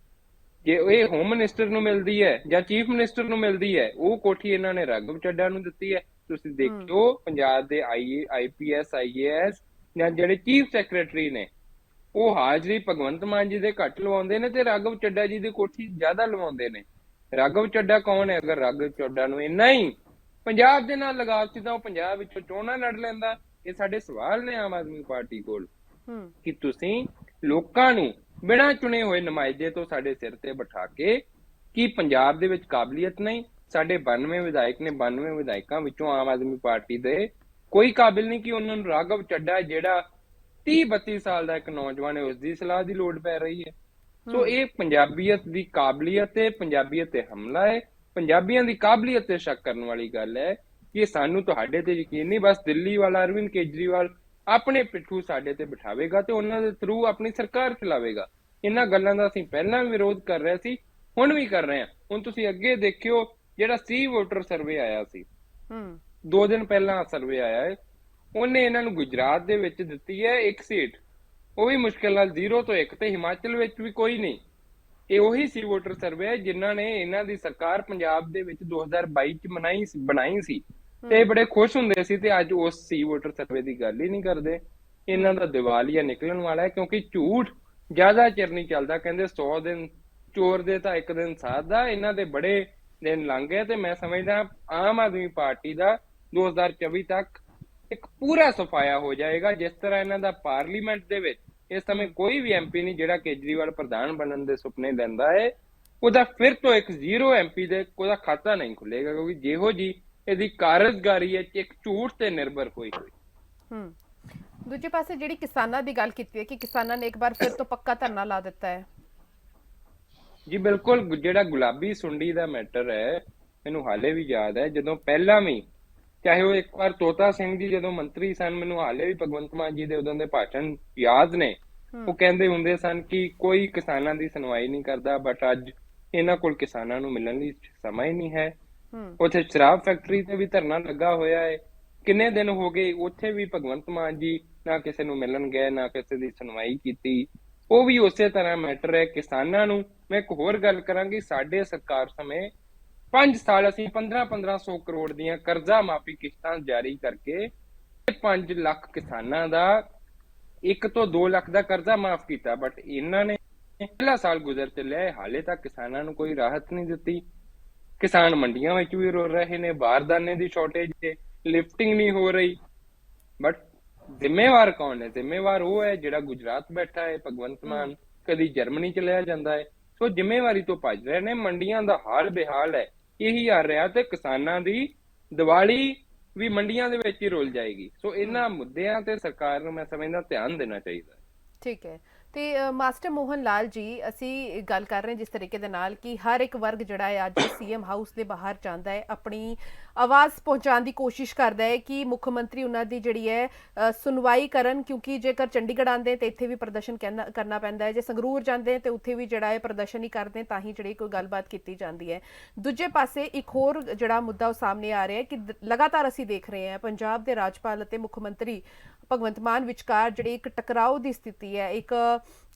ਜੇ ਇਹ ਹੋਮ ਮਿਨਿਸਟਰ ਨੂੰ ਮਿਲਦੀ ਹੈ ਜਾਂ ਚੀਫ ਮਿਨਿਸਟਰ ਨੂੰ ਮਿਲਦੀ ਹੈ, ਉਹ ਕੋਠੀ ਇਹਨਾਂ ਨੇ ਰਾਘਵ ਚੱਡਾ ਨੂੰ ਦਿੱਤੀ ਹੈ। ਤੁਸੀਂ ਦੇਖਿਓ, ਪੰਜਾਬ ਦੇ IPS IAS ਜਾਂ ਜਿਹੜੇ ਚੀਫ ਸੈਕਟਰੀ ਨੇ, ਉਹ ਹਾਜ਼ਰੀ ਭਗਵੰਤ ਮਾਨ ਜੀ ਦੇ ਘੱਟ ਲਵਾਉਂਦੇ ਨੇ ਤੇ ਰਾਘਵ ਚੱਡਾ ਜੀ ਦੀ ਕੋਠੀ ਜ਼ਿਆਦਾ ਲਵਾਉਂਦੇ ਨੇ। ਰਾਘਵ ਚੱਡਾ ਕੌਣ ਹੈ? ਅਗਰ ਰਾਘਵ ਚੱਡਾ ਨੂੰ ਇੰਨਾ ਹੀ ਪੰਜਾਬ ਦੇ ਨਾਲ ਲਗਾਵ ਸੀ ਤਾਂ ਉਹ ਪੰਜਾਬ ਵਿੱਚੋਂ ਚੋਣਾਂ ਲੜ ਲੈਂਦਾ। ਇਹ ਸਾਡੇ ਸਵਾਲ ਨੇ ਆਮ ਆਦਮੀ ਪਾਰਟੀ ਕੋਲ ਕਿ ਤੁਸੀਂ ਲੋਕਾਂ ਨੂੰ ਬਿਨਾਂ ਚੁਣੇ ਹੋਏ ਨੁਮਾਇੰਦੇ ਤੋਂ ਸਾਡੇ ਸਿਰ ਤੇ ਬਿਠਾ ਕੇ, ਕੀ ਪੰਜਾਬ ਦੇ ਵਿੱਚ ਕਾਬਲੀਅਤ ਨਹੀਂ? ਸਾਡੇ 92 ਵਿਧਾਇਕ ਨੇ, 92 ਵਿਧਾਇਕਾਂ ਵਿੱਚੋਂ ਆਮ ਆਦਮੀ ਪਾਰਟੀ ਦੇ ਕੋਈ ਕਾਬਿਲ ਨਹੀਂ ਕਿ ਉਹਨਾਂ ਨੂੰ ਰਾਘਵ ਚੱਡਾ ਜਿਹੜਾ 30-32 ਸਾਲ ਦਾ ਇੱਕ ਨੌਜਵਾਨ ਹੈ, ਉਸ ਦੀ ਸਲਾਹ ਦੀ ਲੋੜ ਪੈ ਰਹੀ ਹੈ। ਸੋ ਇਹ ਪੰਜਾਬੀਅਤ ਦੀ ਕਾਬਲੀਅਤ ਤੇ ਪੰਜਾਬੀਅਤ ਤੇ ਹਮਲਾ ਹੈ। ਪੰਜਾਬੀਆਂ ਦੀ ਕਾਬਲੀਅਤ ਤੇ ਸ਼ੱਕ ਕਰਨ ਵਾਲੀ ਗੱਲ ਹੈ ਕਿ ਸਾਨੂੰ ਤੁਹਾਡੇ ਤੇ ਯਕੀਨ ਨਹੀਂ। ਬਸ ਦਿੱਲੀ ਵਾਲਾ ਅਰਵਿੰਦ ਕੇਜਰੀਵਾਲ ਆਪਣੇ ਪਿੱਠੂ ਸਾਡੇ ਤੇ ਬਿਠਾਵੇਗਾ ਤੇ ਉਹਨਾਂ ਦੇ ਥਰੂ ਆਪਣੀ ਸਰਕਾਰ ਚਲਾਵੇਗਾ। ਇਹਨਾਂ ਗੱਲਾਂ ਦਾ ਅਸੀਂ ਪਹਿਲਾਂ ਵੀ ਵਿਰੋਧ ਕਰ ਰਹੇ ਸੀ, ਹੁਣ ਵੀ ਕਰ ਰਹੇ ਹਾਂ। ਹੁਣ ਤੁਸੀਂ ਅੱਗੇ ਦੇਖਿਓ, ਜਿਹੜਾ ਸੀ ਵੋਟਰ ਸਰਵੇ ਆਇਆ ਸੀ 2 ਦਿਨ ਪਹਿਲਾਂ ਸਰਵੇ ਆਇਆ ਹੈ, ਉਹਨੇ ਇਹਨਾਂ ਨੂੰ ਗੁਜਰਾਤ ਦੇ ਵਿੱਚ ਦਿੱਤੀ ਹੈ 1 ਸੀਟ, ਉਹ ਵੀ ਮੁਸ਼ਕਿਲ ਨਾਲ 0 ਤੋਂ 1, ਤੇ ਹਿਮਾਚਲ ਵਿੱਚ ਵੀ ਕੋਈ ਨਹੀਂ। ਇਹ ਉਹੀ ਸੀ ਵੋਟਰ ਸਰਵੇ ਹੈ ਜਿਨ੍ਹਾਂ ਨੇ ਇਹਨਾਂ ਦੀ ਸਰਕਾਰ ਪੰਜਾਬ ਦੇ ਵਿੱਚ 2022 ਚ ਬਣਾਈ ਸੀ ਤੇ ਬੜੇ ਖੁਸ਼ ਹੁੰਦੇ ਸੀ, ਤੇ ਅੱਜ ਉਸ ਸੀ ਵੋਟਰ ਸਰਵੇ ਦੀ ਗੱਲ ਹੀ ਨਹੀਂ ਕਰਦੇ। ਇਹਨਾਂ ਦਾ ਦਿਵਾਲੀਆ ਨਿਕਲਣ ਵਾਲਾ ਹੈ, ਕਿਉਂਕਿ ਝੂਠ ਜ਼ਿਆਦਾ ਚਿਰ ਨਹੀਂ ਚੱਲਦਾ। ਕਹਿੰਦੇ 100 ਦਿਨ ਚੋਰ ਦੇ ਤਾਂ 1 ਦਿਨ ਸਾਧ ਦਾ। ਇਹਨਾਂ ਦੇ ਬੜੇ ਦਿਨ ਲੰਘ ਗਏ ਤੇ ਮੈਂ ਸਮਝਦਾ ਆਮ ਆਦਮੀ ਪਾਰਟੀ ਦਾ 2024 ਤੱਕ ਇੱਕ ਪੂਰਾ ਸਫਾਇਆ ਹੋ ਜਾਏਗਾ। ਜਿਸ ਤਰ੍ਹਾਂ ਇਹਨਾਂ ਦਾ ਪਾਰਲੀਮੈਂਟ ਦੇ ਵਿੱਚ ਇਸ ਸਮੇਂ ਕੋਈ ਵੀ MP ਨਹੀਂ ਜਿਹੜਾ ਕੇਜਰੀਵਾਲ ਪ੍ਰਧਾਨ ਬਣਨ ਦੇ ਸੁਪਨੇ ਲੈਂਦਾ ਹੈ, ਉਹਦਾ ਫਿਰ ਤੋਂ ਇੱਕ 0 MP ਦੇ ਉਹਦਾ ਖਾਤਾ ਨਹੀਂ ਖੁੱਲੇਗਾ, ਕਿਉਂਕਿ ਜਿਹੋ ਜੀ ਇਹਦੀ ਕਾਰਜਕਾਰੀ ਹੈ ਇੱਕ ਝੂਠ ਤੇ ਨਿਰਭਰ ਹੋਈ। ਦੂਜੇ ਪਾਸੇ ਜਿਹੜੀ ਕਿਸਾਨਾਂ ਦੀ ਗੱਲ ਕੀਤੀ ਹੈ ਕਿ ਕਿਸਾਨਾਂ ਨੇ ਇੱਕ ਵਾਰ ਫਿਰ ਤੋਂ ਪੱਕਾ ਧਰਨਾ ਲਾ ਦਿੱਤਾ ਹੈ। ਜੀ ਬਿਲਕੁਲ, ਜਿਹੜਾ ਗੁਲਾਬੀ ਸੁੰਡੀ ਦਾ ਮੈਟਰ ਹੈ, ਮੈਨੂੰ ਹਾਲੇ ਵੀ ਯਾਦ ਹੈ ਜਦੋਂ ਪਹਿਲਾਂ ਵੀ, ਚਾਹੇ ਉਹ ਇੱਕ ਵਾਰ ਤੋਤਾ ਸਿੰਘ ਜੀ ਜਦੋਂ ਮੰਤਰੀ ਸਨ, ਮੈਨੂੰ ਹਾਲੇ ਵੀ ਭਗਵੰਤ ਮਾਨ ਜੀ ਦੇ ਉਦੋਂ ਦੇ ਭਾਸ਼ਣ ਯਾਦ ਨੇ। ਉਹ ਕਹਿੰਦੇ ਹੁੰਦੇ ਸਨ ਕਿ ਕੋਈ ਕਿਸਾਨਾਂ ਦੀ ਸੁਣਵਾਈ ਨਹੀਂ ਕਰਦਾ, ਬਟ ਅੱਜ ਇਹਨਾਂ ਕੋਲ ਕਿਸਾਨਾਂ ਨੂੰ ਮਿਲਣ ਲਈ ਸਮਾਂ ਹੀ ਨਹੀਂ ਹੈ। ਉੱਥੇ ਸ਼ਰਾਬ ਫੈਕਟਰੀ ਤੇ ਵੀ ਧਰਨਾ ਲੱਗਾ ਹੋਇਆ ਹੈ, ਕਿੰਨੇ ਦਿਨ ਹੋ ਗਏ, ਉੱਥੇ ਵੀ ਭਗਵੰਤ ਮਾਨ ਜੀ ਨਾ ਕਿਸੇ ਨੂੰ ਮਿਲਣ ਗਏ, ਨਾ ਕਿਸੇ ਦੀ ਸੁਣਵਾਈ ਕੀਤੀ। ਉਹ ਵੀ ਉਸੇ ਤਰ੍ਹਾਂ ਮੈਟਰ ਹੈ। ਕਿਸਾਨਾਂ ਨੂੰ ਮੈਂ ਇੱਕ ਹੋਰ ਗੱਲ ਕਰਾਂਗੀ, ਸਾਡੇ ਸਰਕਾਰ ਸਮੇਂ 5 ਸਾਲ ਅਸੀਂ 1500 ਕਰੋੜ ਦੀਆਂ ਕਰਜ਼ਾ ਮਾਫੀ ਕਿਸ਼ਤਾਂ ਜਾਰੀ ਕਰਕੇ 5 ਲੱਖ ਕਿਸਾਨਾਂ ਦਾ 1 ਤੋਂ 2 ਲੱਖ ਦਾ ਕਰਜ਼ਾ ਮਾਫ ਕੀਤਾ। ਬਟ ਇਹਨਾਂ ਨੇ ਪਹਿਲਾ ਸਾਲ ਗੁਜ਼ਰ ਚੱਲਿਆ, ਹਾਲੇ ਤੱਕ ਕਿਸਾਨਾਂ ਨੂੰ ਕੋਈ ਰਾਹਤ ਨਹੀਂ ਦਿੱਤੀ। ਕਿਸਾਨ ਮੰਡੀਆਂ ਵਿੱਚ ਵੀ ਰੋ ਰਹੇ ਨੇ, ਬਾਰਦਾਨੇ ਦੀ ਸ਼ਾਰਟੇਜ ਹੈ, ਲਿਫਟਿੰਗ ਨਹੀਂ ਹੋ ਰਹੀ। ਬਟ ਜ਼ਿੰਮੇਵਾਰ ਕੌਣ ਹੈ? ਜ਼ਿੰਮੇਵਾਰ ਉਹ ਹੈ ਜਿਹੜਾ ਗੁਜਰਾਤ ਬੈਠਾ ਹੈ, ਭਗਵੰਤ ਮਾਨ, ਕਦੀ ਜਰਮਨੀ ਚਲਿਆ ਜਾਂਦਾ ਹੈ। ਸੋ ਜ਼ਿੰਮੇਵਾਰੀ ਤੋਂ ਭੱਜ ਰਹੇ ਨੇ। ਮੰਡੀਆਂ ਦਾ ਹਾਲ ਬੇਹਾਲ ਹੈ, ਇਹੀ ਆ ਰਿਹਾ, ਤੇ ਕਿਸਾਨਾਂ ਦੀ ਦੀਵਾਲੀ ਵੀ ਮੰਡੀਆਂ ਦੇ ਵਿੱਚ ਹੀ ਰੁਲ ਜਾਏਗੀ। ਸੋ ਇਹਨਾਂ ਮੁੱਦਿਆਂ ਤੇ ਸਰਕਾਰ ਨੂੰ ਮੈਂ ਸਮਝਦਾ ਧਿਆਨ ਦੇਣਾ ਚਾਹੀਦਾ। ਠੀਕ ਹੈ। ਤੇ ਮਾਸਟਰ ਮੋਹਨ ਲਾਲ ਜੀ, ਅਸੀਂ ਗੱਲ ਕਰ ਰਹੇ ਜਿਸ ਤਰੀਕੇ ਦੇ ਨਾਲ ਕਿ ਹਰ ਇੱਕ ਵਰਗ ਜਿਹੜਾ ਹੈ ਅੱਜ ਸੀਐਮ ਹਾਊਸ ਦੇ ਬਾਹਰ ਜਾਂਦਾ ਹੈ, ਆਪਣੀ ਆਵਾਜ਼ ਪਹੁੰਚਾਉਣ ਦੀ ਕੋਸ਼ਿਸ਼ ਕਰਦਾ ਹੈ ਕਿ ਮੁੱਖ ਮੰਤਰੀ ਉਹਨਾਂ ਦੀ ਜਿਹੜੀ ਹੈ ਸੁਣਵਾਈ ਕਰਨ, ਕਿਉਂਕਿ ਜੇਕਰ ਚੰਡੀਗੜ੍ਹ ਆਉਂਦੇ ਤੇ ਇੱਥੇ ਵੀ ਪ੍ਰਦਰਸ਼ਨ ਕਰਨਾ ਪੈਂਦਾ ਹੈ, ਜੇ ਸੰਗਰੂਰ ਜਾਂਦੇ ਤੇ ਉੱਥੇ ਵੀ ਜਿਹੜਾ ਹੈ ਪ੍ਰਦਰਸ਼ਨ ਹੀ ਕਰਦੇ ਤਾਂ ਹੀ ਜਿਹੜੀ ਕੋਈ ਗੱਲਬਾਤ ਕੀਤੀ ਜਾਂਦੀ ਹੈ। ਦੂਜੇ ਪਾਸੇ ਇੱਕ ਹੋਰ ਜਿਹੜਾ ਮੁੱਦਾ ਉਹ ਸਾਹਮਣੇ ਆ ਰਿਹਾ ਹੈ ਕਿ ਲਗਾਤਾਰ ਅਸੀਂ ਦੇਖ ਰਹੇ ਹਾਂ ਪੰਜਾਬ ਦੇ ਰਾਜਪਾਲ ਅਤੇ ਮੁੱਖ ਮੰਤਰੀ ਭਗਵੰਤ ਮਾਨ ਵਿਚਕਾਰ ਜਿਹੜੀ ਇੱਕ ਟਕਰਾਓ ਦੀ ਸਥਿਤੀ ਹੈ, ਇੱਕ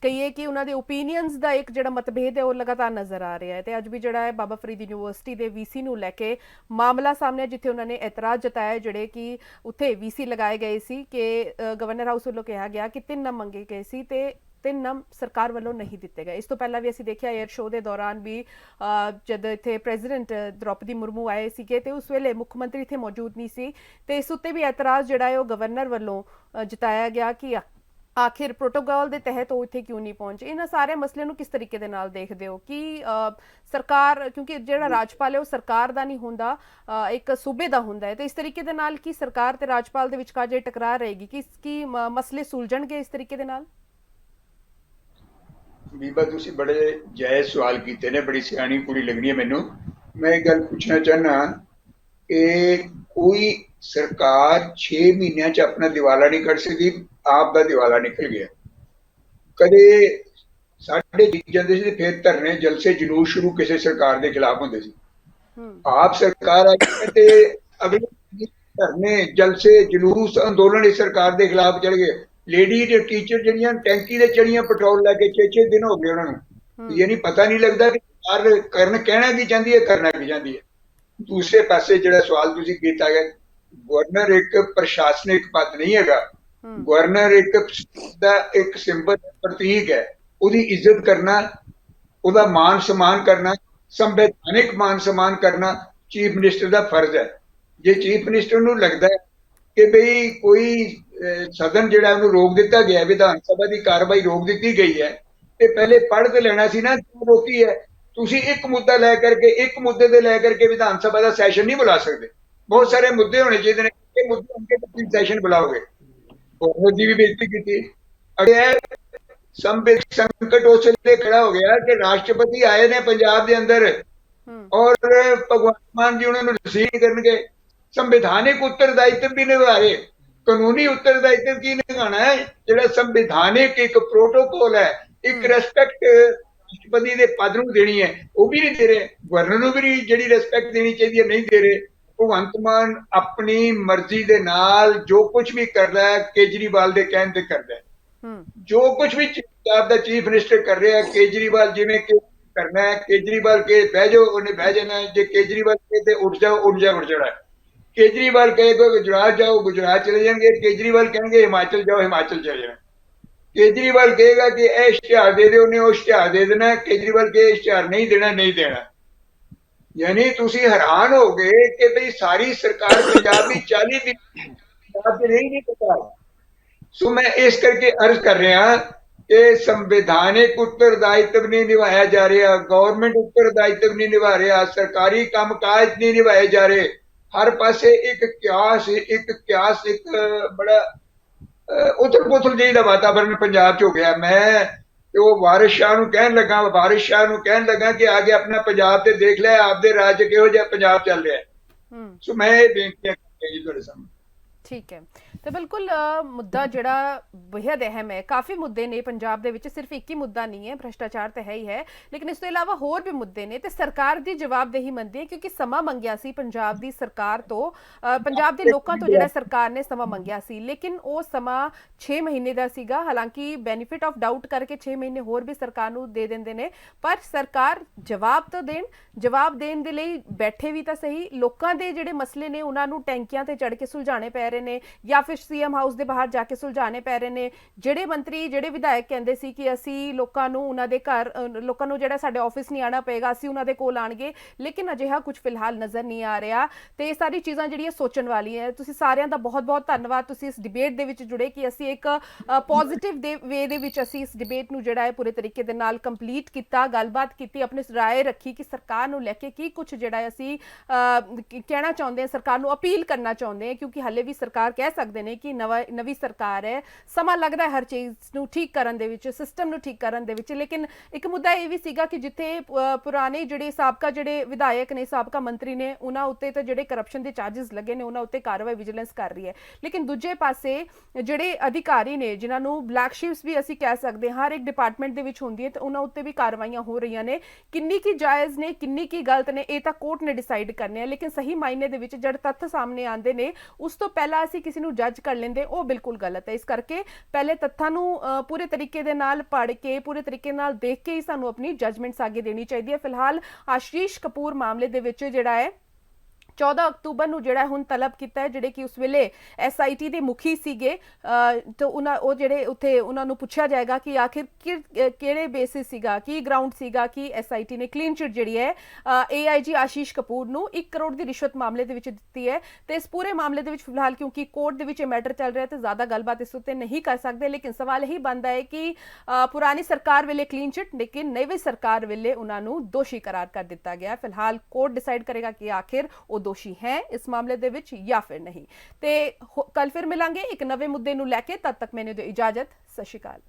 ਕਹੀਏ ਕਿ ਉਹਨਾਂ ਦੇ ਓਪੀਨੀਅਨਸ ਦਾ ਇੱਕ ਜਿਹੜਾ ਮਤਭੇਦ ਹੈ ਉਹ ਲਗਾਤਾਰ ਨਜ਼ਰ ਆ ਰਿਹਾ ਹੈ। ਤੇ ਅੱਜ ਵੀ ਜਿਹੜਾ ਹੈ ਬਾਬਾ ਫਰੀਦ ਯੂਨੀਵਰਸਿਟੀ ਦੇ ਵੀਸੀ ਨੂੰ ਲੈ ਕੇ ਮਾਮਲਾ ਸਾਹਮਣੇ, ਜਿੱਥੇ ਉਹਨਾਂ ਨੇ ਇਤਰਾਜ਼ ਜਤਾਇਆ, ਜਿਹੜੇ ਕਿ ਉੱਥੇ ਵੀਸੀ ਲਗਾਏ ਗਏ ਸੀ ਕਿ ਗਵਰਨਰ ਹਾਊਸ ਵੱਲੋਂ ਕਿਹਾ ਗਿਆ ਕਿ 3 ਨਾਮ ਮੰਗੇ ਗਏ ਸੀ ਤੇ 3 ਨਾਮ ਸਰਕਾਰ ਵੱਲੋਂ ਨਹੀਂ ਦਿੱਤੇ ਗਏ। ਇਸ ਤੋਂ ਪਹਿਲਾਂ ਵੀ ਅਸੀਂ ਦੇਖਿਆ ਏਅਰ ਸ਼ੋਅ ਦੇ ਦੌਰਾਨ ਵੀ ਜਦ ਇੱਥੇ ਪ੍ਰੈਜ਼ੀਡੈਂਟ ਦ੍ਰੌਪਦੀ ਮੁਰਮੂ ਆਏ ਸੀਗੇ ਤੇ ਉਸ ਵੇਲੇ ਮੁੱਖ ਮੰਤਰੀ ਇੱਥੇ ਮੌਜੂਦ ਨਹੀਂ ਸੀ ਤੇ ਇਸ ਉੱਤੇ ਵੀ ਇਤਰਾਜ਼ ਜਿਹੜਾ ਹੈ ਉਹ ਗਵਰਨਰ ਵੱਲੋਂ ਜਤਾਇਆ ਗਿਆ ਕਿ ਆਖਿਰ ਪ੍ਰੋਟੋਕਾਲ ਦੇ ਤਹਿਤ ਉਹ ਇੱਥੇ ਕਿਉਂ ਨਹੀਂ ਪਹੁੰਚੇ। ਇਹਨਾਂ ਸਾਰੇ ਮਸਲੇ ਨੂੰ ਕਿਸ ਤਰੀਕੇ ਦੇ ਨਾਲ ਦੇਖਦੇ ਹੋ ਕਿ ਸਰਕਾਰ, ਕਿਉਂਕਿ ਜਿਹੜਾ ਰਾਜਪਾਲ ਹੈ ਉਹ ਸਰਕਾਰ ਦਾ ਨਹੀਂ ਹੁੰਦਾ, ਇੱਕ ਸੂਬੇ ਦਾ ਹੁੰਦਾ ਹੈ, ਤੇ ਇਸ ਤਰੀਕੇ ਦੇ ਨਾਲ ਕੀ ਸਰਕਾਰ ਤੇ ਰਾਜਪਾਲ ਦੇ ਵਿਚਕਾਰ ਜਿਹੜੀ ਟਕਰਾਰ ਰਹੇਗੀ ਕਿ ਮਸਲੇ ਸੁਲਝਣਗੇ ਇਸ ਤਰੀਕੇ ਦੇ ਨਾਲ? ਬੀਬਾ, ਤੁਸੀਂ ਬੜੇ ਜਾਇਜ਼ ਸਵਾਲ ਕੀਤੇ ਨੇ, ਬੜੀ ਸਿਆਣੀ ਕੁੜੀ ਲੱਗਣੀ ਹੈ ਮੈਨੂੰ। ਮੈਂ ਇਹ ਗੱਲ ਪੁੱਛਣਾ ਚਾਹੁੰਦਾ ਕਿ ਕੋਈ ਸਰਕਾਰ 6 ਮਹੀਨਿਆਂ 'ਚ ਆਪਣਾ ਦਿਵਾਲਾ ਨਹੀਂ ਕੱਢ ਸਕਦੀ। ਆਪ ਦਾ ਦਿਵਾਲਾ ਨਿਕਲ ਗਿਆ। ਕਦੇ ਸਾਡੇ ਜੀ ਜਾਂਦੇ ਸੀ, ਫਿਰ ਧਰਨੇ ਜਲਸੇ ਜਲੂਸ ਸ਼ੁਰੂ ਕਿਸੇ ਸਰਕਾਰ ਦੇ ਖਿਲਾਫ ਹੁੰਦੇ ਸੀ। ਆਪ ਸਰਕਾਰ ਆਈ ਤੇ ਅਗਲੇ ਧਰਨੇ ਜਲਸੇ ਜਲੂਸ ਅੰਦੋਲਨ ਇਸ ਸਰਕਾਰ ਦੇ ਖਿਲਾਫ ਚੜ ਗਏ। ਲੇਡੀ ਦੇ ਟੀਚਰ ਜਿਹੜੀਆਂ ਟੈਂਕੀ ਦੇ ਚੜੀਆਂ ਪੈਟਰੋਲ ਲੈ ਕੇ 6-6 ਦਿਨ ਹੋ ਗਏ ਉਹਨਾਂ ਨੂੰ। ਯਾਨੀ ਪਤਾ ਨਹੀਂ ਲੱਗਦਾ ਕਿ ਕਰਨ ਕਹਿਣਾ ਕੀ ਚਾਹੁੰਦੀ ਹੈ, ਕਰਨਾ ਕੀ ਚਾਹੁੰਦੀ ਹੈ। ਦੂਸਰੇ ਪਾਸੇ ਜਿਹੜਾ ਸਵਾਲ ਤੁਸੀਂ ਕੀਤਾ ਹੈ, ਗਵਰਨਰ ਇੱਕ ਪ੍ਰਸ਼ਾਸਨਿਕ ਪਦ ਨਹੀਂ ਹੈਗਾ। ਗਵਰਨਰ ਇੱਕ ਸਿੰਬਲ ਪ੍ਰਤੀਕ ਹੈ। ਉਹਦੀ ਇੱਜ਼ਤ ਕਰਨਾ, ਉਹਦਾ ਮਾਨ ਸਨਮਾਨ ਕਰਨਾ, ਸੰਵਿਧਾਨਿਕ ਮਾਨ ਸਨਮਾਨ ਕਰਨਾ ਚੀਫ ਮਿਨਿਸਟਰ ਦਾ ਫਰਜ਼ ਹੈ। ਜੇ ਚੀਫ ਮਿਨਿਸਟਰ ਨੂੰ ਲੱਗਦਾ ਹੈ ਕਿ ਬਈ ਕੋਈ ਸਦਨ ਜਿਹੜਾ ਉਹਨੂੰ ਰੋਕ ਦਿੱਤਾ ਗਿਆ, ਵਿਧਾਨ ਸਭਾ ਦੀ ਕਾਰਵਾਈ ਰੋਕ ਦਿੱਤੀ ਗਈ ਹੈ, ਤੇ ਪਹਿਲੇ ਪੜ੍ਹ ਕੇ ਲੈਣਾ ਸੀ ਨਾ ਰੋਕੀ ਹੈ। ਤੁਸੀਂ ਇੱਕ ਮੁੱਦਾ ਲੈ ਕਰਕੇ, ਇੱਕ ਮੁੱਦੇ ਦੇ ਲੈ ਕਰਕੇ ਵਿਧਾਨ ਸਭਾ ਦਾ ਸੈਸ਼ਨ ਨਹੀਂ ਬੁਲਾ ਸਕਦੇ। ਬਹੁਤ ਸਾਰੇ ਮੁੱਦੇ ਹੋਣੇ ਚਾਹੀਦੇ ਨੇ। ਇਹ ਮੁੱਦੇ ਹੋਣਗੇ ਤਾਂ ਤੁਸੀਂ ਸੈਸ਼ਨ ਬੁਲਾਓਗੇ। ਗਵਰਨਰ ਦੀ ਵੀ ਬੇਇੱਜ਼ਤੀ ਕੀਤੀ। ਅਗਰ ਸੰਕਟ ਉਸ ਵੇਲੇ ਖੜਾ ਹੋ ਗਿਆ ਕਿ ਰਾਸ਼ਟਰਪਤੀ ਆਏ ਨੇ ਪੰਜਾਬ ਦੇ ਅੰਦਰ ਔਰ ਭਗਵੰਤ ਮਾਨ ਜੀ ਉਹਨਾਂ ਨੂੰ ਰਿਸੀਵ ਕਰਨਗੇ। ਸੰਵਿਧਾਨਿਕ ਉੱਤਰਦਾਇਿਤਵ ਵੀ ਨਿਭਾਏ। ਕਾਨੂੰਨੀ ਉੱਤਰਦਾਇਿਤਵ ਕੀ ਨਿਭਾਉਣਾ ਹੈ? ਜਿਹੜਾ ਸੰਵਿਧਾਨਿਕ ਇੱਕ ਪ੍ਰੋਟੋਕੋਲ ਹੈ, ਇੱਕ ਰਿਸਪੈਕਟ ਰਾਸ਼ਟਰਪਤੀ ਦੇ ਪਦ ਨੂੰ ਦੇਣੀ ਹੈ, ਉਹ ਵੀ ਨਹੀਂ ਦੇ ਰਹੇ। ਗਵਰਨਰ ਨੂੰ ਵੀ ਜਿਹੜੀ ਰਿਸਪੈਕਟ ਦੇਣੀ ਚਾਹੀਦੀ ਹੈ ਨਹੀਂ ਦੇ ਰਹੇ। ਭਗਵੰਤ ਮਾਨ ਆਪਣੀ ਮਰਜ਼ੀ ਦੇ ਨਾਲ ਜੋ ਕੁਝ ਵੀ ਕਰਦਾ ਹੈ ਕੇਜਰੀਵਾਲ ਦੇ ਕਹਿਣ ਤੇ ਕਰਦਾ ਹੈ। ਜੋ ਕੁਝ ਵੀ ਪੰਜਾਬ ਦਾ ਚੀਫ ਮਿਨਿਸਟਰ ਕਰ ਰਿਹਾ ਹੈ, ਕੇਜਰੀਵਾਲ ਜਿਵੇਂ ਕਿ ਕਰਨਾ ਹੈ, ਕੇਜਰੀਵਾਲ ਕੇ ਬਹਿ ਜਾਓ ਉਹਨੇ ਬਹਿ ਜਾਣਾ। ਜੇ ਕੇਜਰੀਵਾਲ ਕਹੇ ਤੇ ਉੱਠ ਜਾਓ, ਉੱਠ ਜਾਣਾ। ਕੇਜਰੀਵਾਲ ਕਹੇਗਾ ਗੁਜਰਾਤ ਜਾਓ, ਗੁਜਰਾਤ ਚਲੇ ਜਾਣਗੇ। ਕੇਜਰੀਵਾਲ ਕਹਿਣਗੇ ਹਿਮਾਚਲ ਜਾਓ, ਹਿਮਾਚਲ ਚਲੇ ਜਾਣਾ। ਕੇਜਰੀਵਾਲ ਕਹੇਗਾ ਕਿ ਇਹ ਇਸ਼ਤਿਹਾਰ ਦੇ ਦਿਓ, ਉਹਨੇ ਉਹ ਇਸ਼ਤਿਹਾਰ ਦੇ ਦੇਣਾ। ਕੇਜਰੀਵਾਲ ਕਹੇ ਇਸ਼ਤਿਹਾਰ ਨਹੀਂ ਦੇਣਾ, ਨਹੀਂ ਦੇਣਾ। ਯਾਨੀ ਤੁਸੀਂ ਹੈਰਾਨ ਹੋ ਗਏ ਕਿ ਬਈ ਸਾਰੀ ਸਰਕਾਰ ਪੰਜਾਬ ਦੀ 40 ਦਿਨ ਪੰਜਾਬ ਦੇ ਨਹੀਂ ਪਤਾ। ਸੋ ਮੈਂ ਇਸ ਕਰਕੇ ਅਰਜ਼ ਕਰ ਰਿਹਾ ਕਿ ਸੰਵਿਧਾਨਿਕ ਉੱਤਰਦਾਇਿਤਵ ਨਹੀਂ ਨਿਭਾਇਆ ਜਾ ਰਿਹਾ, ਗਵਰਨਮੈਂਟ ਉੱਤਰਦਾਇਿਤਵ ਨਹੀਂ ਨਿਭਾ ਰਿਹਾ, ਸਰਕਾਰੀ ਕੰਮਕਾਜ ਨਹੀਂ ਨਿਭਾਏ ਜਾ ਰਹੇ। ਹਰ ਪਾਸੇ ਇੱਕ ਬੜਾ ਉਥਲ ਪੁਥਲ ਜਿਹੀ ਦਾ ਵਾਤਾਵਰਨ ਪੰਜਾਬ 'ਚ ਹੋ ਗਿਆ। ਮੈਂ ਉਹ ਵਾਰਿਸ ਸ਼ਾਹ ਨੂੰ ਕਹਿਣ ਲੱਗਾ ਕਿ ਆ ਕੇ ਆਪਣਾ ਪੰਜਾਬ ਤੇ ਦੇਖ ਲਿਆ, ਆਪਦੇ ਰਾਜ 'ਚ ਕਿਹੋ ਜਿਹਾ ਪੰਜਾਬ ਚੱਲ ਰਿਹਾ। ਸੋ ਮੈਂ ਇਹ ਬੇਨਤੀ ਕਰਦਾ ਜੀ ਤੁਹਾਡੇ ਸਾਹਮਣੇ। ਠੀਕ ਹੈ। ਤੇ ਬਿਲਕੁਲ ਮੁੱਦਾ ਜਿਹੜਾ ਬੇहद ਅਹਿਮ ਹੈ, ਕਾਫੀ ਮੁੱਦੇ ਨੇ ਪੰਜਾਬ ਦੇ ਵਿੱਚ, ਸਿਰਫ ਇੱਕ ਹੀ ਮੁੱਦਾ ਨਹੀਂ ਹੈ, ਭ੍ਰਿਸ਼ਟਾਚਾਰ ਤਾਂ ਹੈ ਹੀ ਹੈ, ਲੇਕਿਨ ਇਸ ਤੋਂ ਇਲਾਵਾ ਹੋਰ ਵੀ ਮੁੱਦੇ ਨੇ ਤੇ ਸਰਕਾਰ ਦੀ ਜਵਾਬਦੇਹੀ ਮੰਨਦੀ ਹੈ, ਕਿਉਂਕਿ ਸਮਾਂ ਮੰਗਿਆ ਸੀ ਪੰਜਾਬ ਦੀ ਸਰਕਾਰ ਤੋਂ, ਪੰਜਾਬ ਦੇ ਲੋਕਾਂ ਤੋਂ ਜਿਹੜਾ ਸਰਕਾਰ ਨੇ ਸਮਾਂ ਮੰਗਿਆ ਸੀ, ਲੇਕਿਨ ਉਹ ਸਮਾਂ 6 ਮਹੀਨੇ ਦਾ ਸੀਗਾ। ਹਾਲਾਂਕਿ ਬੈਨੀਫਿਟ ਆਫ ਡਾਊਟ ਕਰਕੇ 6 ਮਹੀਨੇ ਹੋਰ ਵੀ ਸਰਕਾਰ ਨੂੰ ਦੇ ਦਿੰਦੇ ਨੇ, ਪਰ ਸਰਕਾਰ ਜਵਾਬ ਤਾਂ ਜਵਾਬ ਦੇਣ ਦੇ ਲਈ ਬੈਠੇ ਵੀ ਤਾਂ ਸਹੀ। ਲੋਕਾਂ ਦੇ ਜਿਹੜੇ ਮਸਲੇ ਨੇ ਉਹਨਾਂ ਨੂੰ ਟੈਂਕੀਆਂ ਤੇ ਚੜ ਕੇ ਸੁਲਝਾਣੇ ਪੈ ਰਹੇ ਨੇ ਜਾਂ ਫਿਰ ਸੀਐਮ ਹਾਊਸ ਦੇ ਬਾਹਰ ਜਾ ਕੇ ਸੁਲਝਾਣੇ ਪੈ ਰਹੇ ਨੇ। ਜਿਹੜੇ ਮੰਤਰੀ ਜਿਹੜੇ ਵਿਧਾਇਕ ਕਹਿੰਦੇ ਸੀ ਕਿ ਅਸੀਂ ਲੋਕਾਂ ਨੂੰ ਉਹਨਾਂ ਦੇ ਘਰ, ਲੋਕਾਂ ਨੂੰ ਜਿਹੜਾ ਸਾਡੇ ਆਫਿਸ ਨਹੀਂ ਆਣਾ ਪਏਗਾ, ਅਸੀਂ ਉਹਨਾਂ ਦੇ ਕੋਲ ਆਣਗੇ, ਲੇਕਿਨ ਅਜਿਹਾ ਕੁਝ ਫਿਲਹਾਲ ਨਜ਼ਰ ਨਹੀਂ ਆ ਰਿਹਾ। ਤੇ ਇਹ ਸਾਰੀ ਚੀਜ਼ਾਂ ਜਿਹੜੀਆਂ ਸੋਚਣ ਵਾਲੀਆਂ। ਤੁਸੀਂ ਸਾਰਿਆਂ ਦਾ ਬਹੁਤ ਬਹੁਤ ਧੰਨਵਾਦ, ਤੁਸੀਂ ਇਸ ਡਿਬੇਟ ਦੇ ਵਿੱਚ ਜੁੜੇ ਕਿ ਅਸੀਂ ਇੱਕ ਪੋਜ਼ਿਟਿਵ ਦੇ ਵੇ ਦੇ ਵਿੱਚ ਅਸੀਂ ਇਸ ਡਿਬੇਟ ਨੂੰ ਜਿਹੜਾ ਹੈ ਪੂਰੇ ਤਰੀਕੇ ਦੇ ਨਾਲ ਕੰਪਲੀਟ ਕੀਤਾ, ਗੱਲਬਾਤ ਕੀਤੀ, ਆਪਣੀ ਰਾਏ ਰੱਖੀ ਕਿ ਸਰਕਾਰ ਨੂੰ ਲੈ ਕੇ ਕੀ ਕੁਝ ਜਿਹੜਾ ਅਸੀਂ ਕਹਿਣਾ ਚਾਹੁੰਦੇ ਹਾਂ, ਸਰਕਾਰ ਨੂੰ ਅਪੀਲ ਕਰਨਾ ਚਾਹੁੰਦੇ ਹਾਂ, ਕਿਉਂਕਿ ਹਾਲੇ ਵੀ ਸਰਕਾਰ ਕਹਿ ਸਕਦੇ ਨੇ ਕਿ ਨਵੀਂ ਸਰਕਾਰ ਹੈ, ਸਮਾਂ ਲੱਗਦਾ ਹੈ ਹਰ ਚੀਜ਼ ਨੂੰ ਠੀਕ ਕਰਨ ਦੇ ਵਿੱਚ, ਸਿਸਟਮ ਨੂੰ ਠੀਕ ਕਰਨ ਦੇ ਵਿੱਚ। ਲੇਕਿਨ ਇੱਕ ਮੁੱਦਾ ਇਹ ਵੀ ਸੀਗਾ ਕਿ ਜਿੱਥੇ ਪੁਰਾਣੇ ਜਿਹੜੇ ਸਾਬਕਾ ਜਿਹੜੇ ਵਿਧਾਇਕ ਨੇ, ਸਾਬਕਾ ਮੰਤਰੀ ਨੇ, ਉਹਨਾਂ ਉੱਤੇ ਤਾਂ ਜਿਹੜੇ ਕਰਪਸ਼ਨ ਦੇ ਚਾਰजेस ਲੱਗੇ ਨੇ ਉਹਨਾਂ ਉੱਤੇ ਕਾਰਵਾਈ ਵਿਜੀਲੈਂਸ ਕਰ ਰਹੀ ਹੈ, ਲੇਕਿਨ ਦੂਜੇ ਪਾਸੇ ਜਿਹੜੇ ਅਧਿਕਾਰੀ ਨੇ ਜਿਨ੍ਹਾਂ ਨੂੰ ਬਲੈਕ ਸ਼ੀਪਸ ਵੀ ਅਸੀਂ ਕਹਿ ਸਕਦੇ ਹਾਂ, ਹਰ ਇੱਕ ਡਿਪਾਰਟਮੈਂਟ ਦੇ ਵਿੱਚ ਹੁੰਦੀ ਹੈ, ਤੇ ਉਹਨਾਂ ਉੱਤੇ ਵੀ ਕਾਰਵਾਈਆਂ ਹੋ ਰਹੀਆਂ ਨੇ। ਕਿੰਨੀ ਕੀ ਜਾਇਜ਼ ਨੇ, ਕਿੰਨੀ ਕੀ ਗਲਤ ਨੇ, ਇਹ ਤਾਂ ਕੋਰਟ ਨੇ ਡਿਸਾਈਡ ਕਰਨੇ ਆ, ਲੇਕਿਨ ਸਹੀ ਮਾਇਨੇ ਦੇ ਵਿੱਚ ਜਦ ਤੱਥ ਸਾਹਮਣੇ ਆਉਂਦੇ ਨੇ ਉਸ ਤੋਂ ਪਹਿਲਾਂ ਅਸੀਂ ਕਿਸੇ ਨੂੰ ਜੱਜ ਕਰ ਲੈਂਦੇ, ਉਹ ਬਿਲਕੁਲ ਗਲਤ ਹੈ। ਇਸ ਕਰਕੇ ਪਹਿਲੇ ਤੱਥਾਂ ਨੂੰ ਪੂਰੇ ਤਰੀਕੇ ਦੇ ਨਾਲ ਪੜ੍ਹ ਕੇ, ਪੂਰੇ ਤਰੀਕੇ ਨਾਲ ਦੇਖ ਕੇ ਹੀ ਸਾਨੂੰ ਆਪਣੀ ਜਜਮੈਂਟਸ ਅੱਗੇ ਦੇਣੀ ਚਾਹੀਦੀ ਹੈ। ਫਿਲਹਾਲ ਆਸ਼ੀਸ਼ ਕਪੂਰ ਮਾਮਲੇ ਦੇ ਵਿੱਚ ਜਿਹੜਾ ਹੈ 14 ਅਕਤੂਬਰ ਨੂੰ ਜਿਹੜਾ ਹੁਣ ਤਲਬ ਕੀਤਾ ਹੈ, ਜਿਹੜੇ ਕਿ ਉਸ ਵੇਲੇ SIT ਦੇ ਮੁਖੀ ਸੀਗੇ, ਤੇ ਉਹ ਜਿਹੜੇ ਉੱਥੇ ਉਹਨਾਂ ਨੂੰ ਪੁੱਛਿਆ ਜਾਏਗਾ ਕਿ ਆਖਿਰ ਕਿਹੜੇ ਬੇਸਿਸ ਸੀਗਾ, ਕੀ ਗਰਾਊਂਡ ਸੀਗਾ ਕਿ SIT ਨੇ ਕਲੀਨ ਚਿਟ ਜਿਹੜੀ ਹੈ AIG ਆਸ਼ੀਸ਼ ਕਪੂਰ ਨੂੰ 1 ਕਰੋੜ ਦੀ ਰਿਸ਼ਵਤ ਮਾਮਲੇ ਦੇ ਵਿੱਚ ਦਿੱਤੀ ਹੈ। ਤੇ ਇਸ ਪੂਰੇ ਮਾਮਲੇ ਦੇ ਵਿੱਚ ਫਿਲਹਾਲ ਕਿਉਂਕਿ ਕੋਰਟ ਦੇ ਵਿੱਚ ਇਹ ਮੈਟਰ ਚੱਲ ਰਿਹਾ ਤੇ ਜ਼ਿਆਦਾ ਗੱਲਬਾਤ ਇਸ ਉੱਤੇ ਨਹੀਂ ਕਰ ਸਕਦੇ, ਲੇਕਿਨ ਸਵਾਲ ਇਹੀ ਬਣਦਾ ਹੈ ਕਿ ਪੁਰਾਣੀ ਸਰਕਾਰ ਵੇਲੇ ਕਲੀਨ ਚਿਟ, ਲੇਕਿਨ ਨਵੀਂ ਸਰਕਾਰ ਵੇਲੇ ਉਹਨਾਂ ਨੂੰ ਦੋਸ਼ੀ ਕਰਾਰ ਕਰ ਦਿੱਤਾ ਗਿਆ। ਫਿਲਹਾਲ ਕੋਰਟ ਡਿਸਾਈਡ ਕਰੇਗਾ ਕਿ ਆਖਿਰ ਉਹ ਦੋਸ਼ੀ ਹੈ ਇਸ ਮਾਮਲੇ ਦੇ ਵਿੱਚ ਜਾਂ ਫਿਰ ਨਹੀਂ। ਤੇ ਕੱਲ ਫਿਰ ਮਿਲਾਂਗੇ ਇੱਕ ਨਵੇਂ ਮੁੱਦੇ ਨੂੰ ਲੈ ਕੇ, ਤਦ ਤੱਕ ਮੈਨੂੰ ਦਿਓ ਇਜਾਜ਼ਤ। ਸਤਿ ਸ਼੍ਰੀ ਅਕਾਲ।